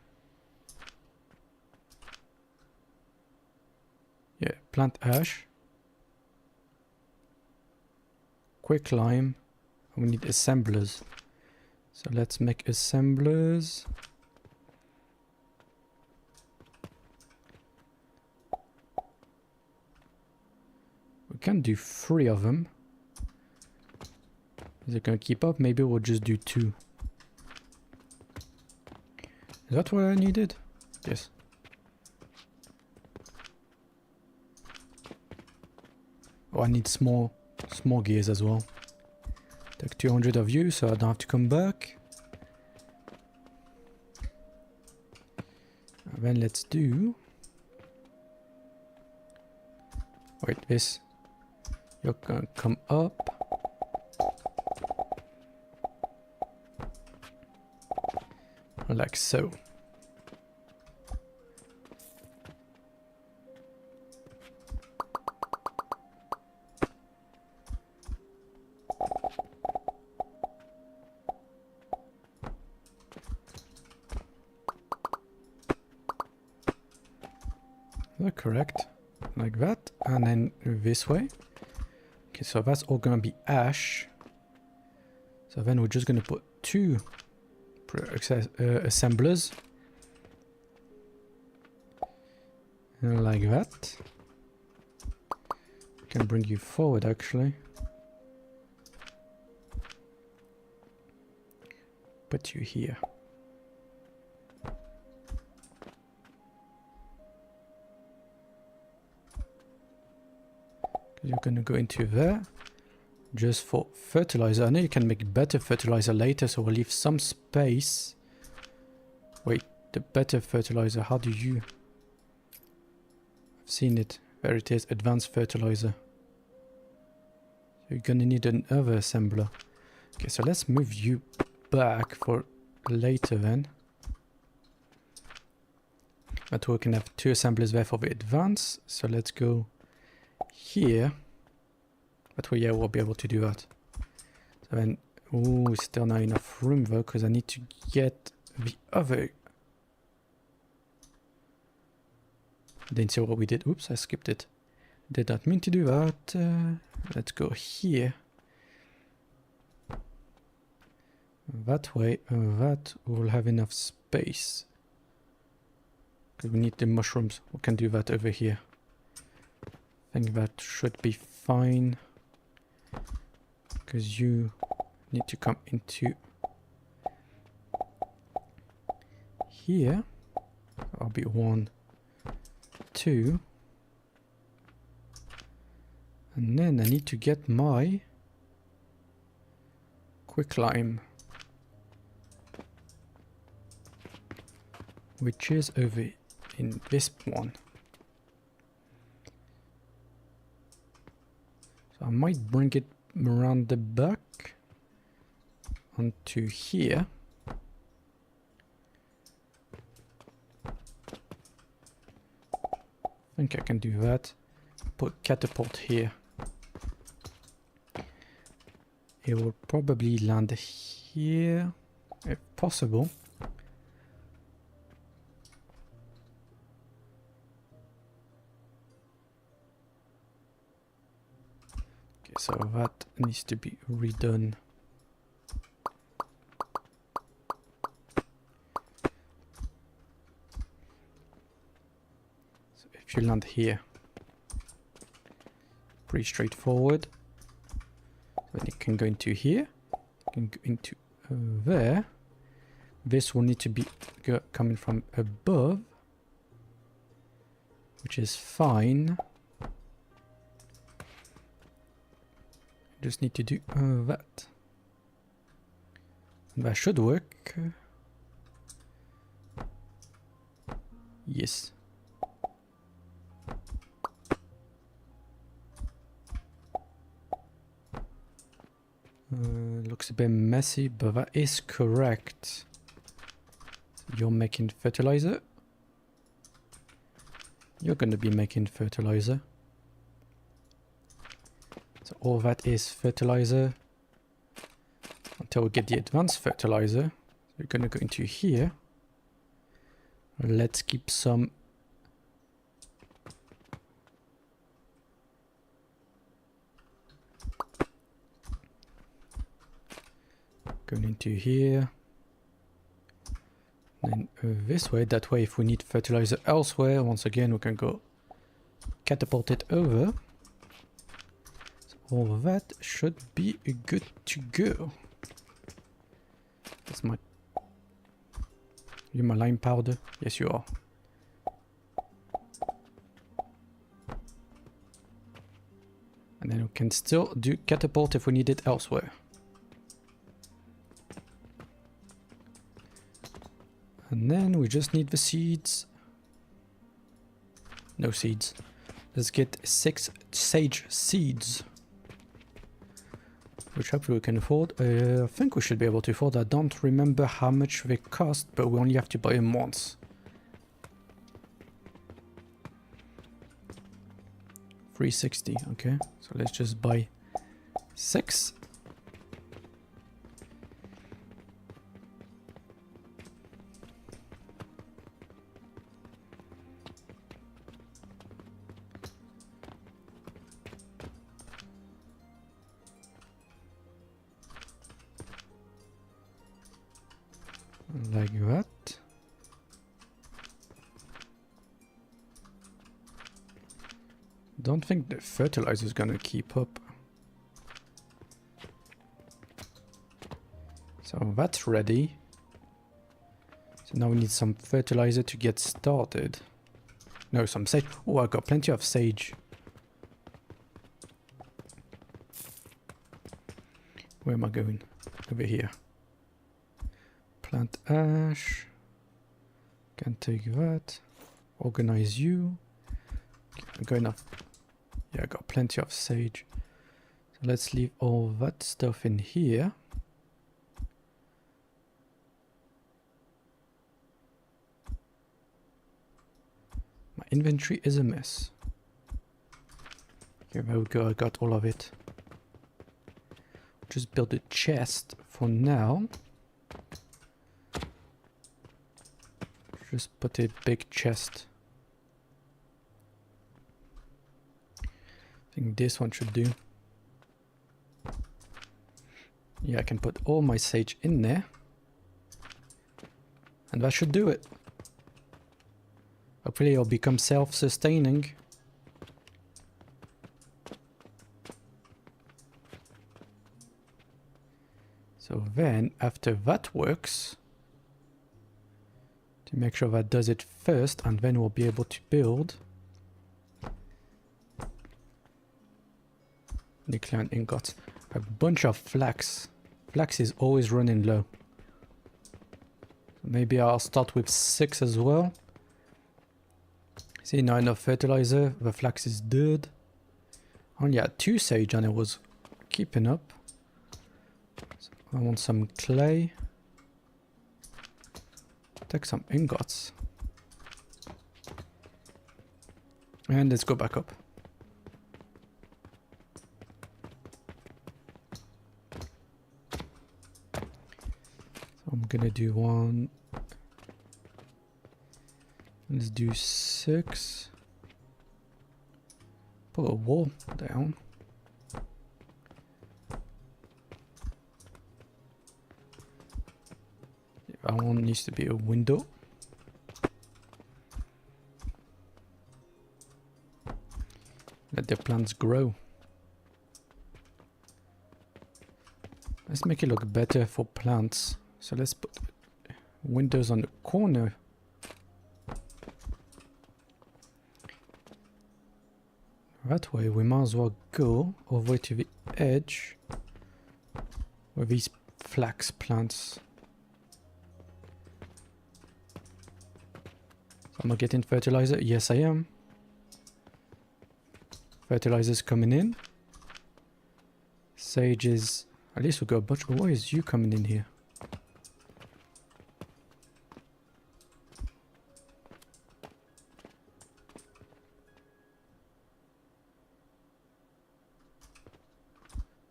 Yeah, plant ash. Quick lime. We need assemblers. So let's make assemblers. We can do 3 of them. Is it gonna keep up? Maybe we'll just do 2. Is that what I needed? Yes. Oh, I need small gears as well. Take 200 of you, so I don't have to come back. And then let's do... wait, this. You're gonna come up. Like so. Correct, like that, and then this way. Okay, so that's all gonna be ash. So then we're just gonna put 2 assemblers like that. Can bring you forward actually. Put you here. You're gonna go into there just for fertilizer. I know you can make better fertilizer later, so we'll leave some space. Wait, the better fertilizer, how do you... I've seen it. There it is, advanced fertilizer. So you're gonna need another assembler. Okay, so let's move you back for later then. But we can have 2 assemblers there for the advance. So let's go here. But yeah, we'll be able to do that. So then, oh, still not enough room though, because I need to get the other. Didn't see what we did. Oops, I skipped it. Did not mean to do that. Let's go here. That way, that will have enough space. Because we need the mushrooms. We can do that over here. I think that should be fine. Because you need to come into here. I'll be 1, 2. And then I need to get my quicklime, which is over in this one. So I might bring it around the back onto here. I think I can do that. Put catapult here. It will probably land here, if possible. Okay, so that needs to be redone. So if you land here, pretty straightforward. Then you can go into here, you can go into there. This will need to be coming from above, which is fine. Just need to do that. And that should work. Yes. Looks a bit messy, but that is correct. You're making fertilizer. You're going to be making fertilizer. So all that is fertilizer until we get the advanced fertilizer. We're going to go into here. Let's keep some going into here. And then this way, that way if we need fertilizer elsewhere, once again we can go catapult it over. So all of that should be good to go. That's my... You're my lime powder? Yes you are. And then we can still do catapult if we need it elsewhere. And then we just need the seeds. No seeds. Let's get 6 sage seeds, which hopefully we can afford. I think we should be able to afford. I don't remember how much they cost, but we only have to buy them once. 360, okay. So let's just buy 6. Like that. Don't think the fertilizer is gonna keep up. So that's ready. So now we need some fertilizer to get started. No, some sage. Oh, I got plenty of sage. Where am I going? Over here. Plant ash. Can take that. Organize you. Okay, good enough. Yeah, I got plenty of sage. So let's leave all that stuff in here. My inventory is a mess. Here we go, I got all of it. just build a chest for now. Just put a big chest. I think this one should do. Yeah, I can put all my sage in there. And that should do it. Hopefully it'll become self-sustaining. So then, after that works, to make sure that does it first, and then we'll be able to build nuclear ingots. A bunch of flax. Flax is always running low. Maybe I'll start with 6 as well. See, not enough fertilizer. The flax is dead. Only had 2 sage and it was keeping up. So I want some clay. Take some ingots. And let's go back up. So I'm gonna do 1. Let's do 6. Put a wall down. That one needs to be a window. Let the plants grow. Let's make it look better for plants. So let's put windows on the corner. That way we might as well go over to the edge with these flax plants. So am I getting fertilizer? Yes, I am. Fertilizer's coming in. Sage is... At least we got a bunch... Why is you coming in here?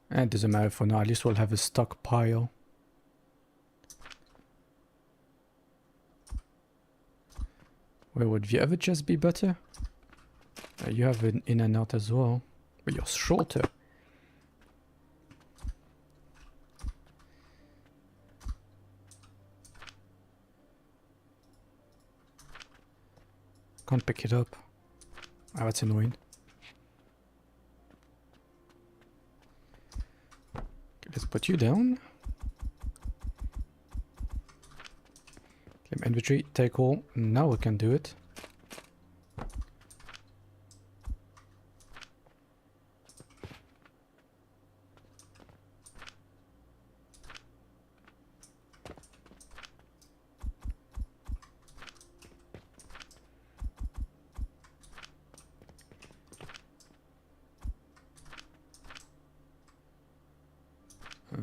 It doesn't matter for now, at least we'll have a stockpile. Where would the other chest be better? You have an in and out as well, but you're shorter. Can't pick it up. Oh, that's annoying. Let's put you down. Claim inventory, take all. Now we can do it.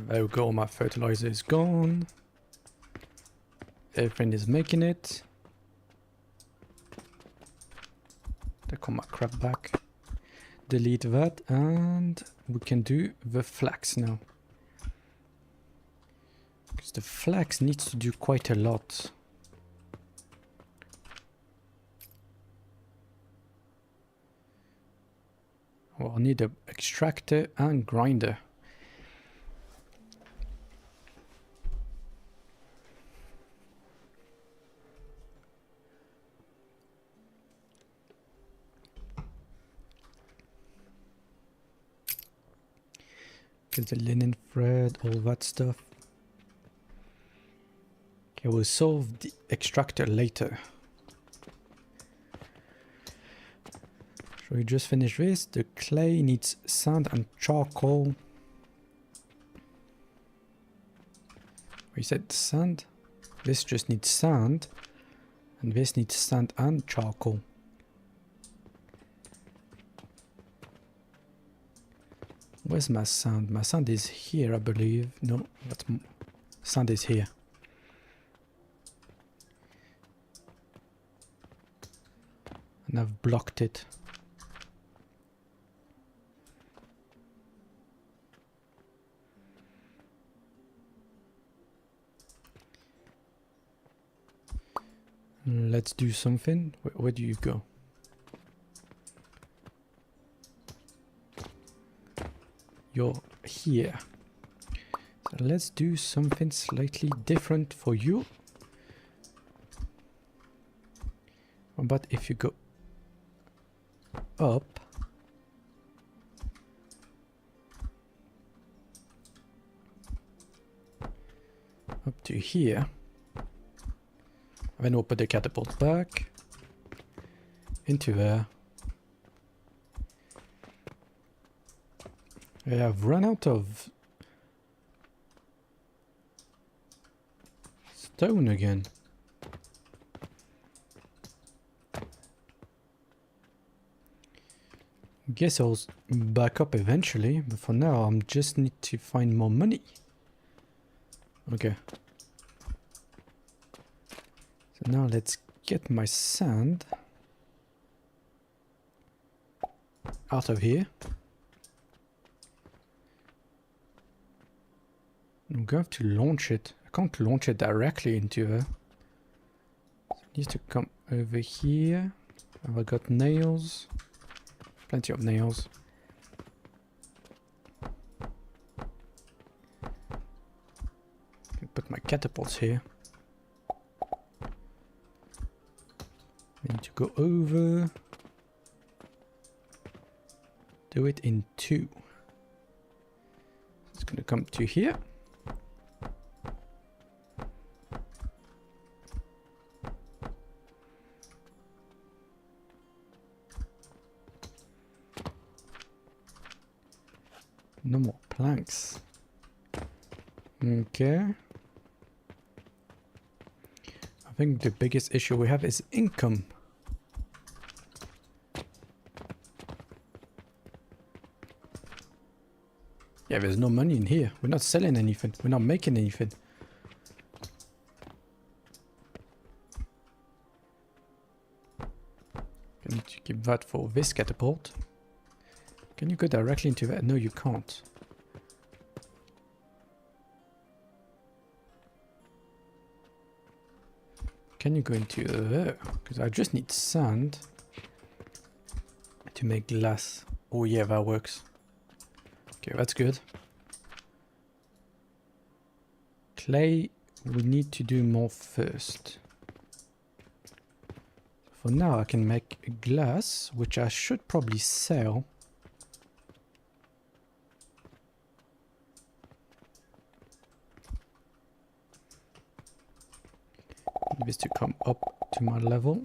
There we go, my fertilizer is gone. Everything is making it. Take all my crap back. Delete that, and we can do the flax now. Because the flax needs to do quite a lot. Well, I need an extractor and grinder. Get the linen thread, all that stuff. Okay, we'll solve the extractor later. Shall we just finish this? The clay needs sand and charcoal. We said sand. This just needs sand. And this needs sand and charcoal. Where's my sand? My sand is here, I believe. No, that's sand is here. And I've blocked it. Let's do something. Where do you go? You're here. So let's do something slightly different for you. But if you go up, to here, then we'll put the catapult back into there. I have run out of stone again. Guess I'll back up eventually, but for now I just need to find more money. Okay. So now let's get my sand out of here. I'm going to have to launch it. I can't launch it directly into there. So it needs to come over here. Have I got nails? Plenty of nails. Can put my catapults here. I need to go over. Do it in 2. It's going to come to here. No more planks. Okay. I think the biggest issue we have is income. Yeah, there's no money in here. We're not selling anything. We're not making anything. I need to keep that for this catapult. Can you go directly into that? No, you can't. Can you go into there? Because I just need sand to make glass. Oh yeah, that works. Okay, that's good. Clay, we need to do more first. For now, I can make glass, which I should probably sell. Need this to come up to my level.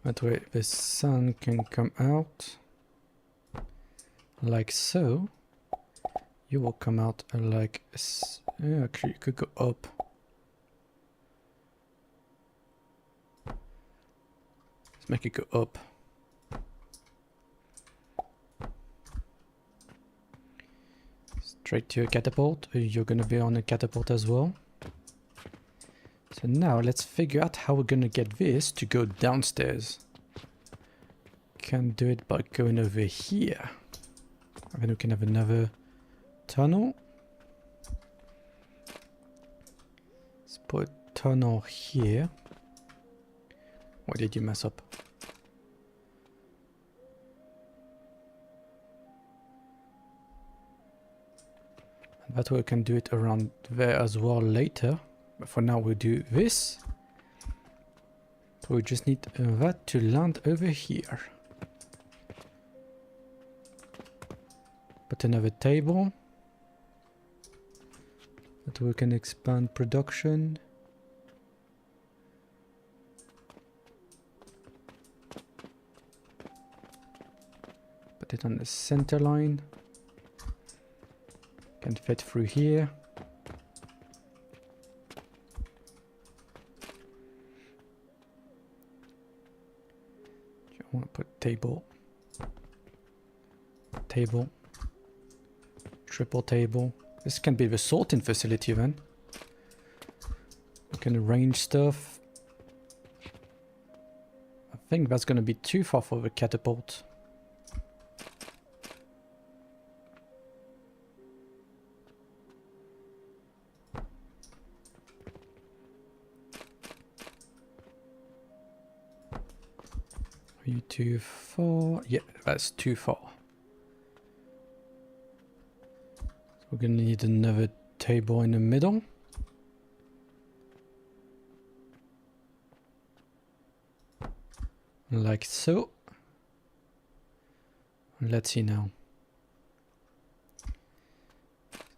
That way the sun can come out like so. You will come out like yeah, actually you could go up. Let's make it go up. Straight to a catapult. You're gonna be on a catapult as well. So now let's figure out how we're gonna get this to go downstairs. Can do it by going over here. And then we can have another tunnel. Let's put a tunnel here. Why did you mess up? And that way we can do it around there as well later. But for now we'll do this. So we just need that to land over here. Put another table. That we can expand production. Put it on the center line. Can fit through here. I want to put table, triple table. This can be the sorting facility then. We can arrange stuff. I think that's going to be too far for the catapult. you too far. Yeah, that's too far. So we're gonna need another table in the middle. Like so. Let's see now.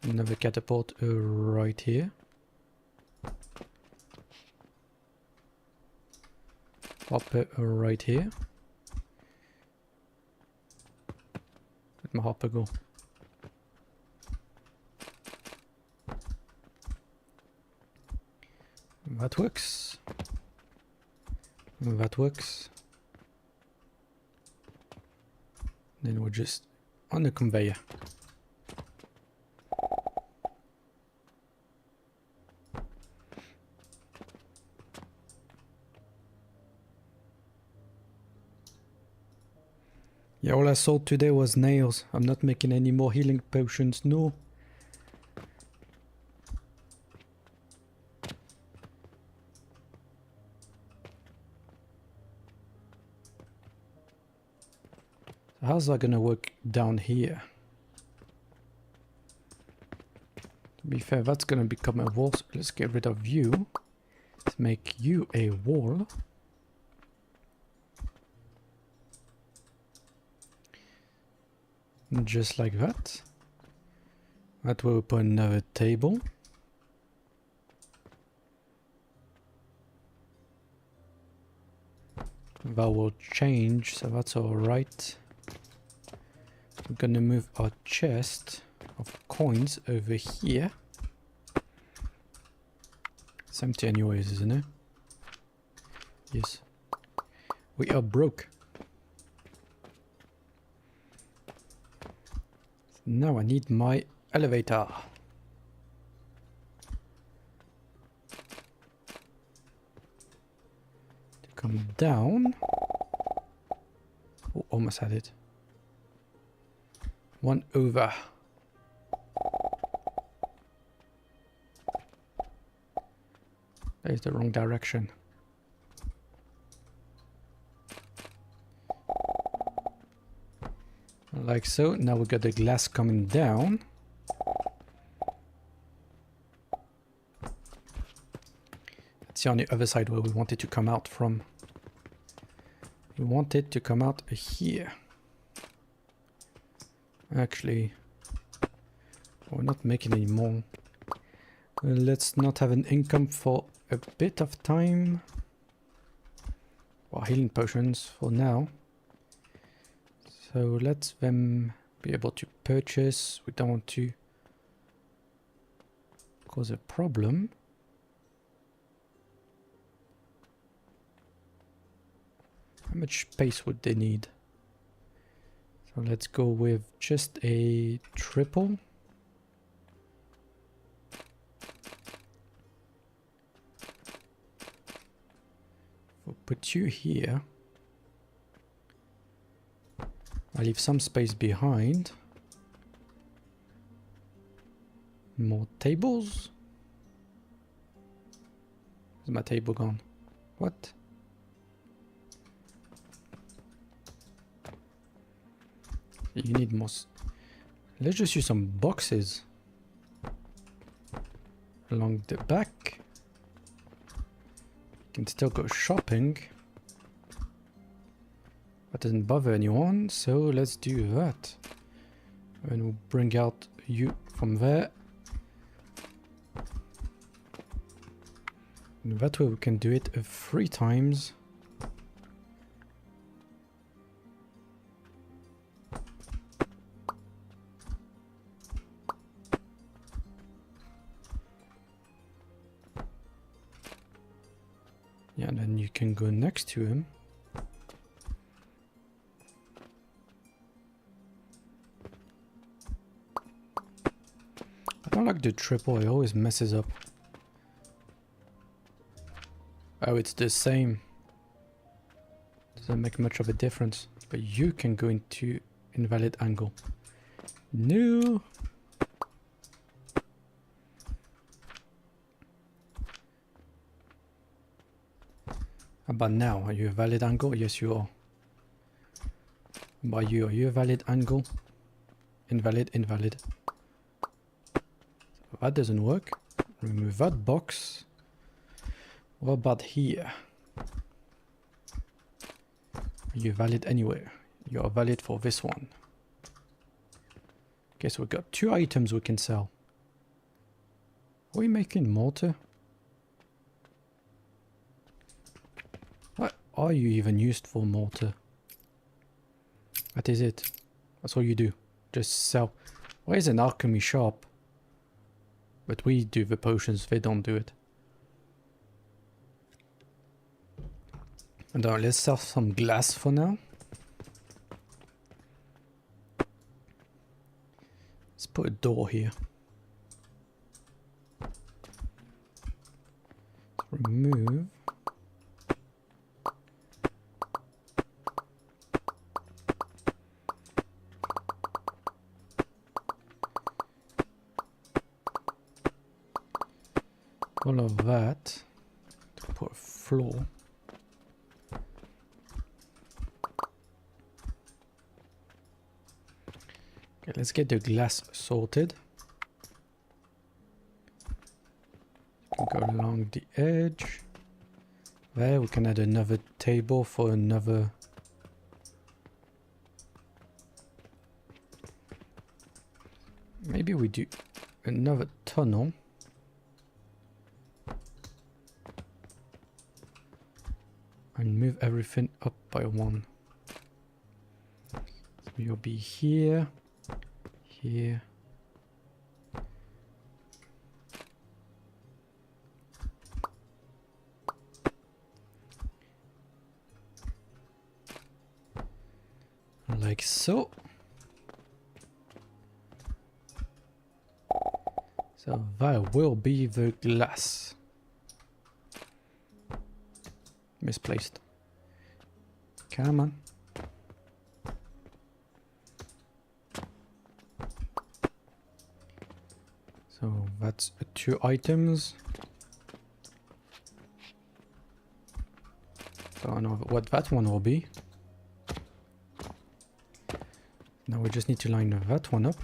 Another catapult right here. Hopper right here. Let my hopper go. That works. That works. Then we're just on the conveyor. Yeah, all I sold today was nails. I'm not making any more healing potions, no. How's that gonna work down here? To be fair, that's gonna become a wall. So let's get rid of you. Let's make you a wall. Just like that. That will put another table. That will change, so that's alright. We're gonna move our chest of coins over here. It's empty anyways, isn't it? Yes. We are broke. Now I need my elevator. To come down. Oh, almost had it. One over. That is the wrong direction. Like so. Now we got the glass coming down. Let's see on the other side where we want it to come out from. We want it to come out here. Actually, we're not making any more. Let's not have an income for a bit of time. Well, healing potions for now. So let's them be able to purchase. We don't want to cause a problem. How much space would they need? So let's go with just a triple. We'll put you here. I'll leave some space behind. More tables. Where's my table gone? What? You need more. Let's just use some boxes along the back. You can still go shopping. That doesn't bother anyone, so let's do that. And we'll bring out you from there. And that way we can do it 3 times. Yeah, and then you can go next to him. I don't like the triple, it always messes up. Oh, it's the same. Doesn't make much of a difference. But you can go into invalid angle. No. How about now? Are you a valid angle? Yes, you are. By you, are you a valid angle? Invalid, invalid. So that doesn't work. Remove that box. What about here? Are you valid anywhere? You are valid for this one. Okay, so we've got 2 items we can sell. Are we making mortar? What are you even used for mortar? That is it. That's all you do. Just sell. Where's an alchemy shop? But we do the potions, they don't do it. And let's sell some glass for now. Let's put a door here. Let's remove. All of that to put a floor. Okay, let's get the glass sorted. Go along the edge. There we can add another table for another. Maybe we do another tunnel. And move everything up by 1. So you'll be here, here. Like so. So that will be the glass. Misplaced. Come on. So that's 2 items. So I know what that one will be. Now we just need to line that one up.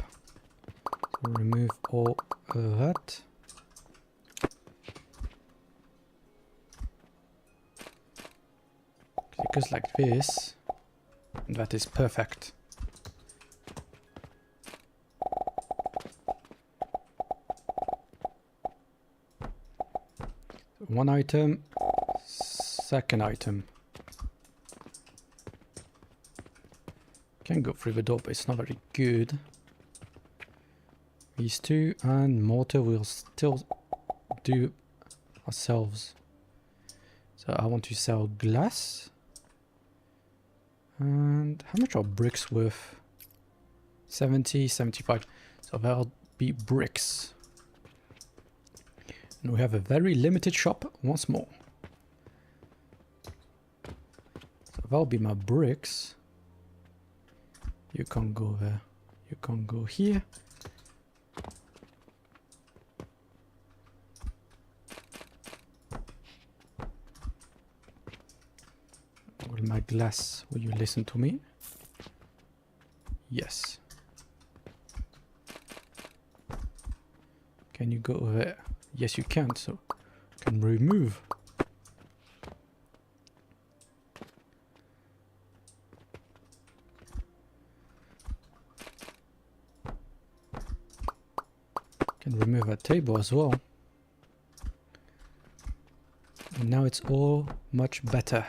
So remove all of that. It goes like this, and that is perfect. So 1 item, 2nd item. Can go through the door, but it's not very good. These 2 and mortar we'll still do ourselves. So I want to sell glass. And how much are bricks worth? 70, 75. So that'll be bricks. And we have a very limited shop once more. So that'll be my bricks. You can't go there. You can't go here. My glass, will you listen to me? Yes. Can you go there? Yes, you can, so can remove. Can remove that table as well. And now it's all much better.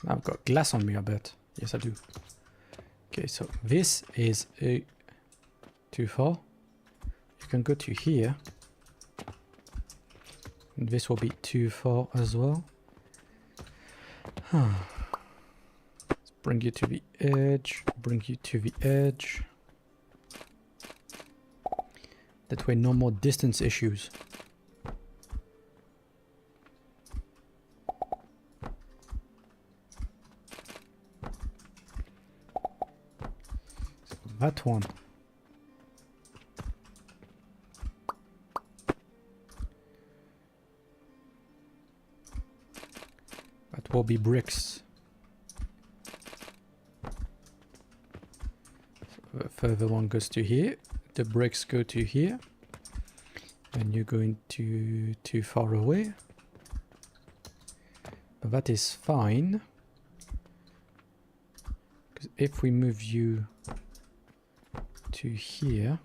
I've got glass on me, I bet. Yes, I do. Okay, so this is too far. You can go to here. And this will be too far as well. Let's bring you to the edge. Bring you to the edge. That way, no more distance issues. That one. will be bricks. So the further one goes to here. The bricks go to here. And you're going too far away. But that is fine. Because if we move you to here,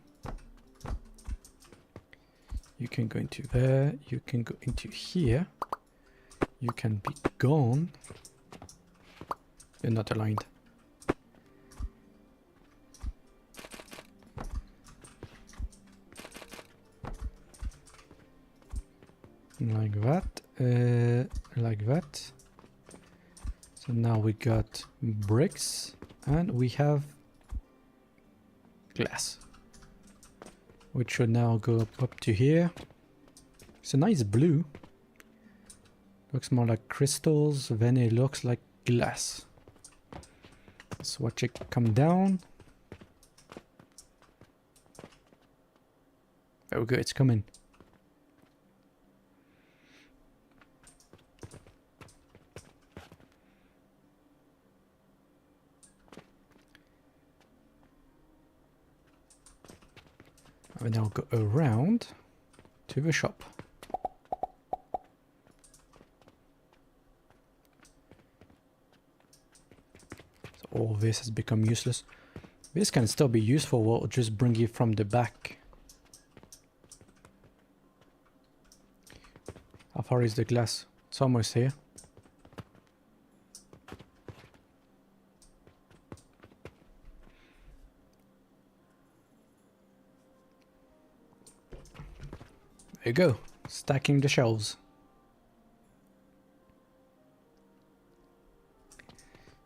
you can go into there, you can go into here, you can be gone. You're not aligned. Like that, like that. So now we got bricks and we have glass, which should now go up to here. It's a nice blue. Looks more like crystals, then it looks like glass. Let's watch it come down. There we go, it's coming. I will now go around to the shop. So all this has become useless. This can still be useful, we'll just bring it from the back. How far is the glass? It's almost here. There you go, stacking the shelves.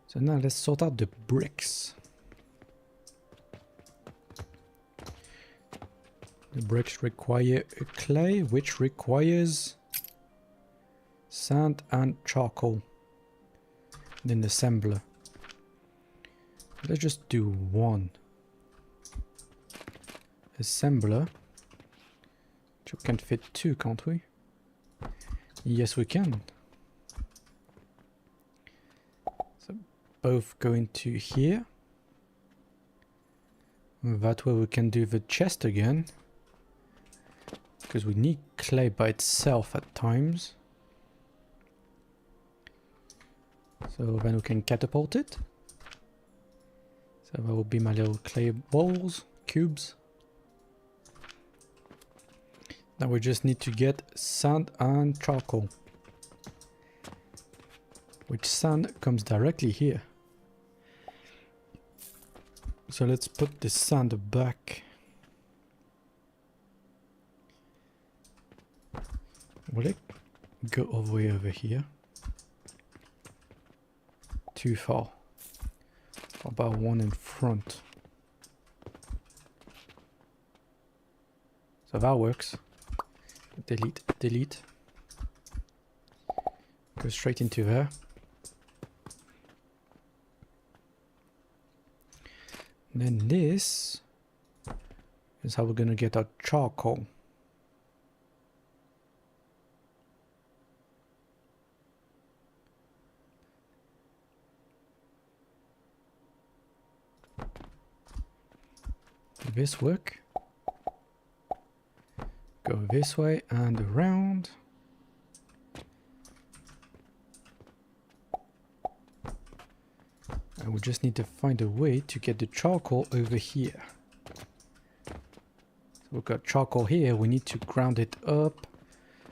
So now let's sort out the bricks. The bricks require a clay, which requires sand and charcoal. And an assembler. Let's just do one assembler. We can fit two, can't we? Yes, we can. So both go into here. That way we can do the chest again. Because we need clay by itself at times. So then we can catapult it. So that will be my little clay balls, cubes. Now we just need to get sand and charcoal. Which sand comes directly here. So let's put the sand back. Will it go all the way over here? Too far. How about one in front? So that works. Delete, delete. Go straight into there. And then this is how we're gonna get our charcoal. Will this work? Go this way and around. And we just need to find a way to get the charcoal over here. So we've got charcoal here, we need to ground it up.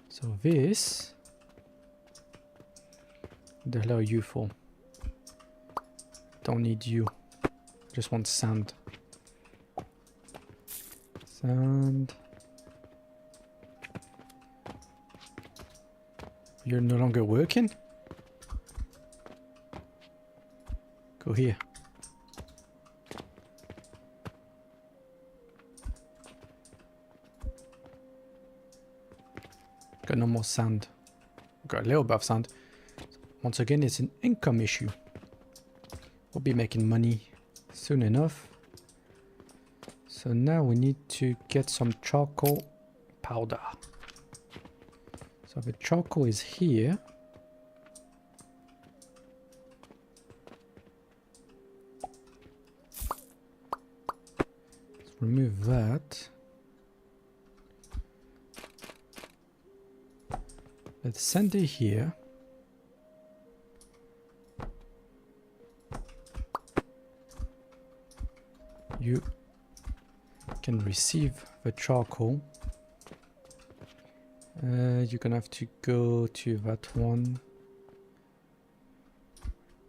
So this... What the hell are you for? Don't need you. Just want sand. Sand. You're no longer working? Go here. Got no more sand. Got a little bit of sand. Once again, it's an income issue. We'll be making money soon enough. So now we need to get some charcoal powder. So the charcoal is here. remove that. Let's send it here. You can receive the charcoal. You're gonna have to go to that one.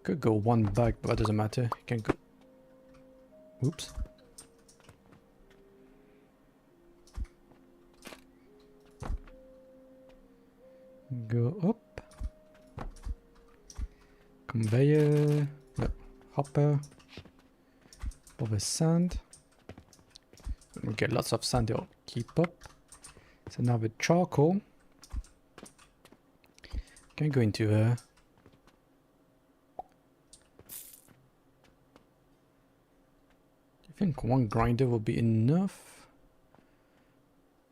Could go one bag, but that doesn't matter. You can go. Oops. Go up. Conveyor. No. Hopper. Over sand. We'll get lots of sand, it'll keep up. So now the charcoal. Can go into I think one grinder will be enough.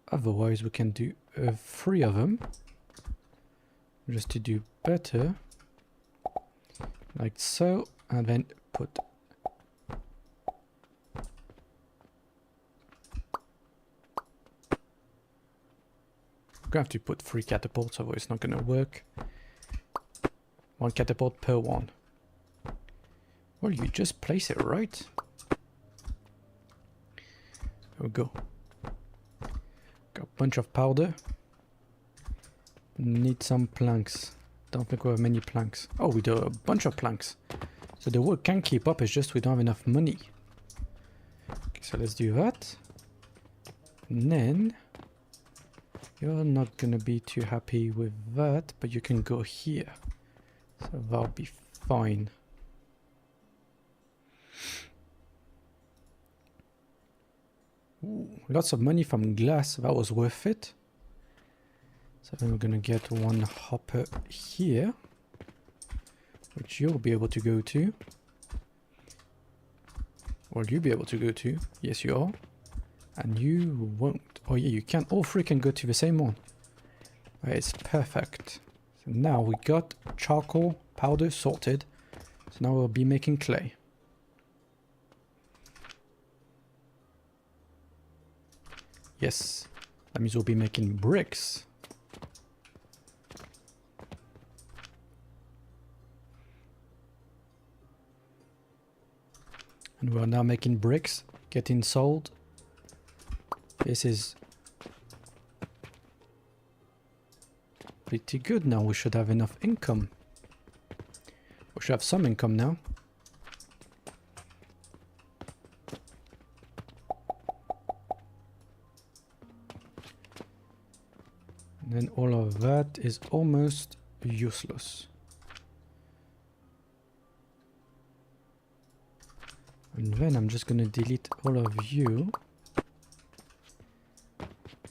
Otherwise we can do 3 of them. Just to do better. Like so. And then put gonna have to put 3 catapults, otherwise it's not gonna work. 1 catapult per one. Well, you just place it right. There we go. Got a bunch of powder. Need some planks. Don't think we have many planks. Oh, we do a bunch of planks. So the wood can keep up, it's just we don't have enough money. Okay, so let's do that. And then you're not gonna be too happy with that, but you can go here. So that'll be fine. Ooh, lots of money from glass, that was worth it. So then we're gonna get 1 hopper here, which you'll be able to go to. Or you'll be able to go to. Yes, you are. And you won't. Oh yeah, you can. All 3 can go to the same one. Right, it's perfect. So now we got charcoal powder sorted. So now we'll be making clay. Yes, that means we'll be making bricks. And we're now making bricks, getting sold. This is pretty good now. We should have enough income. We should have some income now. And then all of that is almost useless. And then I'm just gonna delete all of you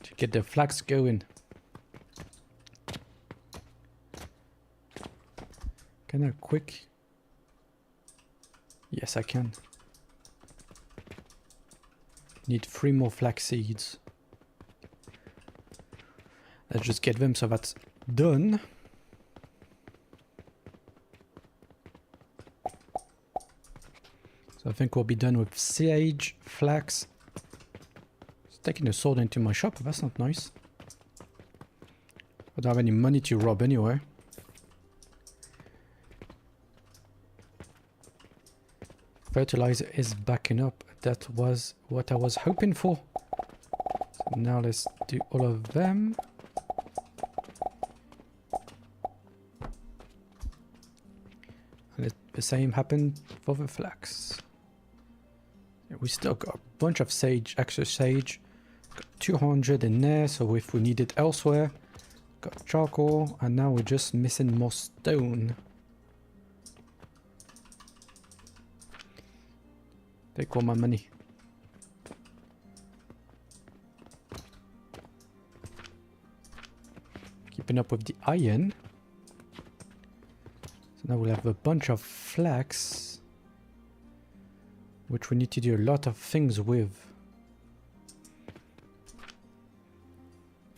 to get the flax going. Can I quick? Yes, I can. Need 3 more flax seeds. Let's just get them, so that's done. So I think we'll be done with sage, flax. It's taking a sword into my shop, that's not nice. I don't have any money to rob anyway. Fertilizer is backing up. That was what I was hoping for. So now let's do all of them. And the same happened for the flax. We still got a bunch of sage, extra sage. Got 200 in there, so if we need it elsewhere. Got charcoal, and now we're just missing more stone. Take all my money. Keeping up with the iron. So now we'll have a bunch of flax, which we need to do a lot of things with.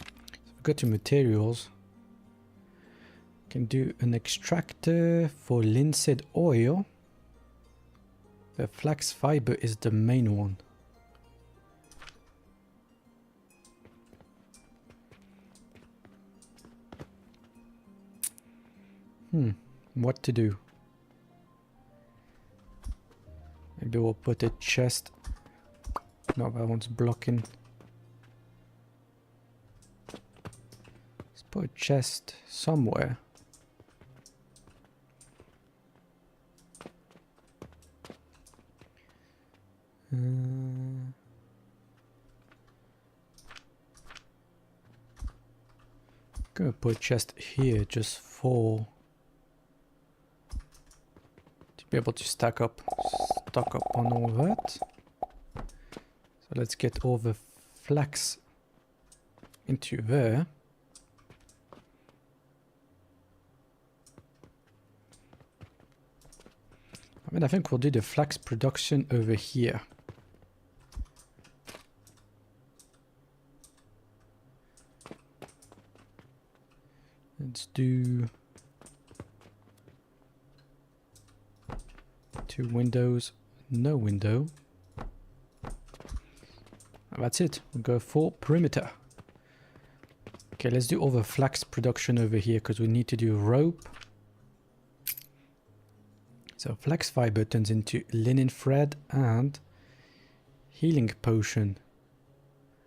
So we go to materials. Can do an extractor for linseed oil. The flax fiber is the main one. What to do? Maybe we'll put a chest. No, that one's blocking. Let's put a chest somewhere. Gonna put a chest here just for to be able to stock up on all that. So let's get all the flax into there. I think we'll do the flax production over here. Let's do 2 windows, no window. And that's it. We'll go for perimeter. Okay, let's do all the flax production over here because we need to do rope. So flax fiber turns into linen thread and healing potion.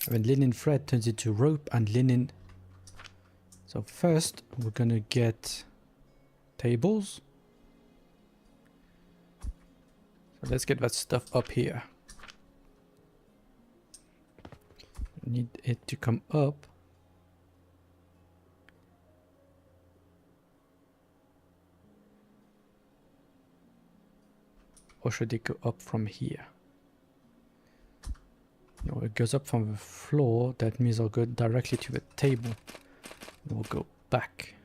And then linen thread turns into rope and linen. So first we're gonna get tables. So let's get that stuff up here. Need it to come up. Or should it go up from here? No, it goes up from the floor. That means I'll go directly to the table. We'll go back.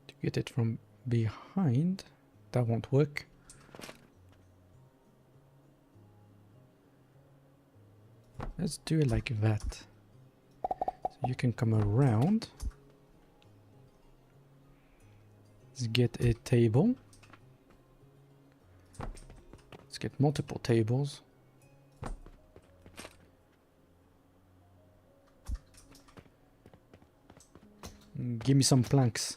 To get it from behind, that won't work. Let's do it like that. So you can come around. Let's get a table. Let's get multiple tables. Give me some planks.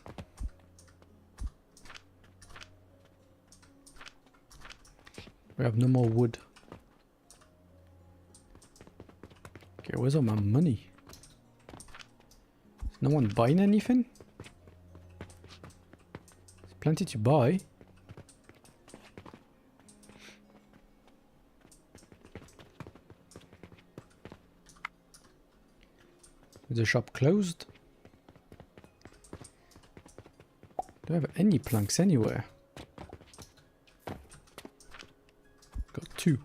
We have no more wood. Okay, where's all my money? Is no one buying anything? There's plenty to buy. Is the shop closed? Do I have any planks anywhere? Got 2.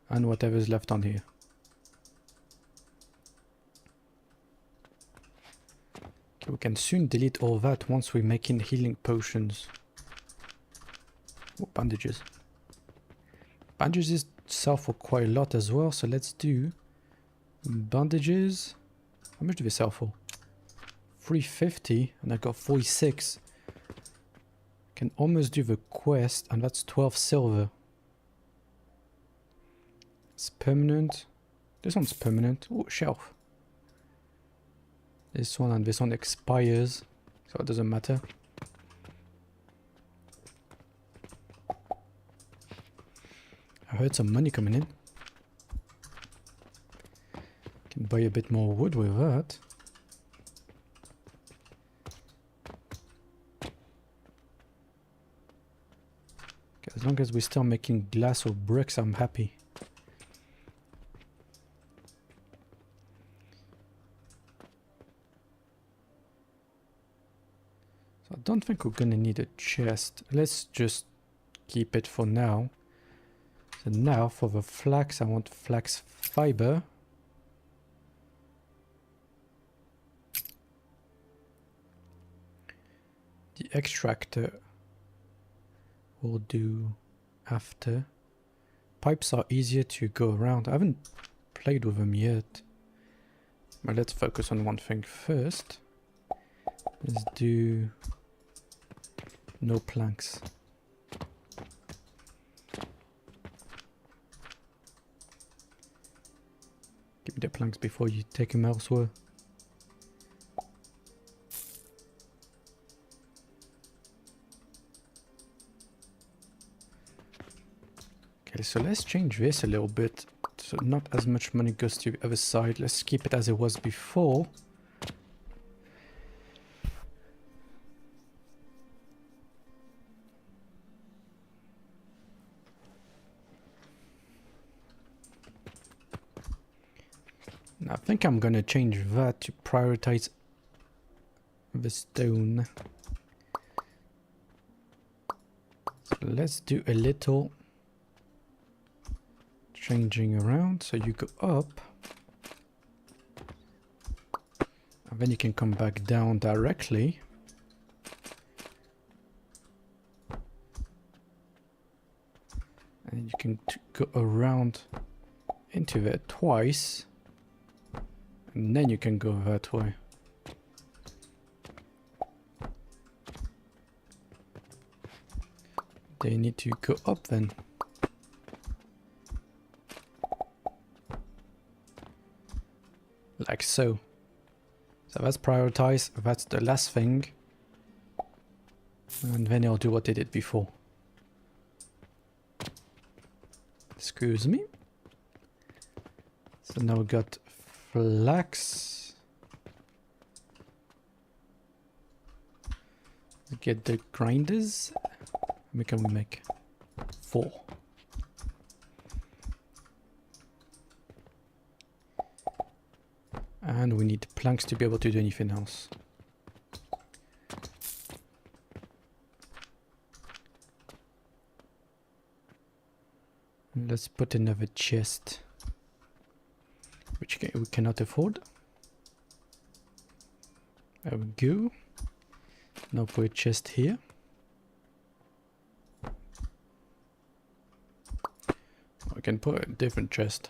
And whatever's left on here. Okay, we can soon delete all that once we're making healing potions. Oh, bandages. Bandages sell for quite a lot as well, so let's do bandages. How much do they sell for? 350, and I got 46. Can almost do the quest, and that's 12 silver. It's permanent. This one's permanent. Oh, shelf. This one and this one expires, so it doesn't matter. I heard some money coming in. Can buy a bit more wood with that. Okay, as long as we're still making glass or bricks, I'm happy. So I don't think we're gonna need a chest. Let's just keep it for now. So now for the flax, I want flax fiber. The extractor will do after. Pipes are easier to go around. I haven't played with them yet. But let's focus on one thing first. Let's do no planks. the planks before you take them elsewhere. Okay, so let's change this a little bit. So not as much money goes to the other side. Let's keep it as it was before. I think I'm gonna change that to prioritize the stone. So let's do a little changing around. So you go up, and then you can come back down directly. And you can go around into there twice. And then you can go that way. They need to go up then. Like so. So that's prioritized. That's the last thing. And then I'll do what they did before. Excuse me. So now we got flax. We get the grinders. How many can we make? 4. And we need planks to be able to do anything else. Let's put another chest, which we cannot afford. There we go. Now put a chest here. I can put a different chest.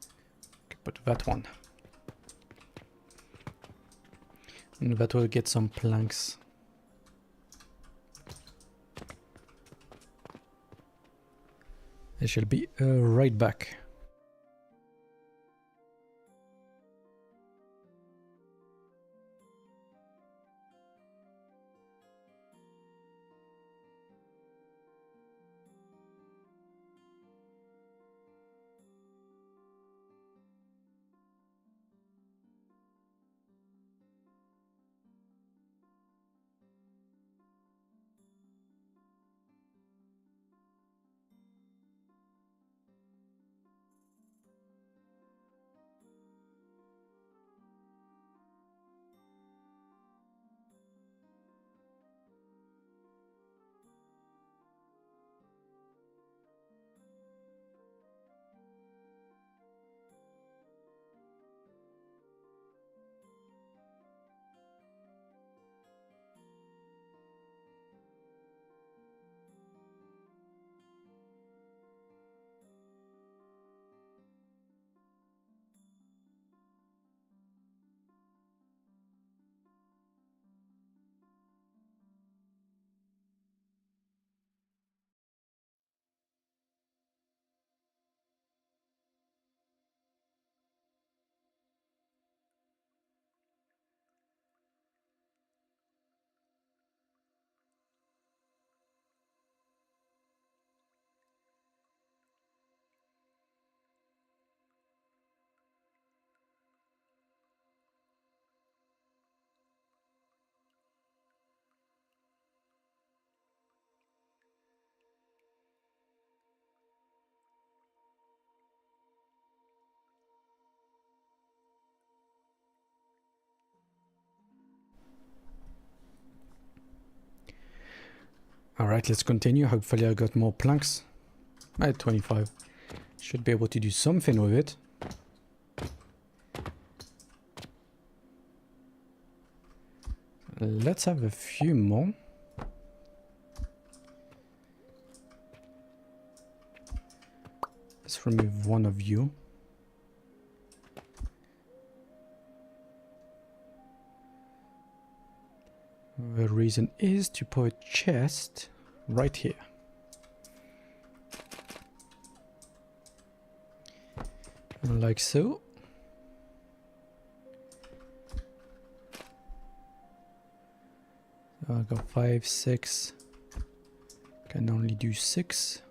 I can put that one. And that will get some planks. I shall be right back. Alright, let's continue. Hopefully I got more planks. I had 25. Should be able to do something with it. Let's have a few more. Let's remove one of you. The reason is to put a chest right here. Like so. I got 5, 6. Can only do 6.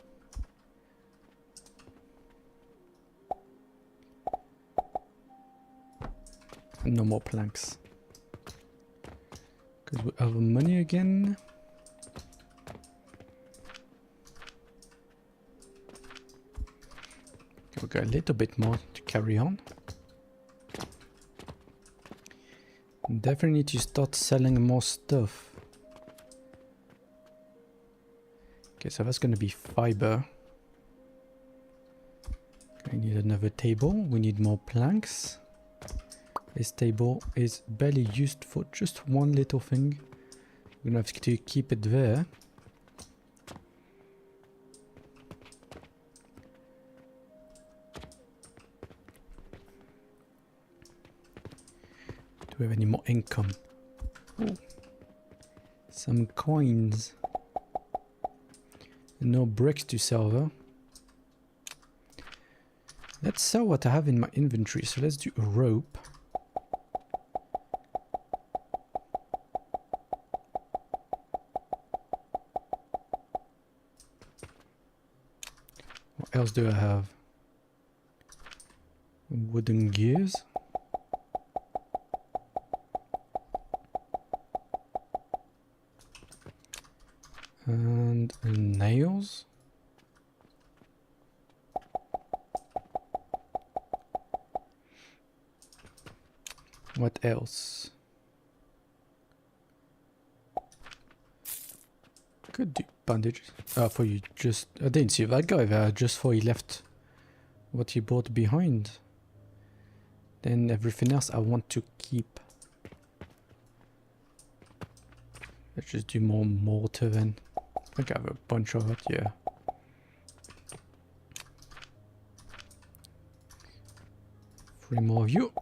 And no more planks. Because we have money again. We got a little bit more to carry on. Definitely need to start selling more stuff. Okay, so that's going to be fiber. I need another table. We need more planks. This table is barely used for just one little thing. We're going to have to keep it there. Do we have any more income? Ooh. Some coins. No bricks to sell though. Let's sell what I have in my inventory. So let's do a rope. What else do I have? Wooden gears. And nails. What else? Could do bandages. For you just... I didn't see that guy there, just for he left what he brought behind. Then everything else I want to keep. Let's just do more mortar then. I think I have a bunch of it, yeah. Three more of you.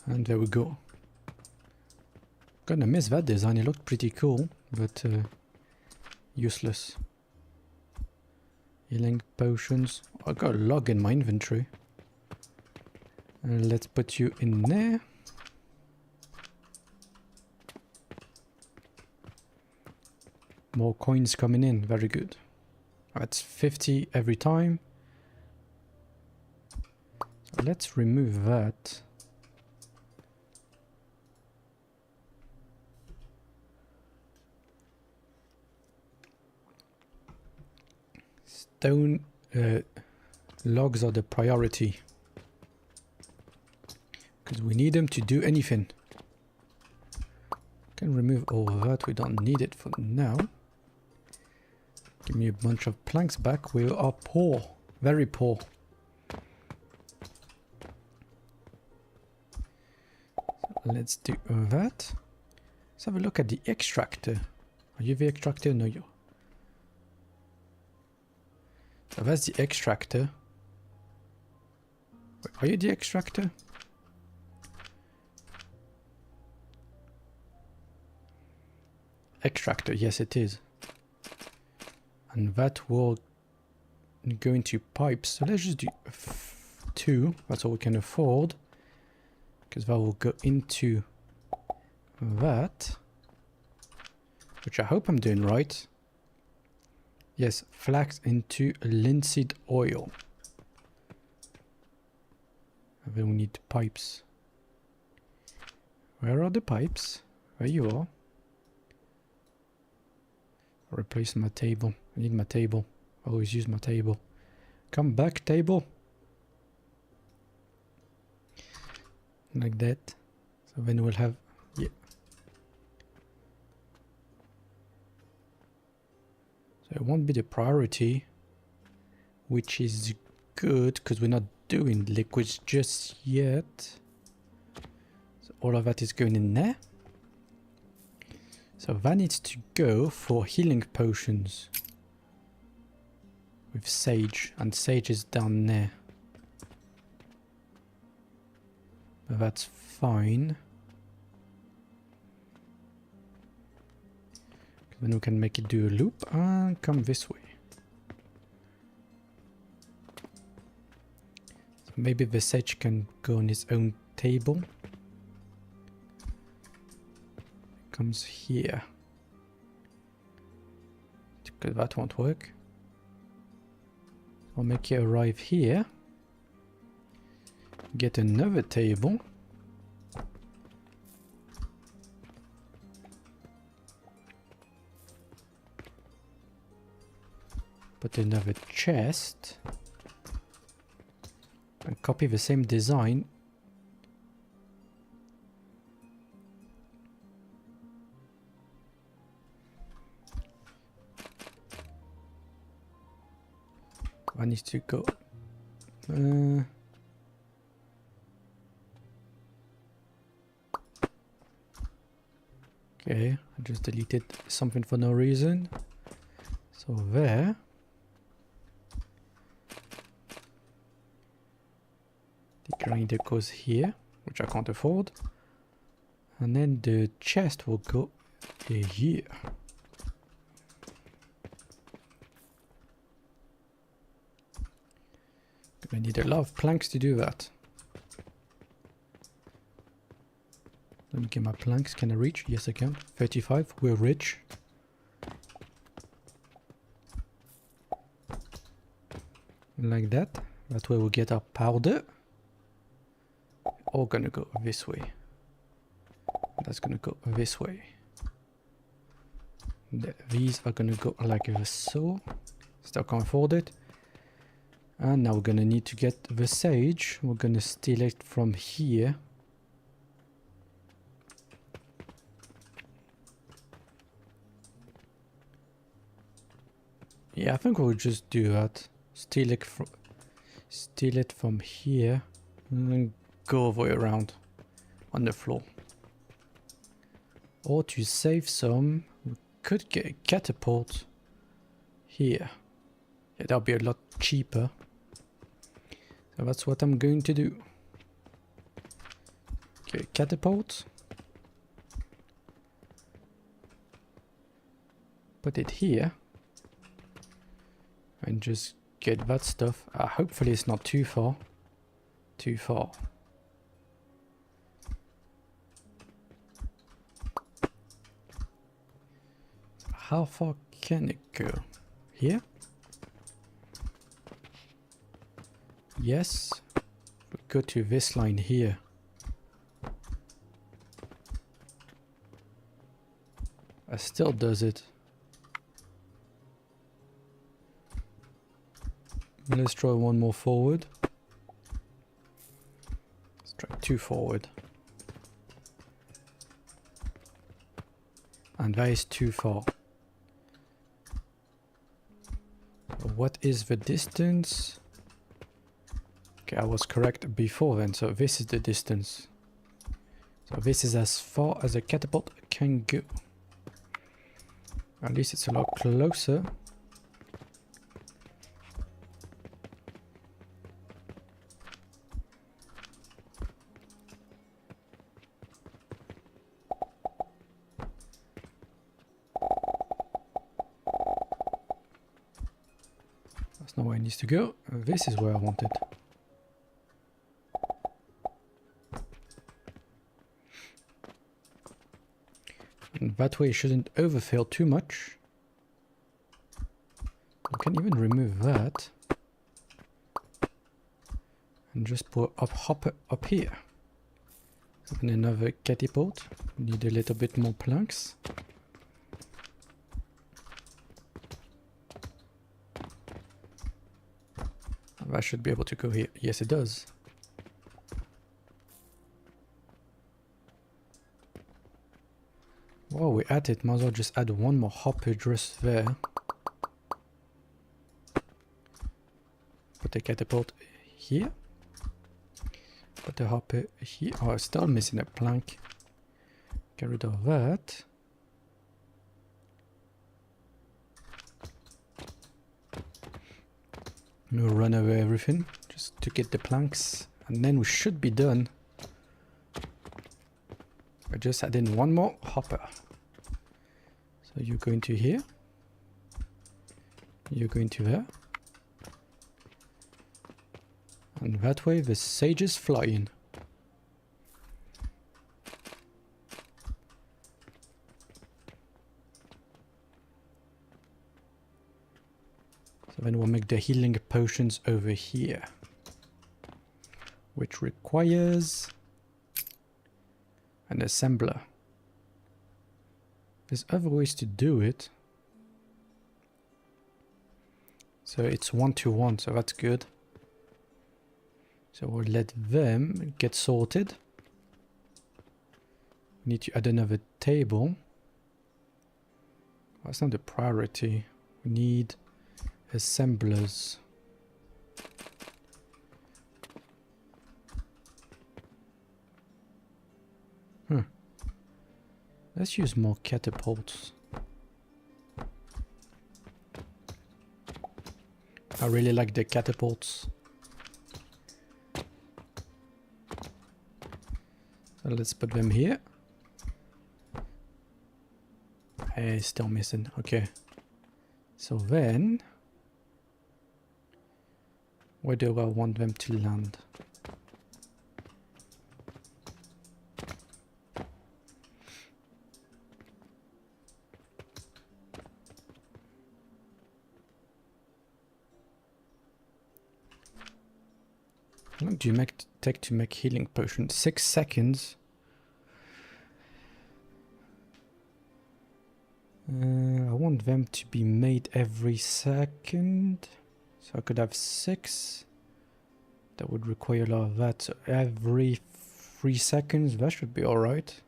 And there we go. Gonna miss that design, it looked pretty cool, but useless. Healing potions. I got a log in my inventory. Let's put you in there. More coins coming in, very good. That's 50 every time. So let's remove that. Stone logs are the priority. Because we need them to do anything. Can remove all of that, we don't need it for now. Give me a bunch of planks back. We are poor. Very poor. So let's do that. Let's have a look at the extractor. Are you the extractor? No, you. So that's the extractor. Wait, are you the extractor? Extractor, yes it is. And that will go into pipes. So let's just do 2. That's all we can afford. Because that will go into that. Which I hope I'm doing right. Yes, flax into linseed oil. And then we need pipes. Where are the pipes? There you are. Replace my table. I need my table. I always use my table. Come back, table. Like that. So then we'll have... Yeah. So it won't be the priority. Which is good, because we're not doing liquids just yet. So all of that is going in there. So that needs to go for healing potions. With sage. And sage is down there. But that's fine. Then we can make it do a loop and come this way. So maybe the sage can go on its own table. comes here. Because that won't work. I'll make it arrive here. Get another table. Put another chest. And copy the same design. I need to go. Okay, I just deleted something for no reason. So there. The grinder goes here, which I can't afford. And then the chest will go here. I need a lot of planks to do that. Let me get my planks. Can I reach? Yes, I can. 35. We're rich. Like that. That way we'll get our powder. All gonna go this way. That's gonna go this way. These are gonna go like so. Still can't afford it. And now we're gonna need to get the sage. We're gonna steal it from here. Yeah, I think we'll just do that. Steal it from here and then go all the way around on the floor. Or to save some, we could get a catapult here. Yeah, that'll be a lot cheaper. So that's what I'm going to do. Okay, catapult. Put it here. And just get that stuff. Hopefully it's not too far. Too far. How far can it go? Here? Yes. We'll go to this line here. It still does it. Let's try one more forward. Let's try 2 forward. And that is too far. What is the distance? Okay, I was correct before then, so this is the distance. So this is as far as a catapult can go. At least it's a lot closer. That's not where it needs to go. This is where I want it. And that way it shouldn't overfill too much. We can even remove that. And just put a hopper up here. And another catapult. Need a little bit more planks. That should be able to go here. Yes, it does. While we're at it, might as well just add one more hopper just there. Put the catapult here. Put the hopper here. Oh, I'm still missing a plank. Get rid of that. We'll run away everything just to get the planks, and then we should be done. I just add in one more hopper. So you're going to here. You're going to there. And that way the sage is flying. So then we'll make the healing potions over here, which requires an assembler. There's other ways to do it. So it's 1-to-1, so that's good. So we'll let them get sorted. We need to add another table. That's not the priority. We need assemblers. Let's use more catapults. I really like the catapults. So let's put them here. Hey, still missing. Okay. So then, where do I want them to land? How long do you take to make healing potion? 6 seconds. I want them to be made every second. So I could have 6. That would require a lot of that. So every 3 seconds, that should be alright.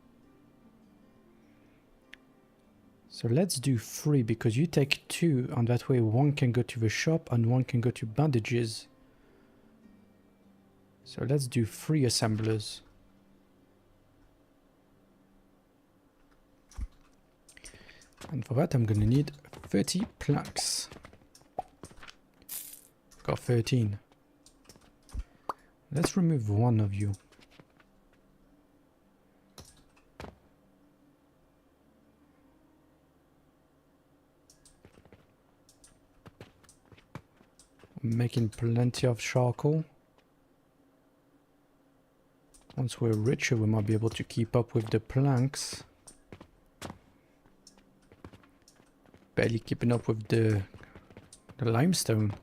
So let's do 3 because you take 2 and that way 1 can go to the shop and 1 can go to bandages. So let's do 3 assemblers. And for that I'm gonna need 30 planks. Got 13. Let's remove 1 of you. I'm making plenty of charcoal. Once we're richer, we might be able to keep up with the planks. Barely keeping up with the limestone.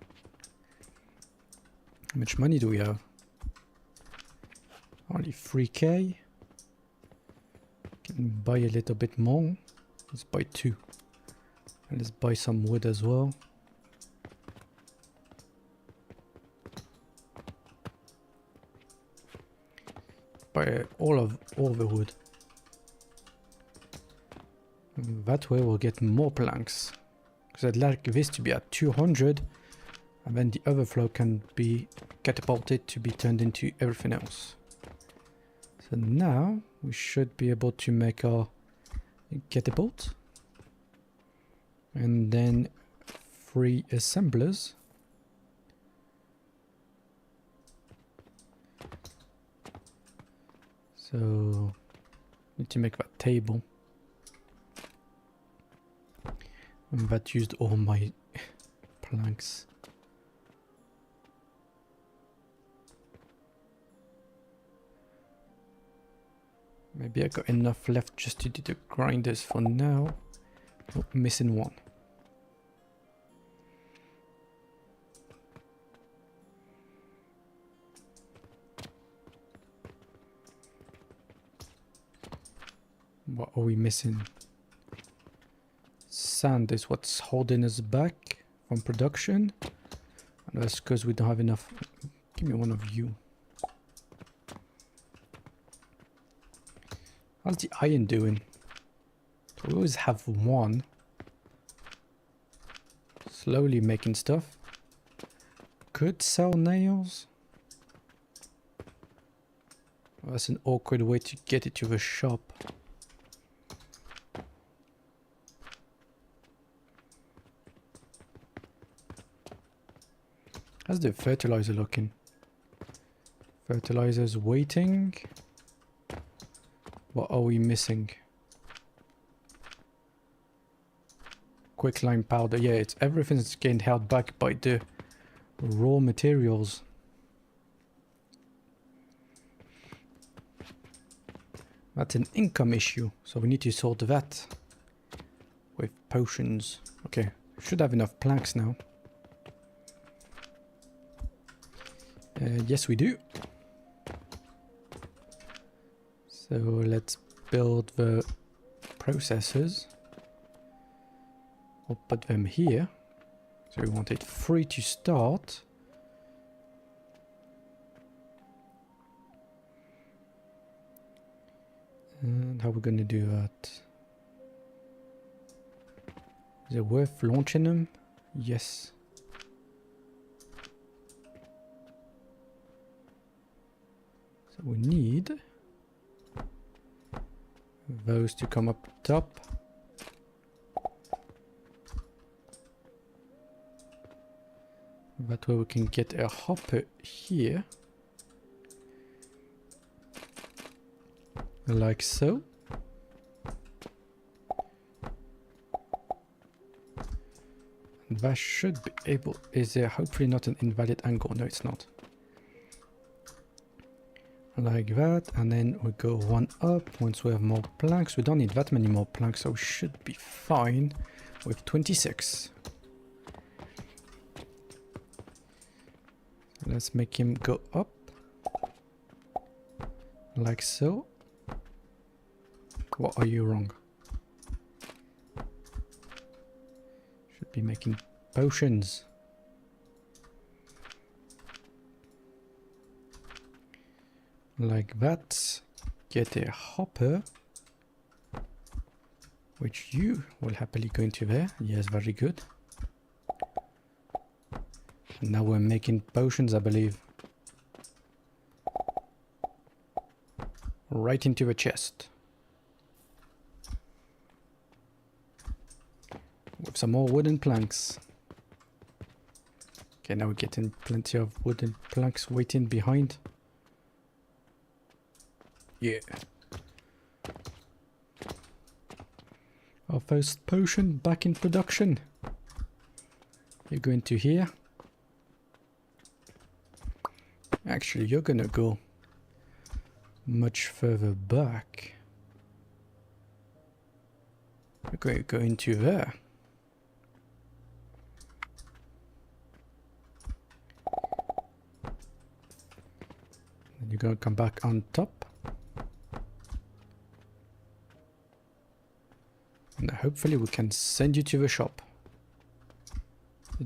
How much money do we have? Only 3k. Can buy a little bit more. Let's buy 2. And let's buy some wood as well. Buy all the wood. And that way we'll get more planks. Because I'd like this to be at 200. And then the overflow can be catapulted to be turned into everything else. So now we should be able to make our catapult. And then 3 assemblers. So need to make that table. And that used all my planks. Maybe I got enough left just to do the grinders for now. Oh, missing 1. What are we missing? Sand is what's holding us back from production. And that's because we don't have enough. Give me 1 of you. How's the iron doing? We always have 1. Slowly making stuff. Could sell nails. Oh, that's an awkward way to get it to the shop. How's the fertilizer looking? Fertilizer's waiting. What are we missing? Quicklime powder. Yeah, it's everything's getting held back by the raw materials. That's an income issue, so we need to sort that with potions. Okay, should have enough planks now. Yes, we do. So let's build the processors. We'll put them here. So we want it 3 to start. And how are we going to do that? Is it worth launching them? Yes. So we need those to come up top. That way we can get a hopper here. Like so. And that should be able... Is there hopefully not an invalid angle? No, it's not. Like that, and then we go one up once we have more planks. We don't need that many more planks, so we should be fine with 26. Let's make him go up like so. What are you wrong? Should be making potions. Like that. Get a hopper, which you will happily go into there. Yes, very good. And now we're making potions, I believe. Right into the chest. With some more wooden planks. Okay, now we're getting plenty of wooden planks waiting behind. Yeah. Our first potion back in production. You're going to here. Actually, you're gonna go much further back. You're going to go into there. And you're going to come back on top. And hopefully we can send you to the shop.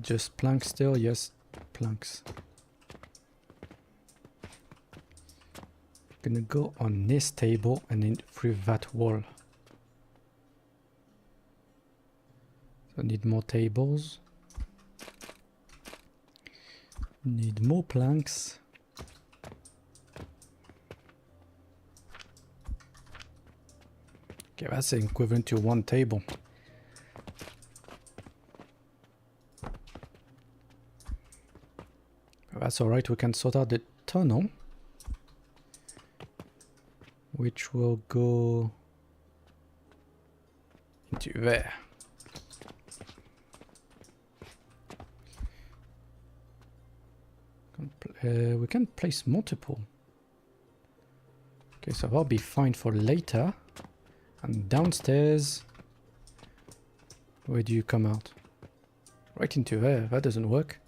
Just planks still? Yes, planks. Gonna go on this table and then through that wall. So I need more tables. Need more planks. Okay, that's equivalent to 1 table. That's alright, we can sort out the tunnel, which will go into there. We can place multiple. Okay, so that'll be fine for later. And downstairs, where do you come out? Right into there. That doesn't work.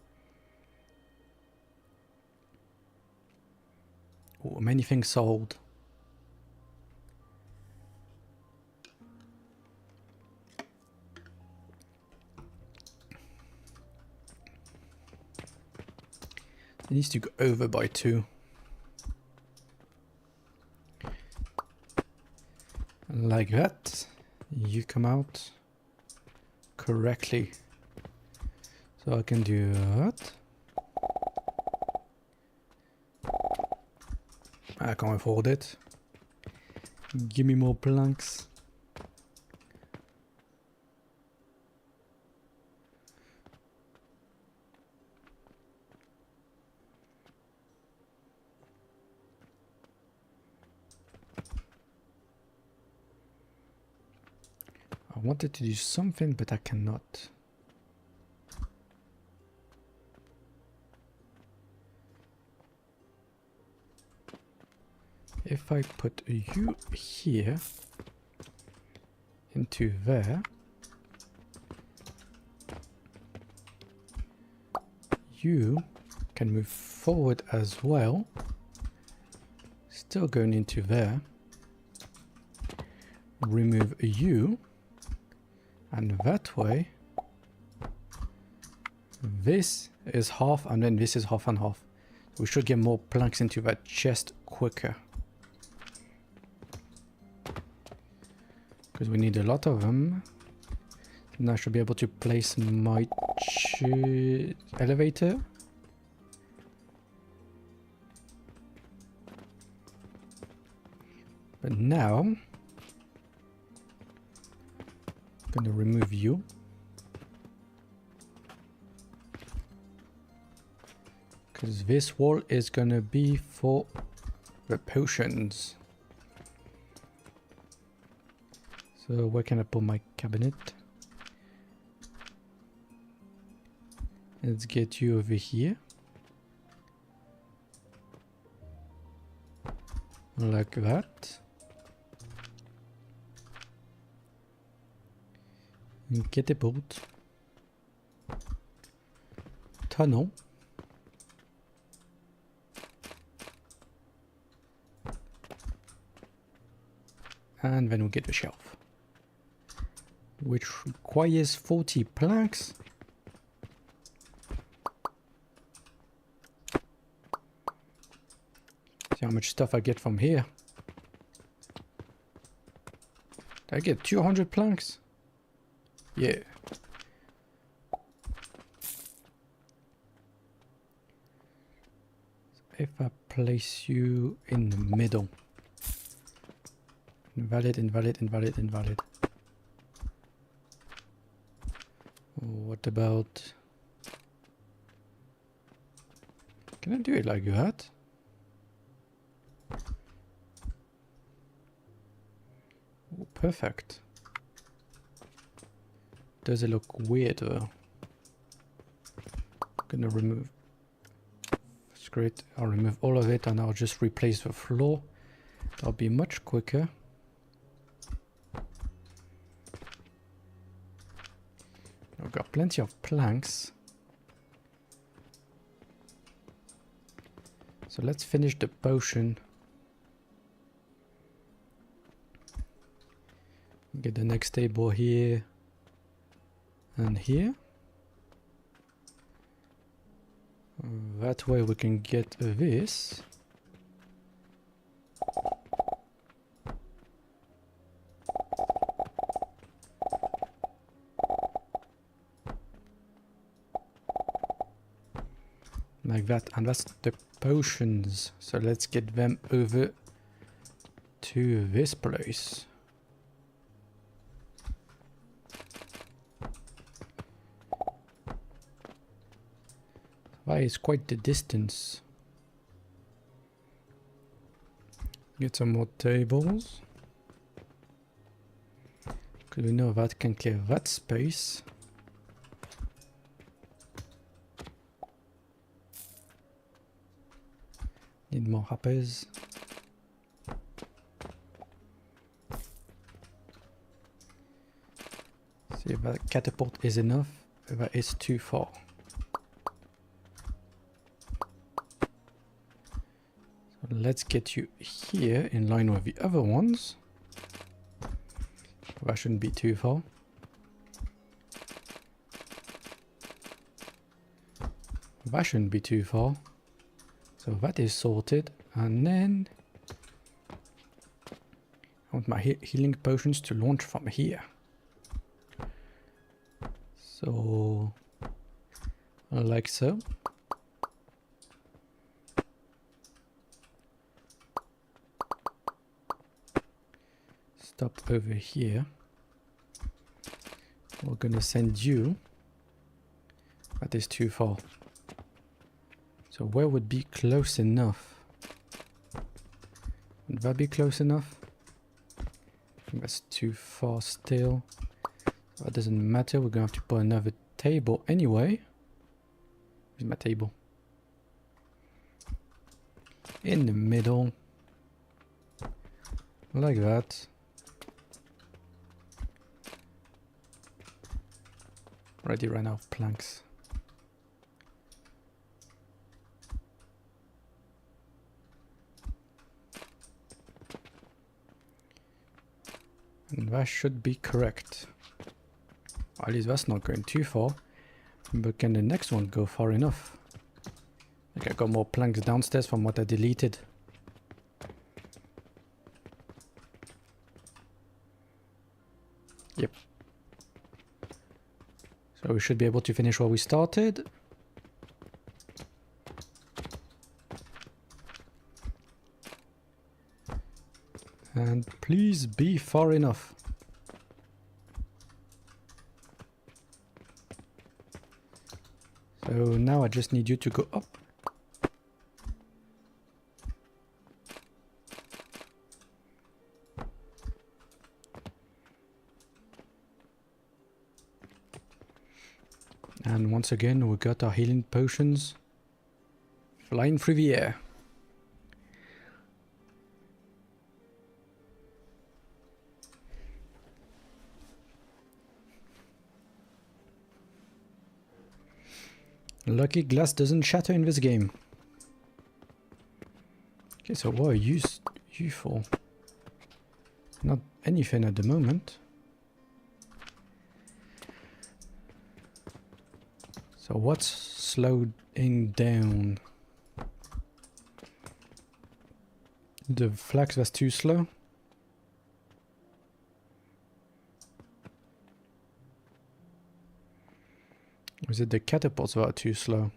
Oh, many things sold. It needs to go over by 2. Like that. You come out correctly. So I can do that. I can't afford it. Give me more planks. I wanted to do something, but I cannot. If I put you here into there, you Can move forward as well. Still going into there. Remove you. And that way, this is half and then this is half and half. We should get more planks into that chest quicker. Because we need a lot of them. Now I should be able to place my elevator. But now, I'm going to remove you. Because this wall is going to be for the potions. So where can I put my cabinet? Let's get you over here. Like that. And catapult. Tunnel. And then we get the shelf, which requires 40 planks. See how much stuff I get from here. Did I get 200 planks? Yeah. So if I place you in the middle. Invalid, invalid, invalid, invalid. What about... Can I do it like that? Oh, perfect. Does it look weird though? I'm gonna remove... That's great. I'll remove all of it and I'll just replace the floor. That'll be much quicker. I've got plenty of planks. So let's finish the potion. Get the next table here and here. That way we can get this. Like that, and that's the potions. So let's get them over to this place. That is quite the distance. Get some more tables. Because we know that can clear that space. Need more hoppers. See if that catapult is enough. If that is too far. So let's get you here in line with the other ones. That shouldn't be too far. That shouldn't be too far. So that is sorted, and then I want my healing potions to launch from here. So, like so. Stop over here. We're gonna send you. That is too far. So where would be close enough? Would that be close enough? I think that's too far still. So that doesn't matter. We're gonna have to put another table anyway. Where's my table? In the middle. Like that. Already ran out of planks. And that should be correct. At least that's not going too far. But can the next one go far enough? Like I got more planks downstairs from what I deleted. Yep. So we should be able to finish what we started. And please be far enough. So now I just need you to go up. And once again we got our healing potions flying through the air. Lucky glass doesn't shatter in this game. Okay, so what are you for? Not anything at the moment. So what's slowing down? The flax was too slow? Or is it the catapults that are too slow?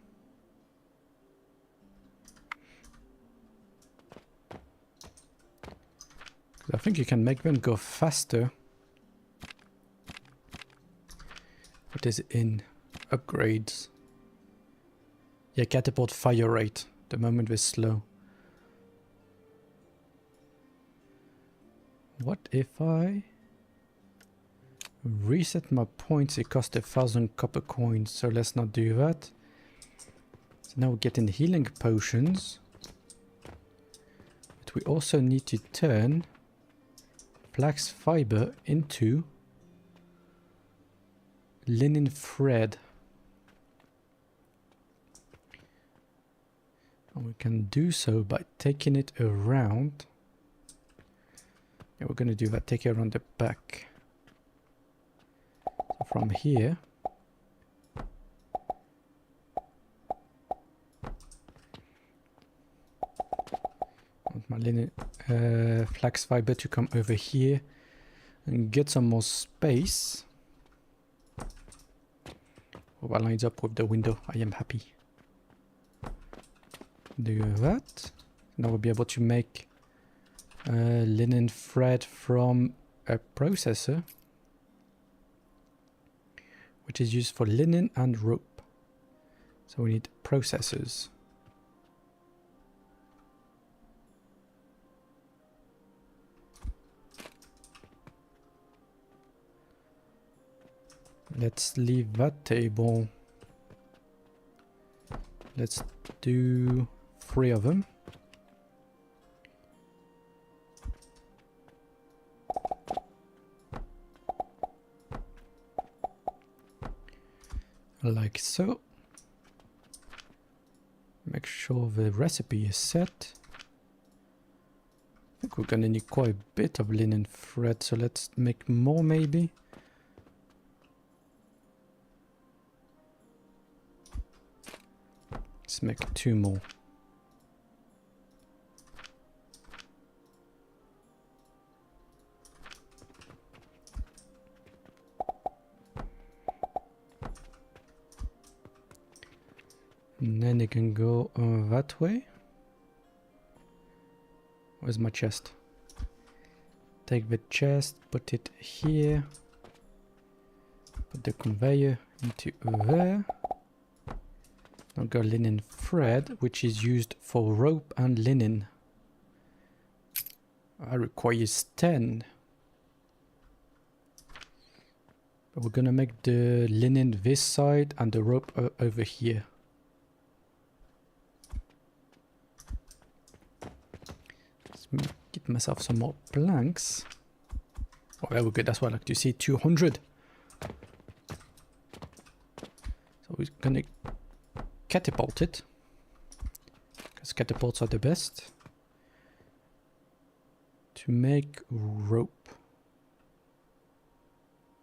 I think you can make them go faster. What is it in upgrades? Yeah, catapult fire rate. The moment they're slow. What if I reset my points? It cost 1,000 copper coins, so let's not do that. So now we're getting healing potions. But we also need to turn flax fiber into linen thread. And we can do so by taking it around. Yeah, we're going to do that, take it around the back. So from here, I want my linen flax fiber to come over here and get some more space. Oh, that lines up with the window. I am happy. Do that. Now we'll be able to make linen thread from a processor, which is used for linen and rope. So we need processors. Let's leave that table. Let's do 3 of them. Like so. Make sure the recipe is set. I think we're gonna need quite a bit of linen thread, so let's make more maybe. Let's make 2 more. And then it can go that way. Where's my chest? Take the chest, put it here. Put the conveyor into there. Now got linen thread, which is used for rope and linen. I requires 10. But we're gonna make the linen this side and the rope over here. Let's get myself some more planks. Oh, there we go. That's what I like to see. 200. So we're gonna catapult it, because catapults are the best, to make rope.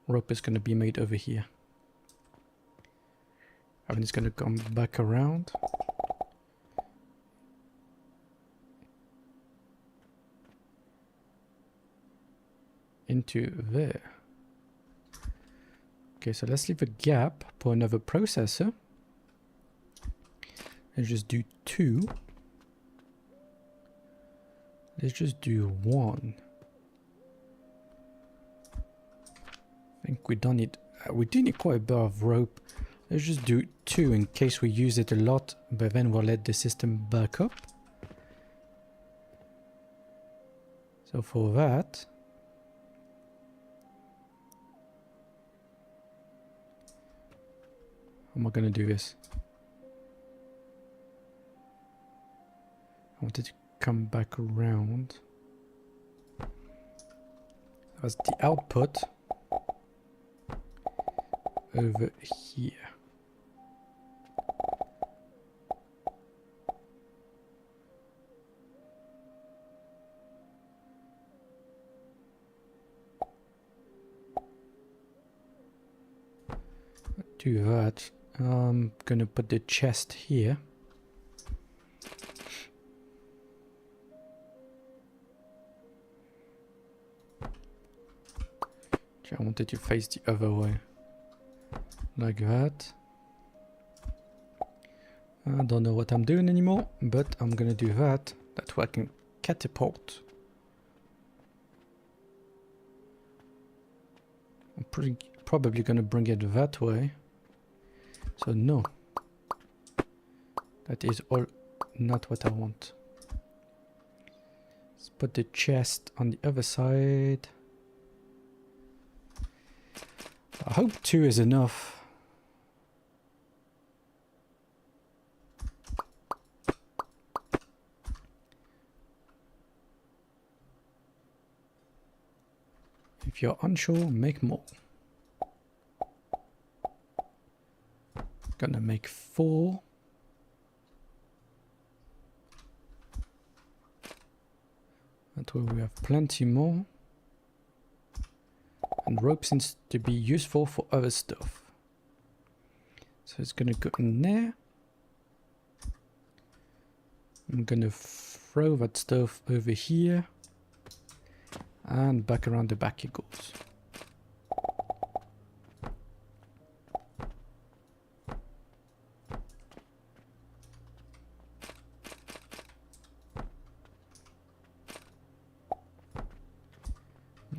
rope is going to be made over here. And it's going to come back around. Into there. Okay, so let's leave a gap for another processor. Let's just do 2. Let's just do 1. I think we don't need... we do need quite a bit of rope. Let's just do 2 in case we use it a lot, but then we'll let the system back up. So for that... how am I going to do this? I want it to come back around. That's the output over here. Do that. I'm gonna put the chest here. I wanted to face the other way. Like that. I don't know what I'm doing anymore, but I'm gonna do that. That way I can catapult. I'm probably gonna bring it that way. So no. That is all not what I want. Let's put the chest on the other side. I hope 2 is enough. If you're unsure, make more. Gonna make 4. That way we have plenty more. And rope seems to be useful for other stuff. So it's gonna go in there. I'm gonna throw that stuff over here. And back around the back it goes.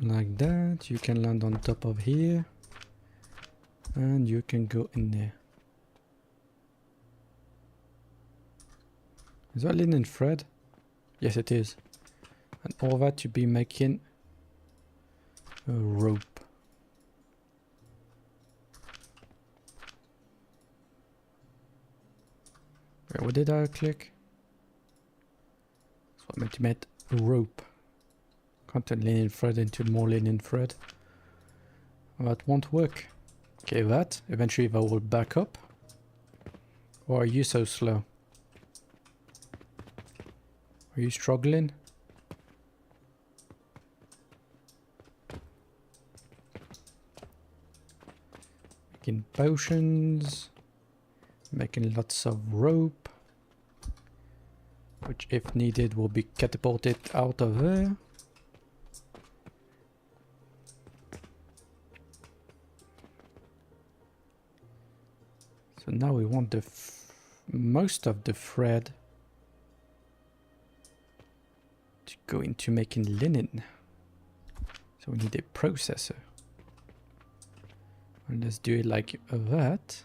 Like that, you can land on top of here. And you can go in there. Is that linen thread? Yes, it is. And all that to be making a rope. Wait, what did I click? That's what I meant to make a rope. Can't turn linen thread into more linen thread. That won't work. Okay, that. Eventually that will back up. Or are you so slow? Are you struggling? Making potions. Making lots of rope. Which if needed will be catapulted out of there. So now we want the most of the thread to go into making linen. So we need a processor. And let's do it like that.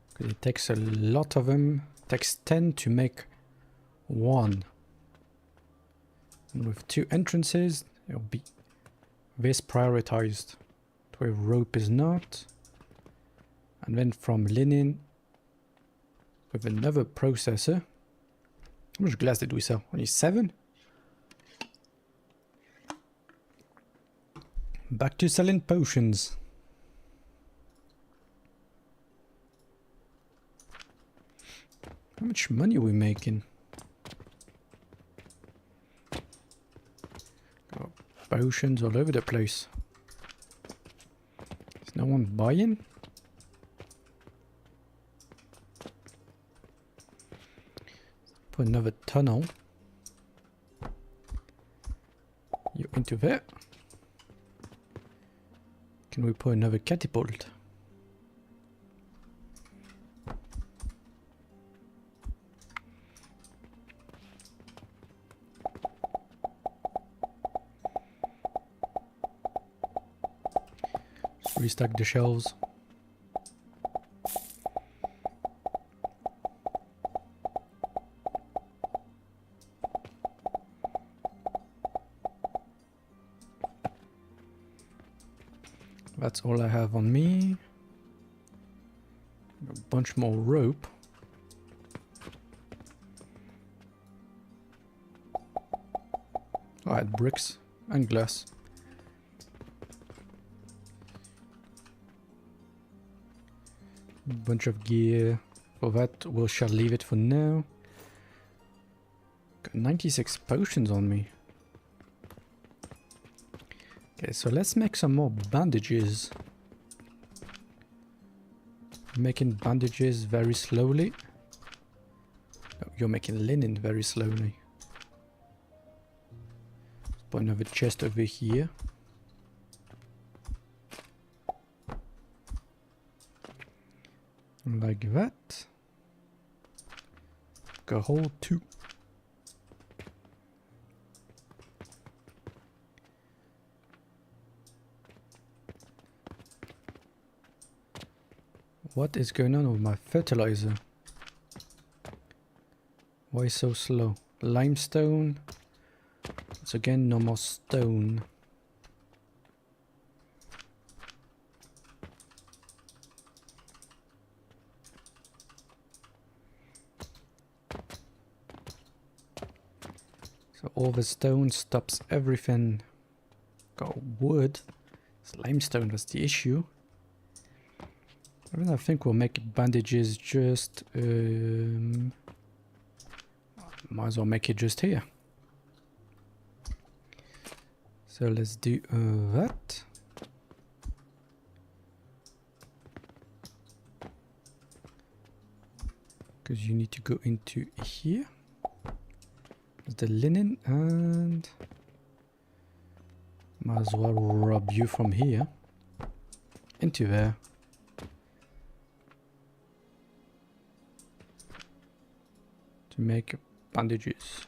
Because it takes a lot of them. It takes 10 to make 1. And with 2 entrances, it'll be this prioritized. Where rope is not. And then from linen with another processor. How much glass did we sell? Only 7? Back to selling potions. How much money are we making? potions all over the place. Is no one buying? Put another tunnel. You into there. Can we put another catapult? Let's restock the shelves. That's all I have on me. A bunch more rope. Oh, I had bricks and glass. Bunch of gear. For that, we shall leave it for now. Got 96 potions on me. Okay, so let's make some more bandages. Making bandages very slowly. No, you're making linen very slowly. Let's put another chest over here. Like that. Got a hole 2. What is going on with my fertilizer? Why so slow? Limestone. It's again no more stone. So all the stone stops everything. Got wood. It's limestone, that's the issue. I think we'll make bandages just... might as well make it just here. So let's do that. Because you need to go into here. There's the linen and... might as well rub you from here into there. To make bandages.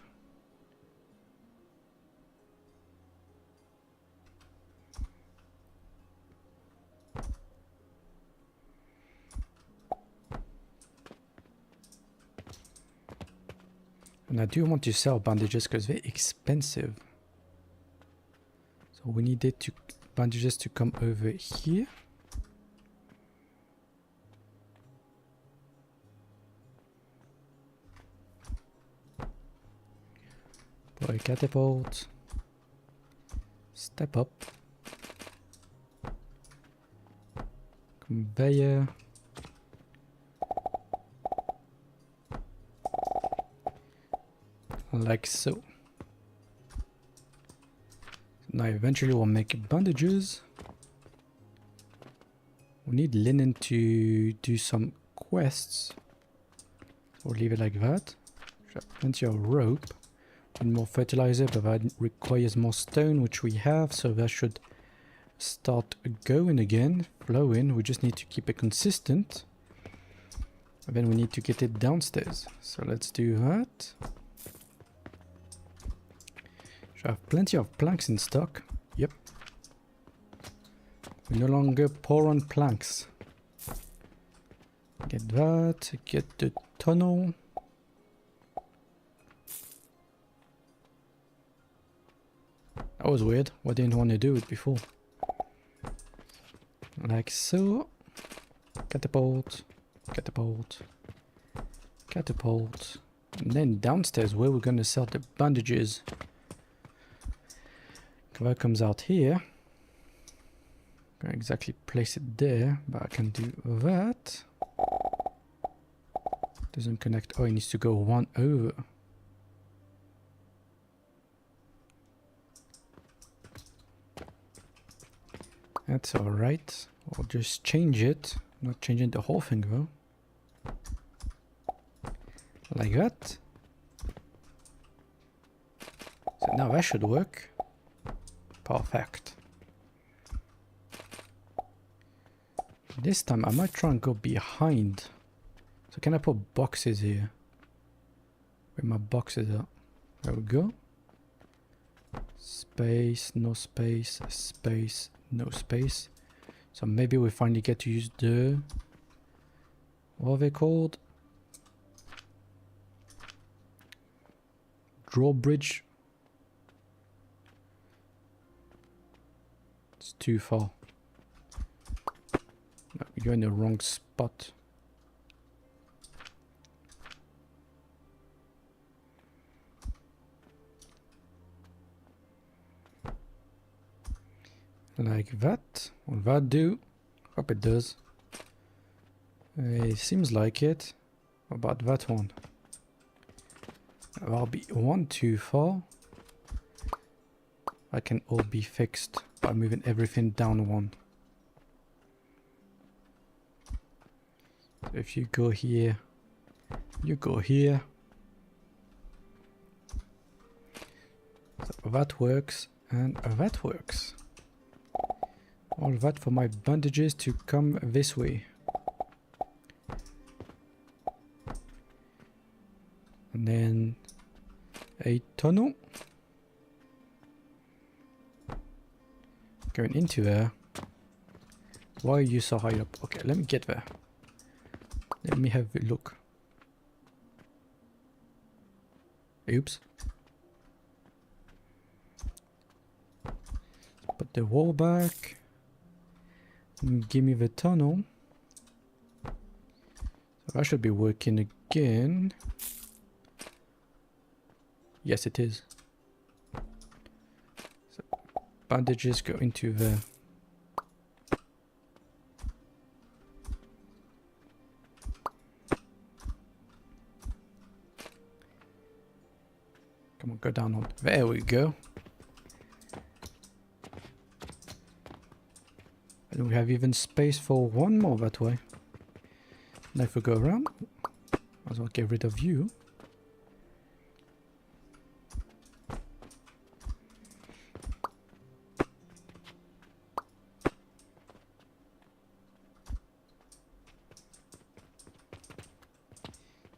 And I do want to sell bandages because they're expensive. So we needed to bandages to come over here. Boy, catapult. Step up. Conveyor. Like so. Now eventually we'll make bandages. We need linen to do some quests. We'll leave it like that. Plenty of rope. And more fertilizer, but that requires more stone, which we have, so that should start going again, flowing. We just need to keep it consistent. And then we need to get it downstairs. So let's do that. Should have plenty of planks in stock. Yep. We no longer pour on planks. Get that, get the tunnel. That was weird. Why didn't I want to do it before? Like so. Catapult. Catapult. Catapult. And then downstairs where we're going to sell the bandages. That comes out here. Can't exactly place it there, but I can do that. Doesn't connect. Oh, it needs to go one over. That's alright. I'll just change it. Not changing the whole thing though. Like that. So now that should work. Perfect. This time I might try and go behind. So can I put boxes here? Where my boxes are? There we go. Space, no space, space, no space. So maybe we finally get to use the... what are they called? Drawbridge. It's too far. No, you're in the wrong spot. Like that. Will that do? Hope it does. It seems like it. What about that one? That'll be one too far. I can all be fixed by moving everything down one. So if you go here, you go here. So that works and that works. All that for my bandages to come this way. And then a tunnel going into there. Why are you so high up? Okay, let me get there. Let me have a look. Oops. Put the wall back. Give me the tunnel. So that should be working again. Yes, it is. So bandages go into there. Come on, go down on. There we go. And we have even space for one more that way. Now if we go around, might as well get rid of you.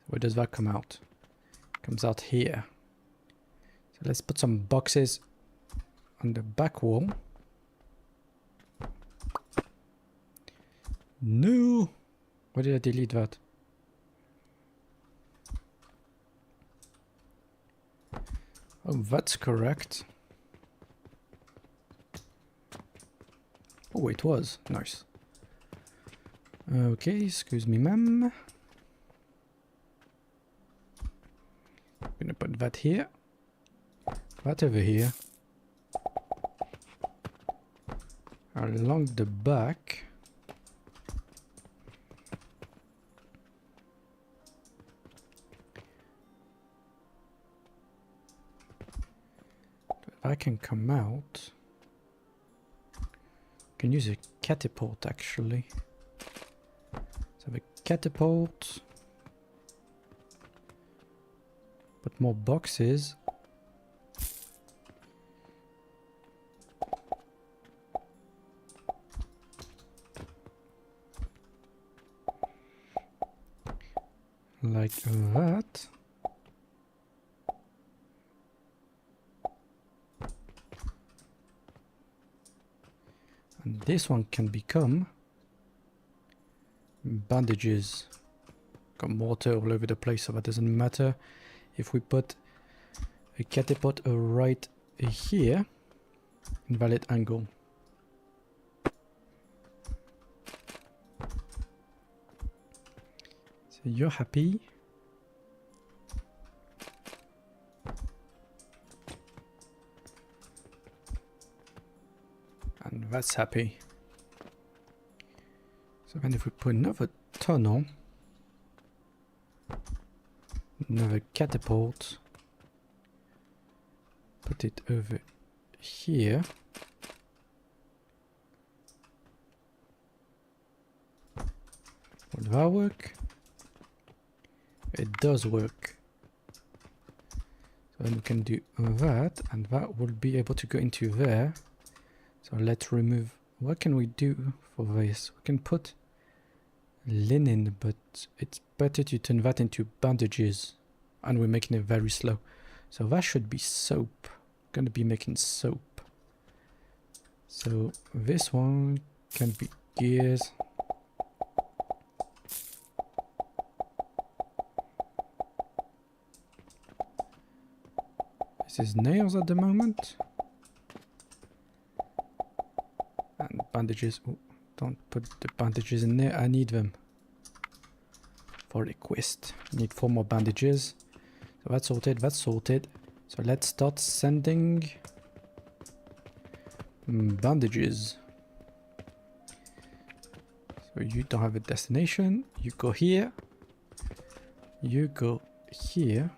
Where does that come out? Comes out here. So let's put some boxes on the back wall. No! Why did I delete that? Oh, that's correct. Oh, it was. Nice. Okay, excuse me, ma'am. Gonna put that here. That over here. Along the back. I can come out. Can use a catapult actually. So the catapult. Put more boxes. Like that. And this one can become bandages. Got mortar all over the place, so that doesn't matter. If we put a catapult right here, invalid angle. So you're happy. And that's happy. So then if we put another tunnel, another catapult, put it over here, Will that work? It does work. So then we can do that, and that will be able to go into there. So let's remove... What can we do for this? We can put linen, but it's better to turn that into bandages. And we're making it very slow. So that should be soap. I'm going to be making soap. So this one can be gears. This is nails at the moment. And bandages. Oh, don't put the bandages in there. I need them for the quest. Need 4 more bandages. So that's sorted. That's sorted. So let's start sending bandages. So you don't have a destination. You go here. You go here.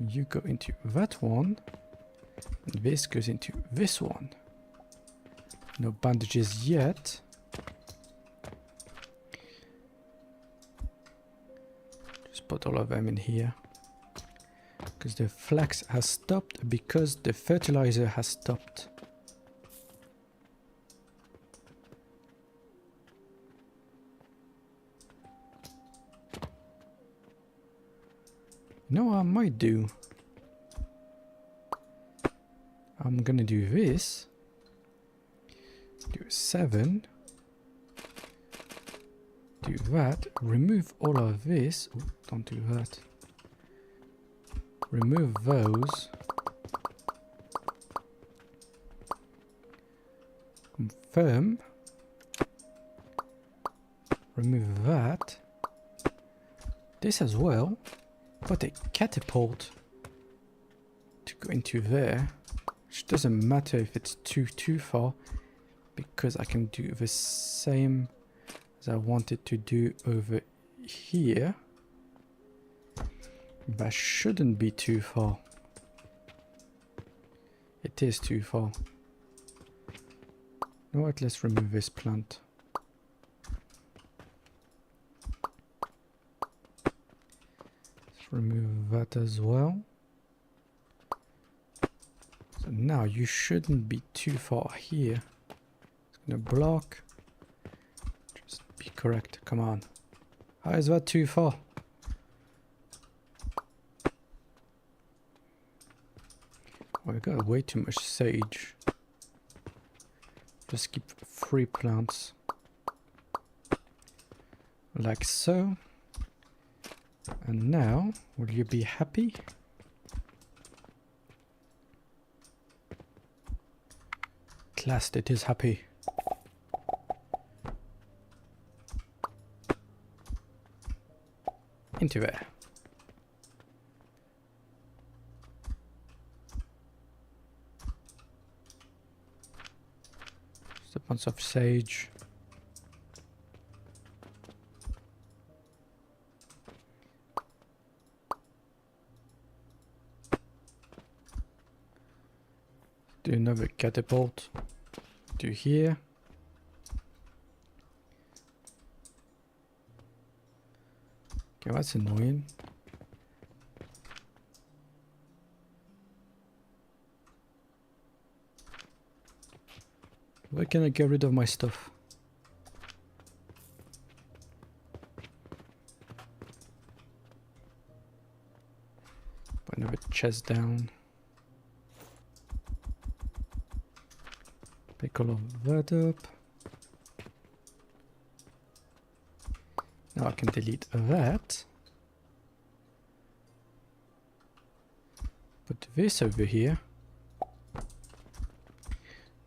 You go into that one. And this goes into this one. No bandages yet. Just put all of them in here. Because the flax has stopped because the fertilizer has stopped. You know what I might do? I'm gonna do this. Do 7. Do that. Remove all of this. Oh, don't do that. Remove those. Confirm. Remove that. This as well. Put a catapult to go into there. Which doesn't matter if it's too far. Because I can do the same as I wanted to do over here. That shouldn't be too far. It is too far. You know what? Let's remove this plant. Let's remove that as well. So now you shouldn't be too far here. It's gonna block. Just be correct. Come on. How is that too far? I got way too much sage. Just keep 3 plants. Like so. And now, will you be happy? At last it is happy. Into there. Just a bunch of sage. Do another catapult. Do here. Okay, that's annoying. Where can I get rid of my stuff? Put another chest down. Pick all of that up. Now I can delete that. Put this over here.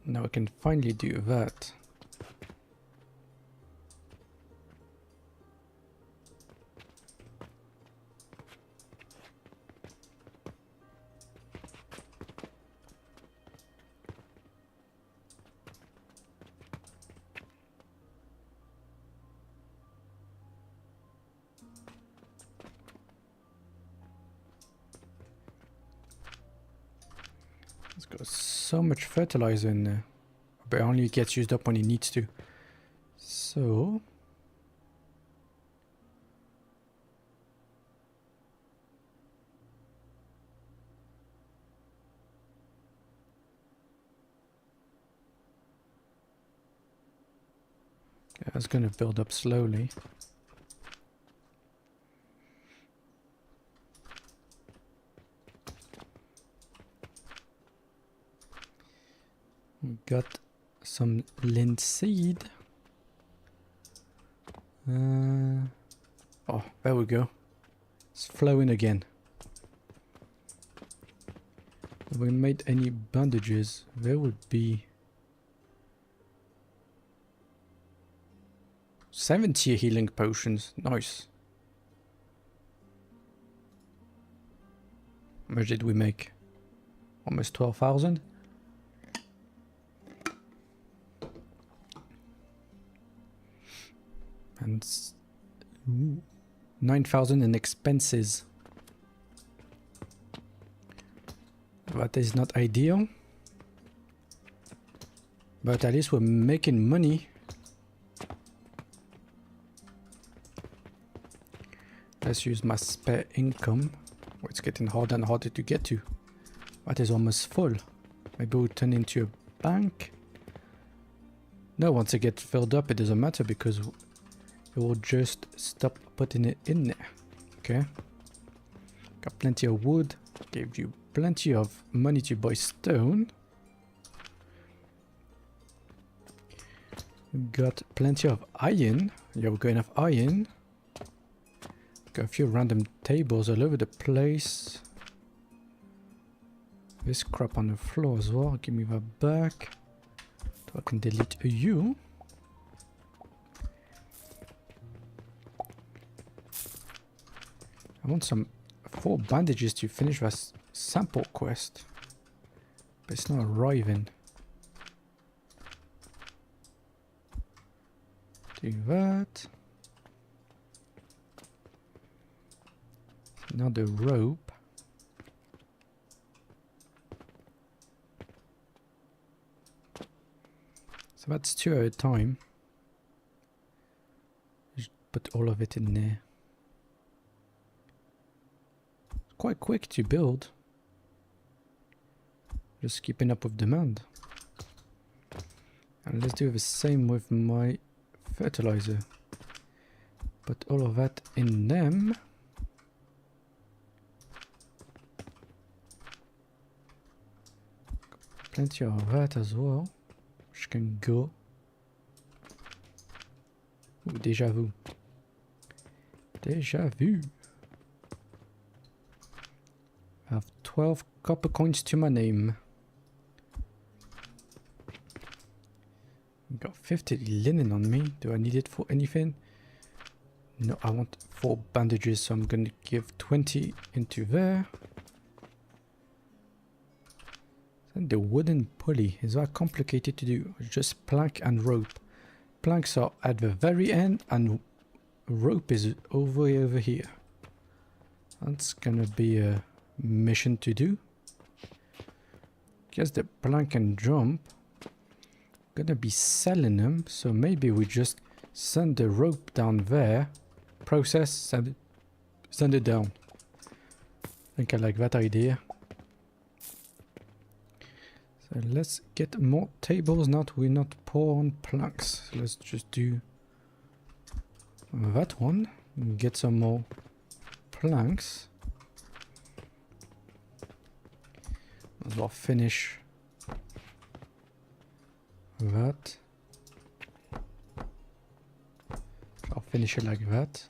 Now I can finally do that. It's got so much fertilizer in there. But it only gets used up when it needs to. So Yeah, it's gonna build up slowly. We got some linseed. Oh, there we go. It's flowing again. If we made any bandages, there would be 70 healing potions. Nice. How much did we make? Almost 12,000. And 9,000 in expenses. That is not ideal. But at least we're making money. Let's use my spare income. Oh, it's getting harder and harder to get to. That is almost full. Maybe we'll turn into a bank. No, once it gets filled up, it doesn't matter because it will just stop putting it in there. Okay. Got plenty of wood. Gave you plenty of money to buy stone. Got plenty of iron. Yeah, we're going off iron. Got a few random tables all over the place. This crap on the floor as well. Give me that back. So I can delete you. I want some 4 bandages to finish that sample quest. But it's not arriving. Do that. Now the rope. So that's 2 at a time. Just put all of it in there. It's quite quick to build. Just keeping up with demand. And let's do the same with my fertilizer. Put all of that in them. Plenty of that as well. Which can go. Ooh, déjà vu. Déjà vu. I have 12 copper coins to my name. Got 50 linen on me. Do I need it for anything? No, I want 4 bandages, so I'm gonna give 20 into there. And the wooden pulley, is that complicated to do? Just plank and rope. Planks are at the very end and rope is over here. That's gonna be a mission to do. Guess the plank and jump. Gonna be selling them, so maybe we just send the rope down there, process, send it down. I think I like that idea. So let's get more tables. We're not poor on planks. So let's just do that one. Get some more planks. As well finish that. I'll finish it like that.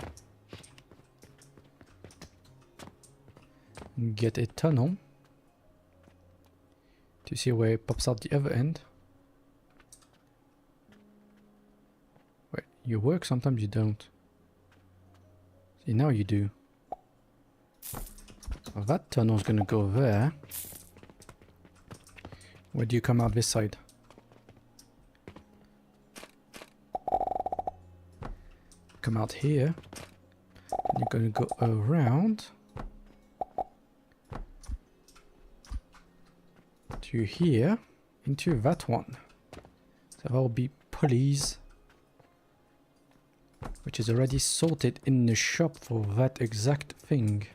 Get a tunnel to see where it pops out the other end. Wait, you work, sometimes you don't. See, now you do. Well, that tunnel's gonna go there. Where do you come out this side? Come out here. And you're gonna go around to here into that one. So that will be pulleys, which is already sorted in the shop for that exact thing.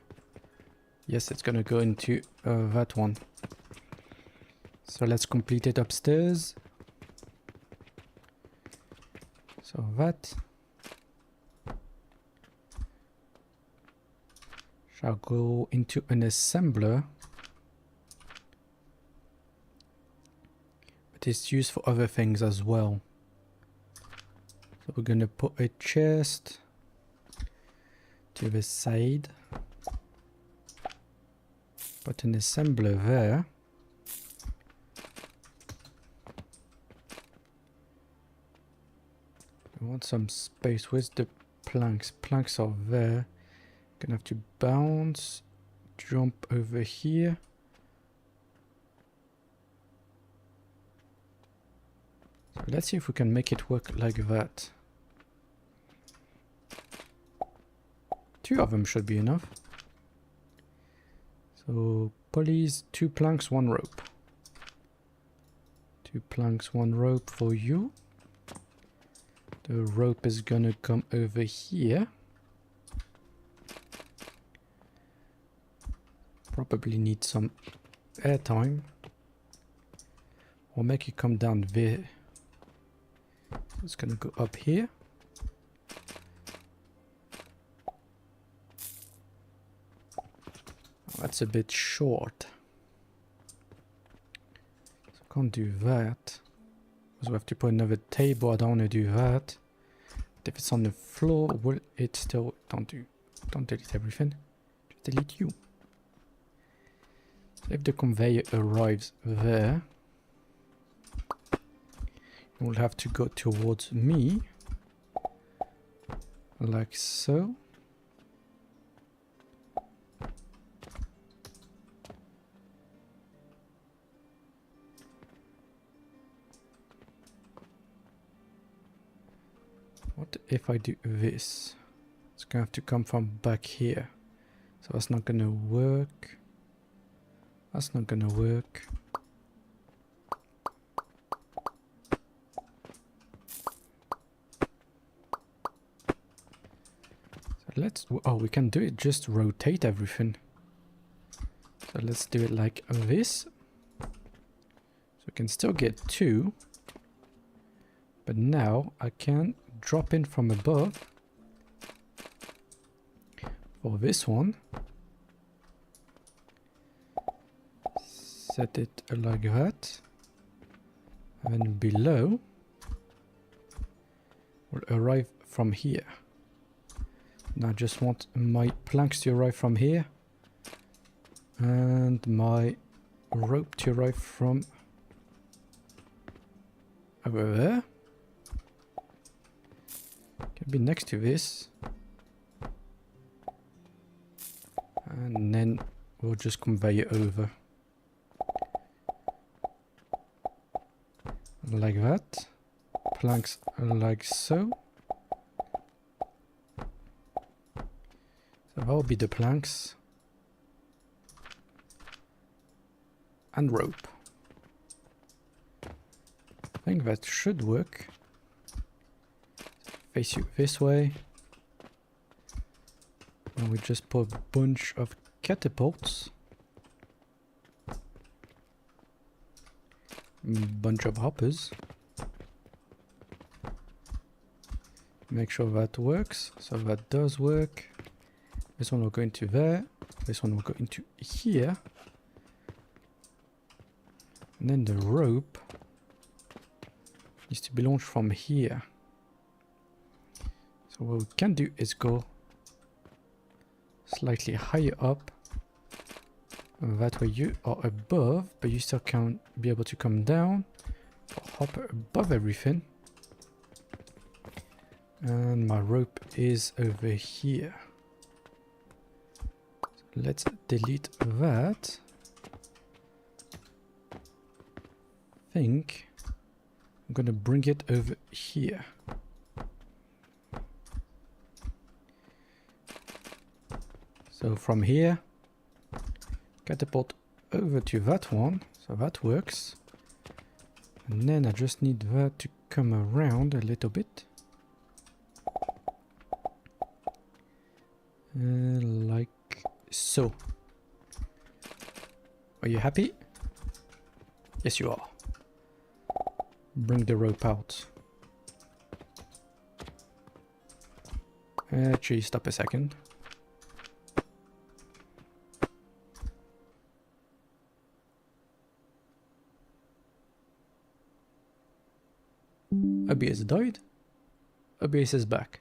Yes, it's gonna go into that one. So let's complete it upstairs. So that shall go into an assembler. But it's used for other things as well. So we're gonna put a chest to the side. Put an assembler there. I want some space. Where's the planks? Planks are there. Gonna have to bounce, jump over here. So let's see if we can make it work like that. 2 of them should be enough. So pulleys, 2 planks, 1 rope. 2 planks, 1 rope for you. The rope is gonna come over here. Probably need some airtime. Or make it come down there. It's gonna go up here. That's a bit short. So I can't do that. Because we have to put another table. I don't want to do that. But if it's on the floor, will it still... Don't delete everything. Just delete you. So if the conveyor arrives there, it will have to go towards me. Like so. What if I do this? It's gonna have to come from back here. So that's not gonna work. That's not gonna work. So let's... Oh, we can do it, just rotate everything. So let's do it like this. So we can still get 2. But now I can drop in from above for this one. Set it like that. And then below will arrive from here. Now I just want my planks to arrive from here. And my rope to arrive from over there. Can be next to this. And then we'll just convey it over. Like that. Planks like so. So that will be the planks. And rope. I think that should work. Face you this way. And we just put a bunch of catapults. Bunch of hoppers. Make sure that works. So that does work. This one will go into there. This one will go into here. And then the rope needs to be launched from here. So what we can do is go slightly higher up. That way you are above, but you still can be able to come down. Hop above everything. And my rope is over here. So let's delete that. I think I'm gonna bring it over here. So from here, catapult over to that one, so that works. And then I just need that to come around a little bit. Like so. Are you happy? Yes, you are. Bring the rope out. Actually, stop a second. OBS died. OBS is back.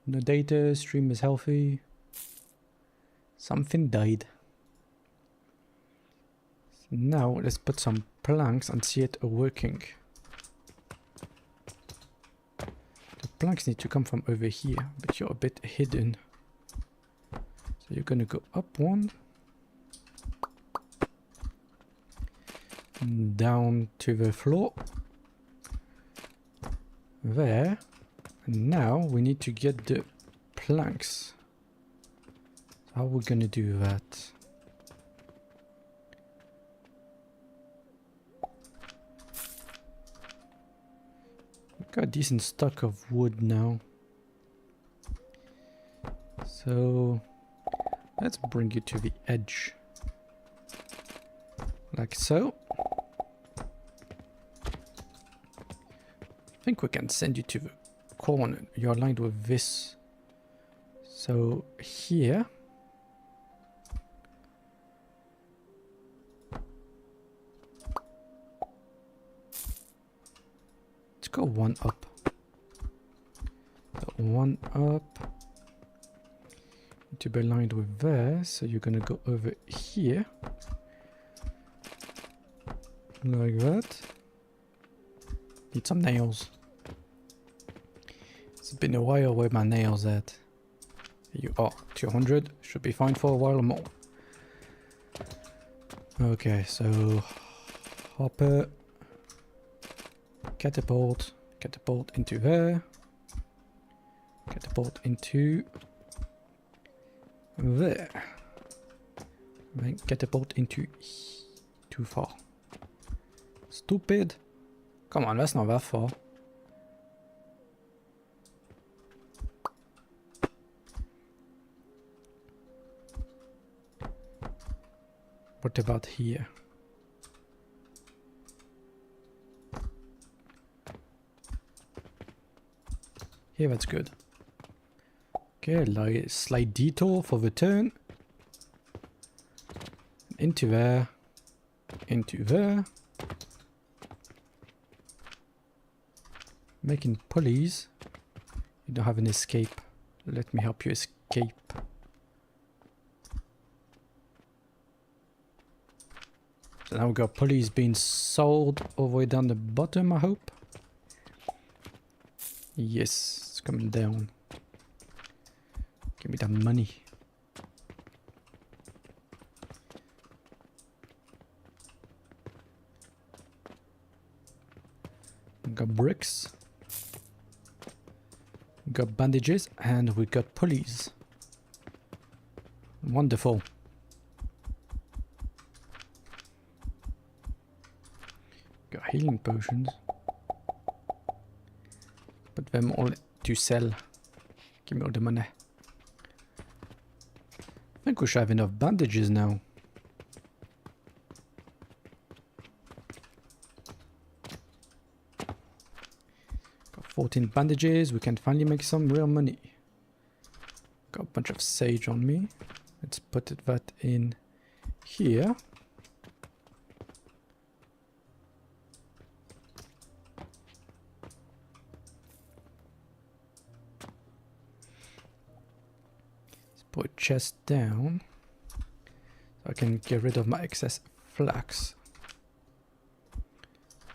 No data, stream is healthy. Something died. So now let's put some planks and see it working. The planks need to come from over here, but you're a bit hidden. So you're gonna go up one. And down to the floor. There. And now we need to get the planks. How are we gonna do that? We've got a decent stock of wood now. So let's bring you to the edge. Like so. I think we can send you to the corner. You're aligned with this. So here. Let's go one up. So one up. To be aligned with there. So you're gonna go over here. Like that. Need some nails. It's been a while where my nails at. You are 200. Should be fine for a while more. Okay, so hopper, catapult, catapult into there, catapult into there, then catapult into too far. Stupid. Come on, that's not that far. What about here? Here, that's good. Okay, like slight detour for the turn. Into there. Into there. Making pulleys. You don't have an escape. Let me help you escape. So now we've got pulleys being sold all the way down the bottom, I hope. Yes, it's coming down. Give me that money. We've got bricks. We got bandages and we got pulleys. Wonderful. Got healing potions. Put them all to sell. Give me all the money. I think we should have enough bandages now. Got 14 bandages. We can finally make some real money. Got a bunch of sage on me. Let's put that in here. Put a chest down so I can get rid of my excess flax.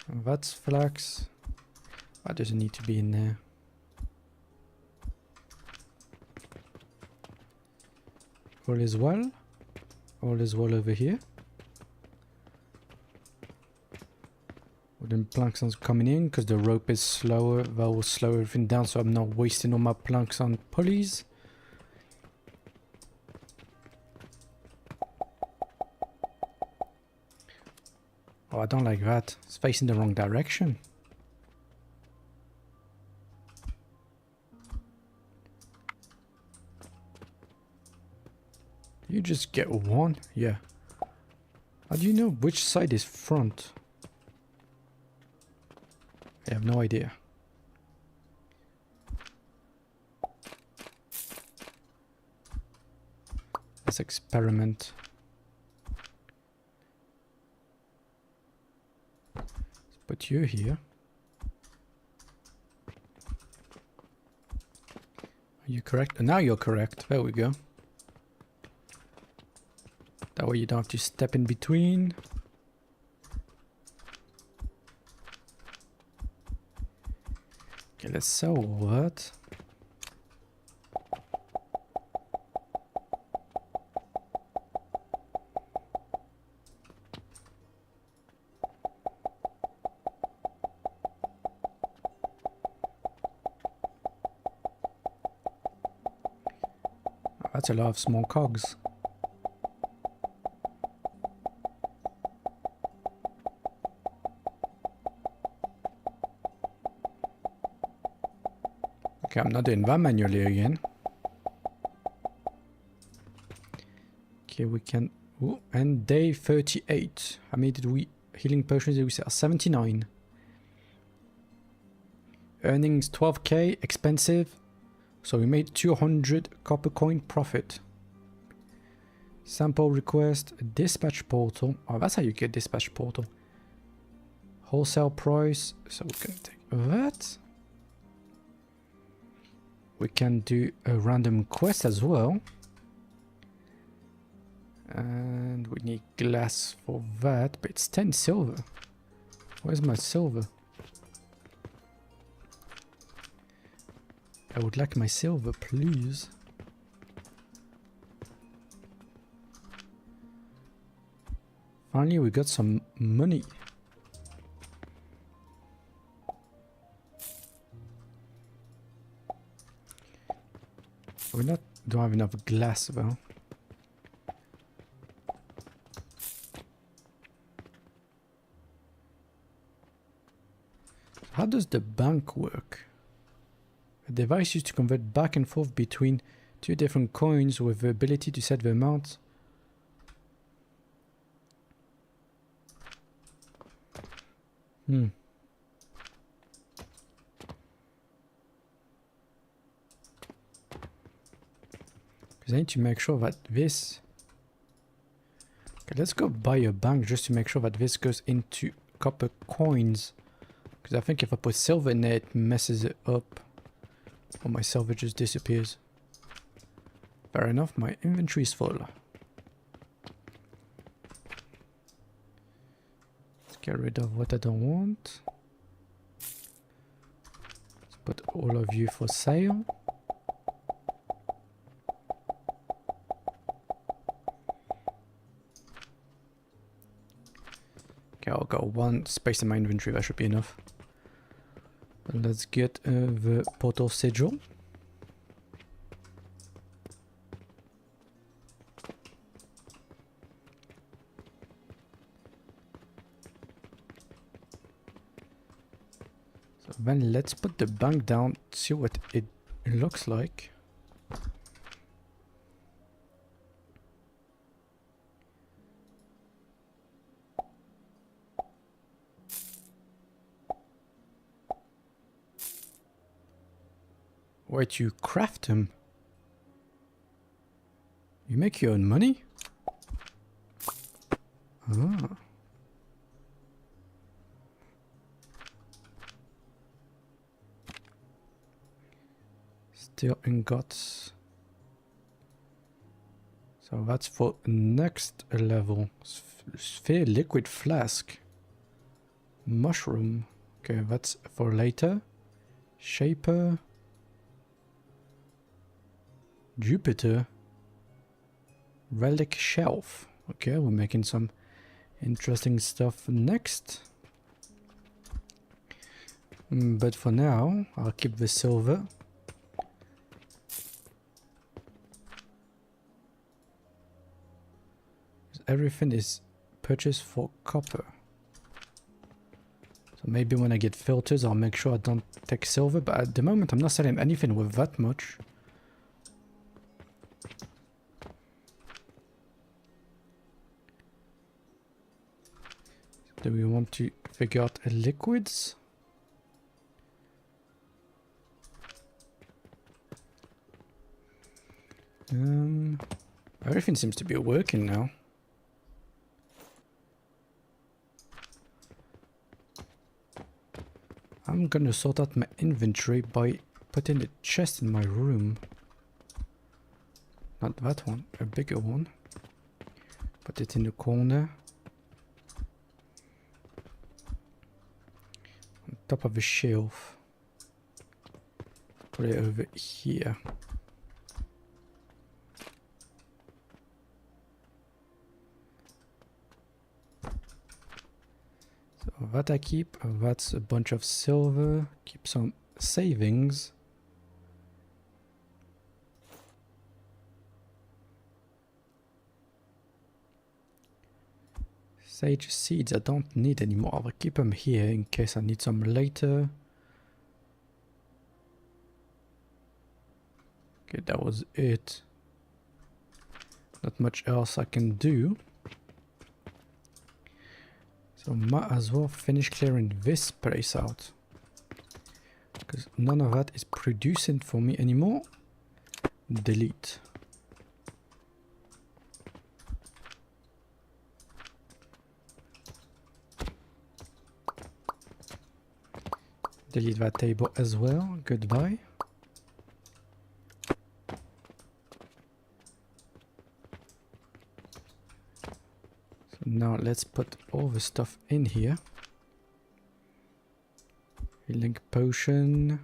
And that's flax. That doesn't need to be in there. All is well. All is well over here. Wooden planks are coming in because the rope is slower. That will slow everything down so I'm not wasting all my planks on pulleys. Oh, I don't like that. It's facing the wrong direction. You just get one? Yeah. How do you know which side is front? I have no idea. Let's experiment. Let's put you here. Are you correct? Now you're correct. There we go. That way you don't have to step in between. Okay, let's sell what? Oh, that's a lot of small cogs. Okay, I'm not doing that manually again. Okay, we can... Ooh, and day 38. How many did we... Healing potions did we sell? 79. Earnings 12k, expensive. So we made 200 copper coin profit. Sample request, dispatch portal. Oh, that's how you get dispatch portal. Wholesale price. So we can take that. We can do a random quest as well. And we need glass for that, but it's 10 silver. Where's my silver? I would like my silver, please. Finally, we got some money. We don't have enough glass though. How does the bank work? A device used to convert back and forth between two different coins with the ability to set the amount. Because I need to make sure that this... Okay, let's go buy a bank just to make sure that this goes into copper coins. Because I think if I put silver in there, it messes it up. Or my silver just disappears. Fair enough, my inventory is full. Let's get rid of what I don't want. Let's put all of you for sale. Okay, I'll got one space in my inventory, that should be enough. Let's get the portal sigil. So then let's put the bank down, see what it looks like. Wait, you craft them? You make your own money? Ah. Steel ingots. So that's for next level. Sphere liquid flask. Mushroom. Okay, that's for later. Shaper. Jupiter. Relic shelf. Okay, we're making some interesting stuff next. But for now, I'll keep the silver. Everything is purchased for copper. So maybe when I get filters, I'll make sure I don't take silver. But at the moment, I'm not selling anything with that much. Do we want to figure out liquids? Everything seems to be working now. I'm gonna sort out my inventory by putting a chest in my room. Not that one, a bigger one. Put it in the corner. On top of the shelf. Put it over here. So that I keep, that's a bunch of silver. Keep some savings. Sage seeds I don't need anymore. I'll keep them here in case I need some later. Okay, that was it. Not much else I can do. So might as well finish clearing this place out. Because none of that is producing for me anymore. Delete. Delete that table as well. Goodbye. So now let's put all the stuff in here. Healing potion.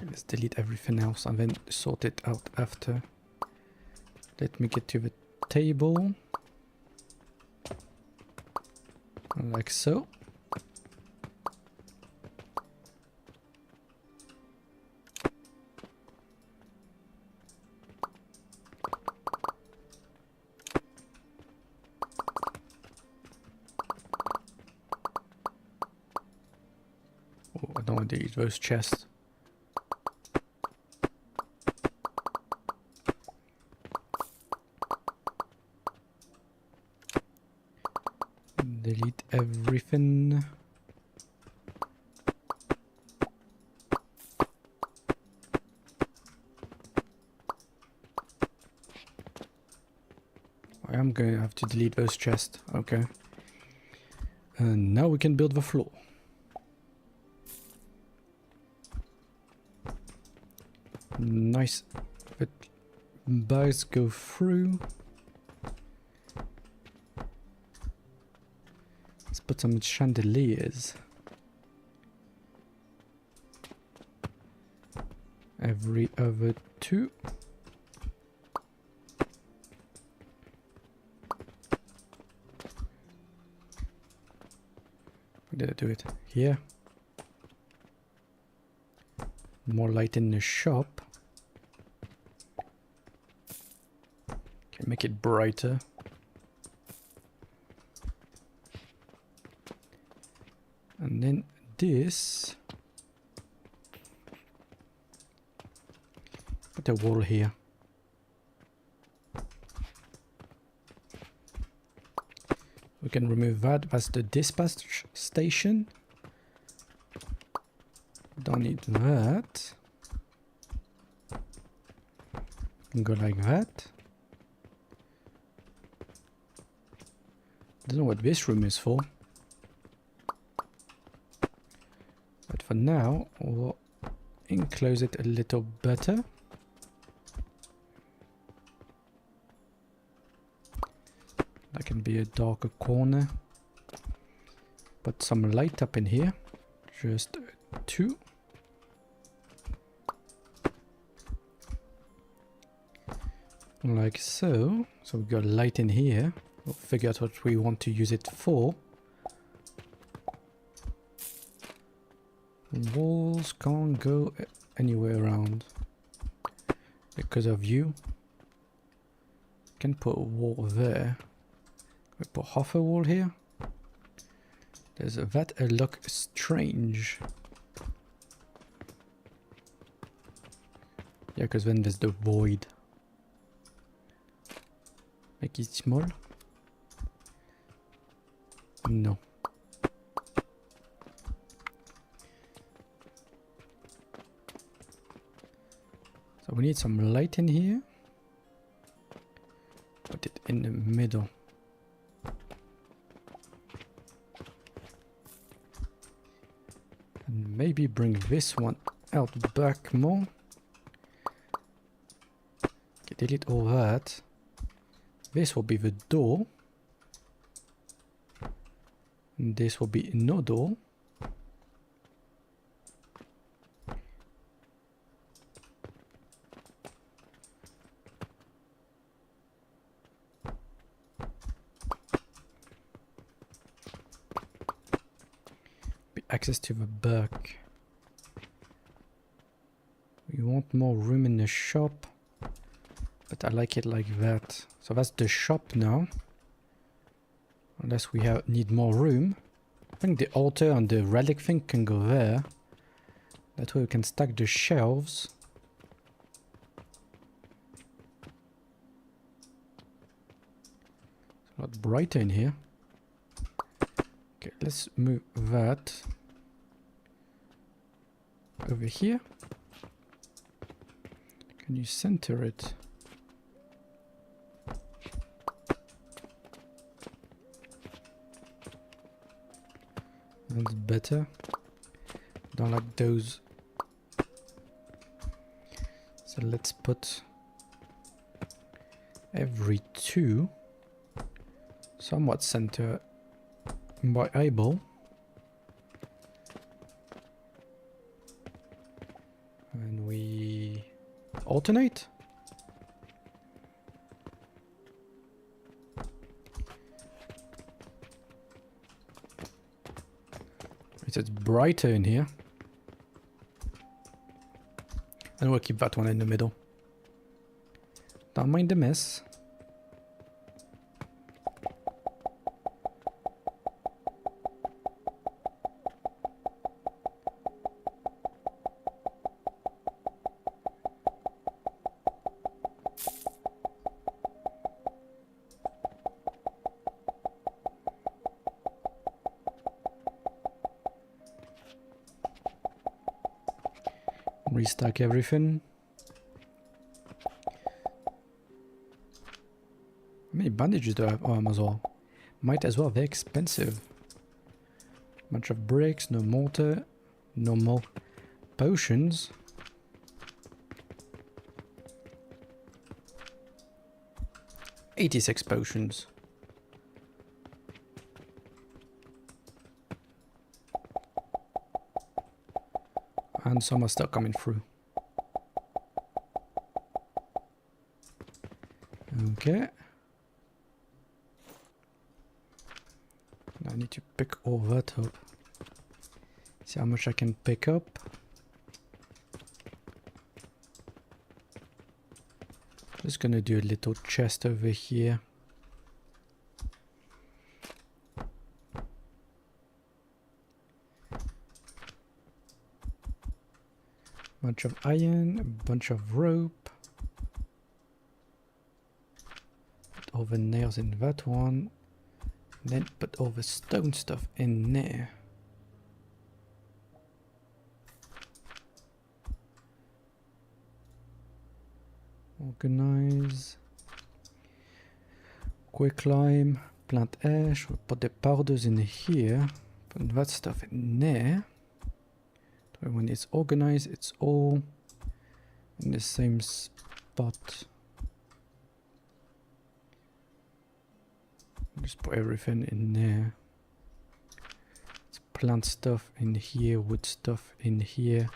Let's delete everything else and then sort it out after. Let me get to the table. Like so. Oh, I don't want to use those chests. Delete everything. I am going to have to delete those chests. Okay. And now we can build the floor. Nice. The bars go through. Let's put some chandeliers. Every other two. Where did I do it? Here. More light in the shop. Can make it brighter. And then this. Put a wall here. We can remove that. That's the dispatch station. Don't need that. Can go like that. Don't know what this room is for. But for now, we'll enclose it a little better. That can be a darker corner. Put some light up in here. Just two. Like so. So we've got light in here. We'll figure out what we want to use it for. Walls can't go anywhere around because of you. Can put a wall there. We put half a wall here. There's that look strange. Yeah, because then there's the void. Make it small. No. So we need some light in here. Put it in the middle. And maybe bring this one out back more. Okay, delete all that. This will be the door. And this will be no door. Access to the back. We want more room in the shop, but I like it like that. So that's the shop now. Unless we need more room. I think the altar and the relic thing can go there. That way we can stack the shelves. It's a lot brighter in here. Okay, let's move that over here. Can you center it? That's better. Don't like those. So let's put every two somewhat center by eyeball. And we alternate. It's brighter in here. And we'll keep that one in the middle. Don't mind the mess. Restack everything. How many bandages do I have? Oh, as well. Might as well, they're expensive. Bunch of bricks, no mortar, no more potions. $86 potions. And some are still coming through. Okay. I need to pick all that up. See how much I can pick up. Just gonna do a little chest over here. Bunch of iron, a bunch of rope. Put all the nails in that one. Then put all the stone stuff in there. Organize. Quick climb. Plant ash. We'll put the powders in here. Put that stuff in there. When it's organized, it's all in the same spot. Just put everything in there. Let's plant stuff in here, wood stuff in here.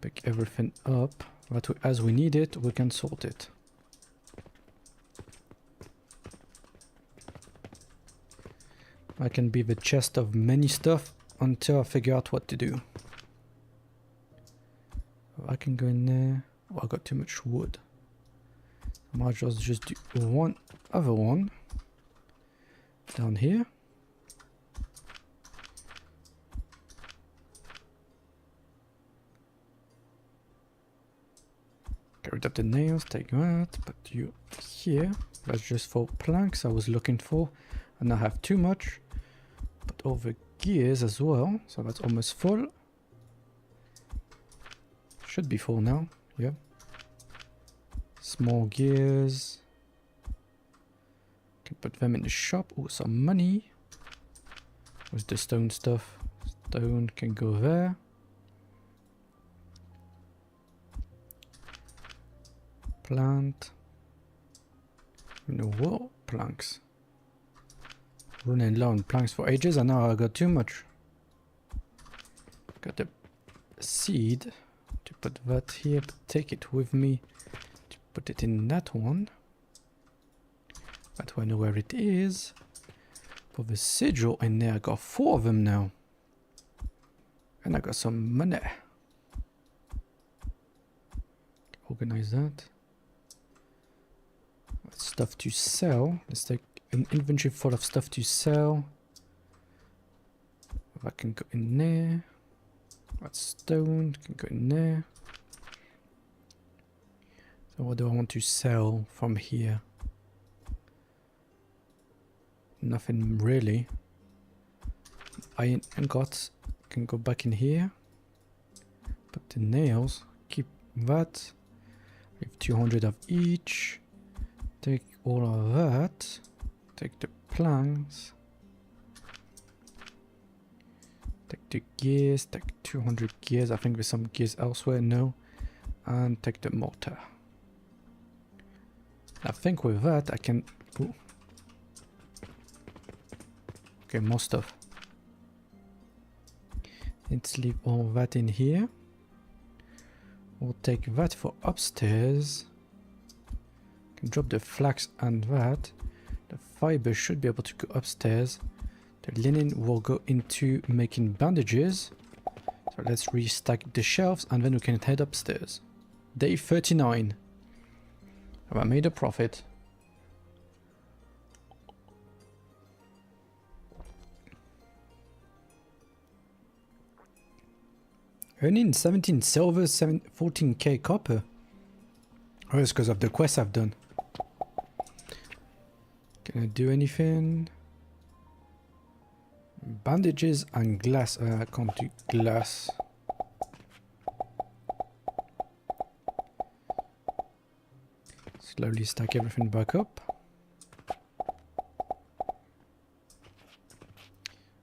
Pick everything up. But as we need it, we can sort it. I can be the chest of many stuff until I figure out what to do. I can go in there. Oh, I got too much wood. I might just do one other one down here. Get rid of the nails, take that, put you here. That's just for planks I was looking for. And I have too much. Put all the gears as well, so that's almost full. Should be full now, yeah. Small gears. Can put them in the shop. Oh, some money. Where's the stone stuff? Stone can go there. Plant. No wool planks. Running low on planks for ages and now I got too much. Got the seed to put that here, but take it with me to put it in that one. That way I know where it is. For the sigil in there, I got 4 of them now. And I got some money. Organize that. Stuff to sell. Let's take an inventory full of stuff to sell. That can go in there. That stone can go in there. So what do I want to sell from here? Nothing really. Iron ingots can go back in here. Put the nails. Keep that. We have 200 of each. Take all of that. Take the planks. Take the gears. Take 200 gears. I think there's some gears elsewhere. No. And take the mortar. I think with that I can... Ooh. Okay, more stuff. Let's leave all that in here. We'll take that for upstairs. Can drop the flax and that. The fiber should be able to go upstairs. The linen will go into making bandages. So let's restack the shelves and then we can head upstairs. Day 39. Have I made a profit? Earning 17 silver, 14k copper. Oh, it's because of the quest I've done. Can I do anything? Bandages and glass. I can't do glass. Slowly stack everything back up.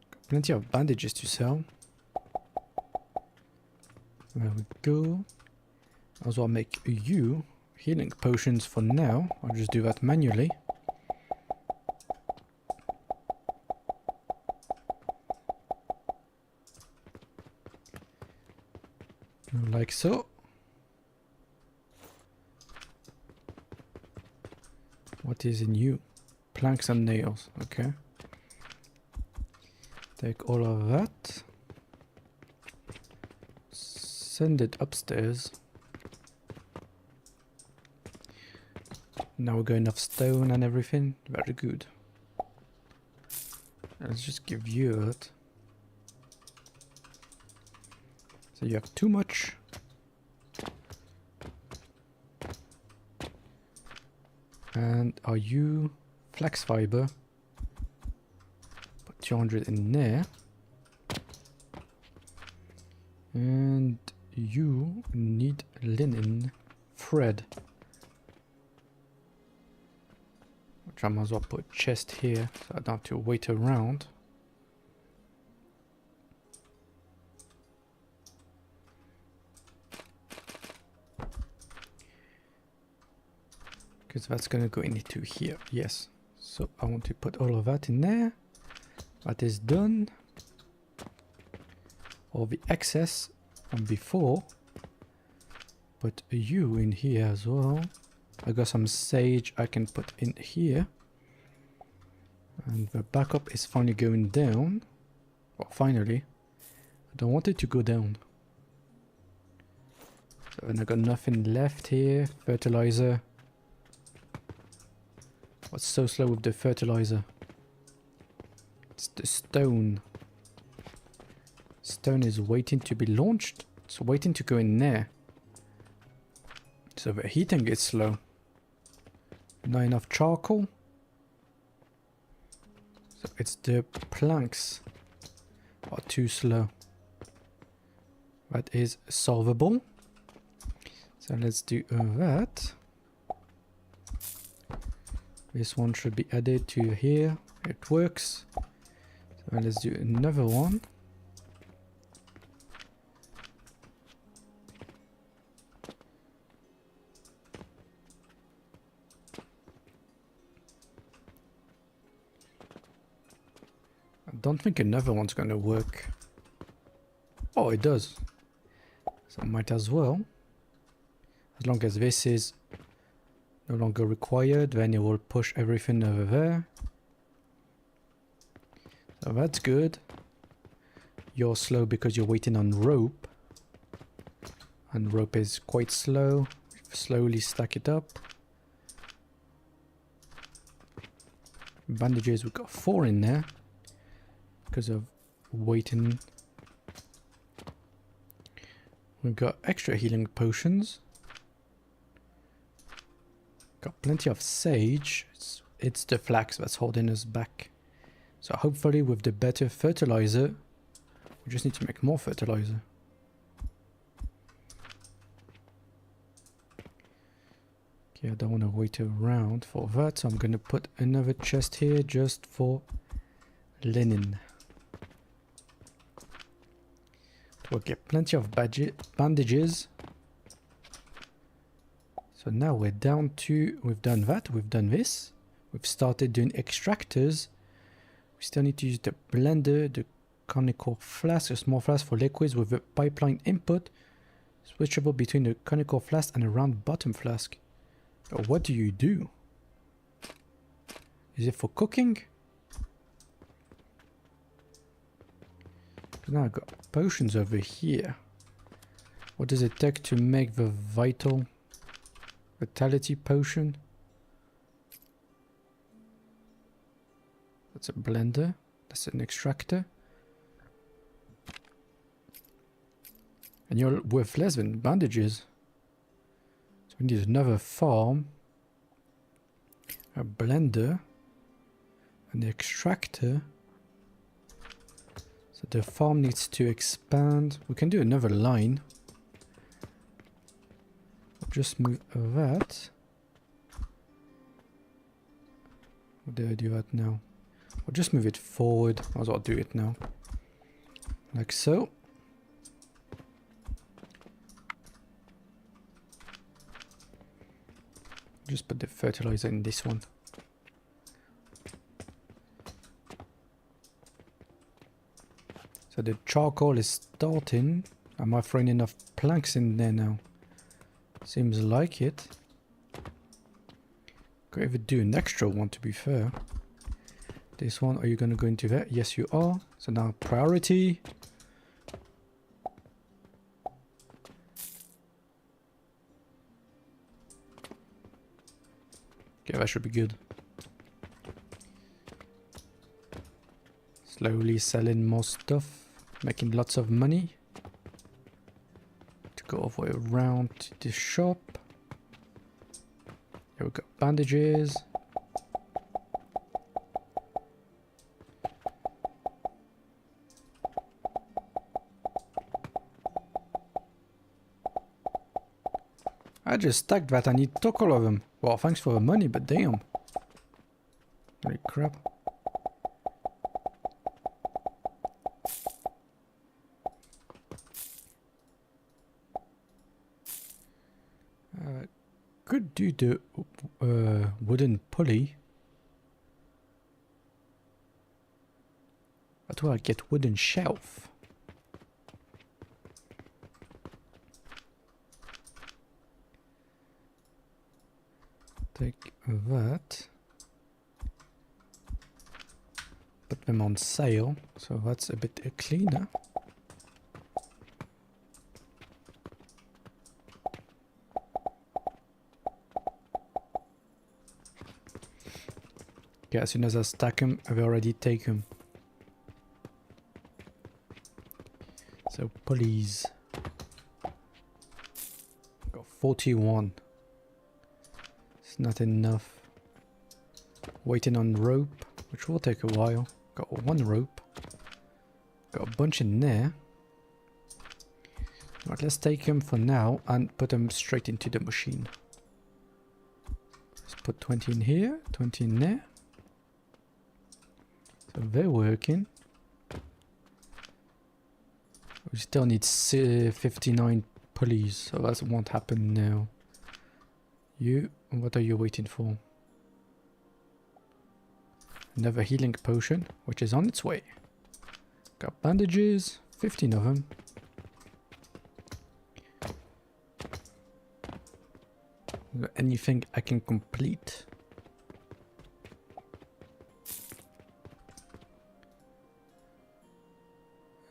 Got plenty of bandages to sell. There we go. Also, I'll make you healing potions for now. I'll just do that manually. Like so. What is in you? Planks and nails. Okay. Take all of that. Send it upstairs. Now we got enough stone and everything. Very good. Let's just give you that. So you have too much. And are you flax fiber? Put 200 in there. And you need linen thread. Which I might as well put a chest here so I don't have to wait around. Because that's going to go into here. Yes. So I want to put all of that in there. That is done. All the excess from before. Put you in here as well. I got some sage I can put in here. And the backup is finally going down. Well, finally. I don't want it to go down. So and I got nothing left here. Fertilizer. What's so slow with the fertilizer? It's the stone. Stone is waiting to be launched. It's waiting to go in there. So the heating is slow. Not enough charcoal. So it's the planks are too slow. That is solvable. So let's do that. This one should be added to here. It works. So let's do another one. I don't think another one's gonna work. Oh, it does. So might as well. As long as this is no longer required, then it will push everything over there. So that's good. You're slow because you're waiting on rope. And rope is quite slow. Slowly stack it up. Bandages, we've got 4 in there. Because of waiting. We've got extra healing potions. Got plenty of sage. It's the flax that's holding us back. So hopefully with the better fertilizer, we just need to make more fertilizer. Okay, I don't want to wait around for that, so I'm going to put another chest here just for linen. We'll get plenty of bandages. So now we're down to, we've done that, we've done this. We've started doing extractors. We still need to use the blender, the conical flask, a small flask for liquids with a pipeline input. Switchable between the conical flask and a round bottom flask. But what do you do? Is it for cooking? Now I've got potions over here. What does it take to make the vitality potion? That's a blender. That's an extractor. And you're worth less than bandages. So we need another farm. A blender. An extractor. So the farm needs to expand. We can do another line. I'll just move that. Or did I do that now? I'll just move it forward. Might as well do it now. Like so. Just put the fertilizer in this one. So the charcoal is starting. Am I throwing enough planks in there now? Seems like it. Could even do an extra one to be fair. This one, are you going to go into that? Yes, you are. So now priority. Okay, that should be good. Slowly selling more stuff. Making lots of money. To go all the way around to the shop. Here we got bandages. I just stacked that. I need to took all of them. Well, thanks for the money, but damn. Holy crap. Could do the wooden pulley. How do I get wooden shelf? Take that. Put them on sale, so that's a bit cleaner. Okay, as soon as I stack them, I've already taken them. So pulleys. Got 41. It's not enough. Waiting on rope, which will take a while. Got one rope. Got a bunch in there. Right, let's take them for now and put them straight into the machine. Let's put 20 in here, 20 in there. So they're working. We still need 59 pulleys, so that won't happen now. You, what are you waiting for? Another healing potion, which is on its way. Got bandages, 15 of them. Got anything I can complete?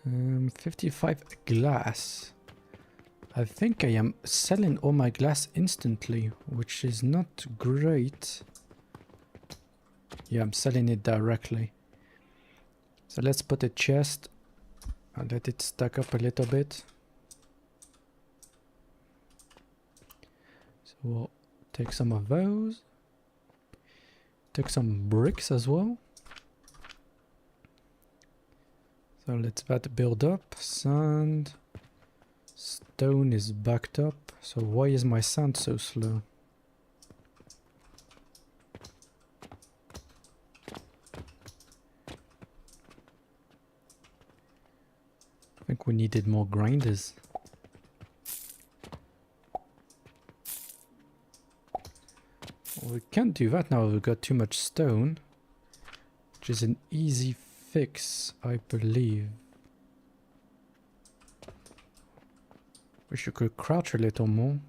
55 glass. I think I am selling all my glass instantly, which is not great. Yeah, I'm selling it directly. So let's put a chest. I'll let it stack up a little bit. So we'll take some of those. Take some bricks as well. So let's that build up. Sand. Stone is backed up. So why is my sand so slow? I think we needed more grinders. Well, we can't do that now. We've got too much stone, which is an easy fix, I believe. Wish you could crouch a little more.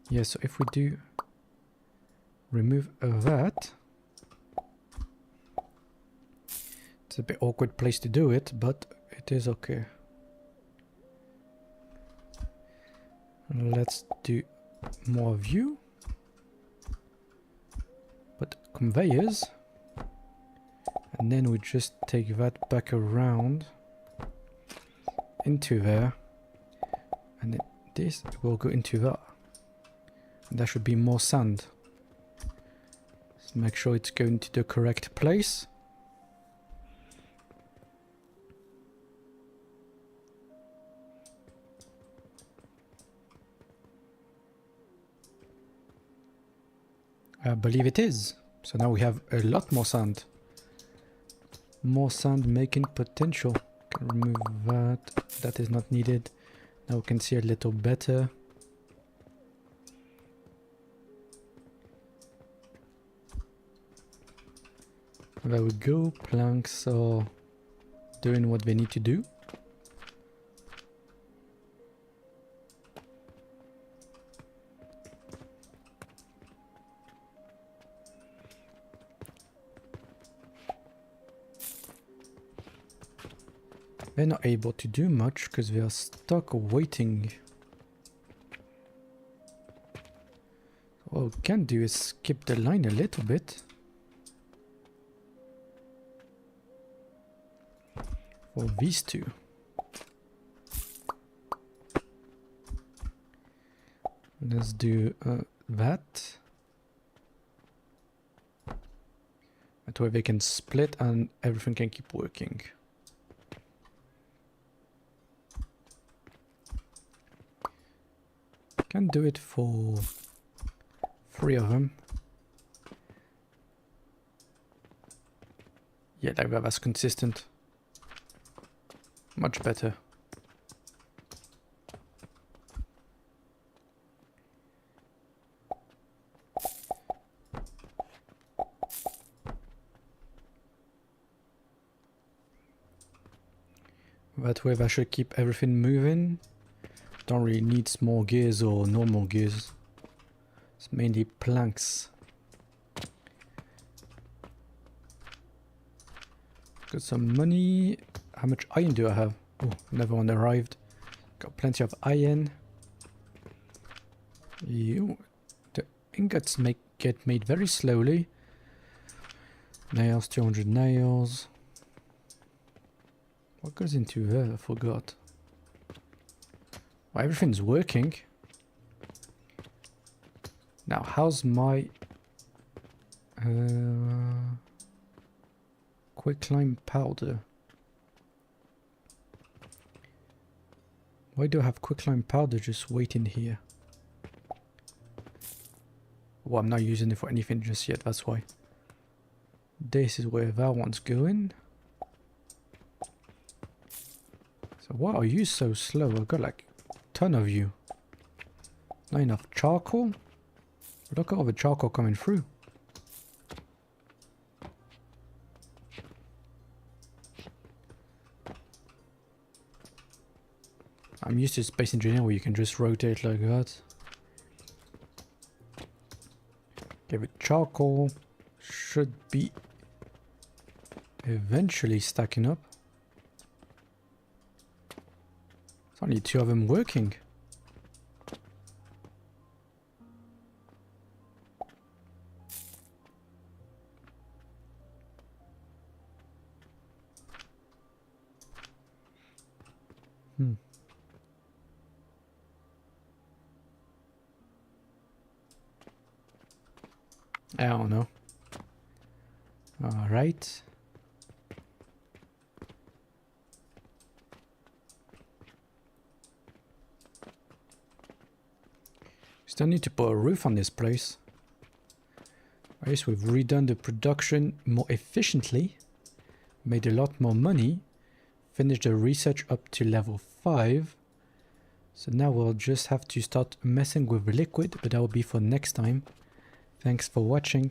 Yeah, so if we do remove that, it's a bit awkward place to do it, but it is okay. Let's do more view. But conveyors. And then we just take that back around into there. And then this will go into that. And there should be more sand. Let's make sure it's going to the correct place. I believe it is. So now we have a lot more sand. More sand making potential. Can remove that. That is not needed. Now we can see a little better. There we go. Planks are doing what they need to do. They're not able to do much because they are stuck waiting. What we can do is skip the line a little bit. For these two. Let's do that. That way they can split and everything can keep working. Can do it for 3 of them. Yeah, like that, that's consistent. Much better. That way that should keep everything moving. Don't really need small gears or normal gears. It's mainly planks. Got some money. How much iron do I have? Oh, another one arrived. Got plenty of iron. The ingots get made very slowly. Nails, 200 nails. What goes into there? I forgot. Well, everything's working. Now, how's my quicklime powder? Why do I have quicklime powder just waiting here? Well, I'm not using it for anything just yet, that's why. This is where that one's going. So why are you so slow? I've got like a ton of you. Not enough charcoal? Look at all the charcoal coming through. I'm used to Space Engineer where you can just rotate like that. Give it charcoal. Should be eventually stacking up. There's only 2 of them working. I don't know. Alright. Still need to put a roof on this place. I guess we've redone the production more efficiently. Made a lot more money. Finished the research up to level 5. So now we'll just have to start messing with liquid, but that will be for next time. Thanks for watching.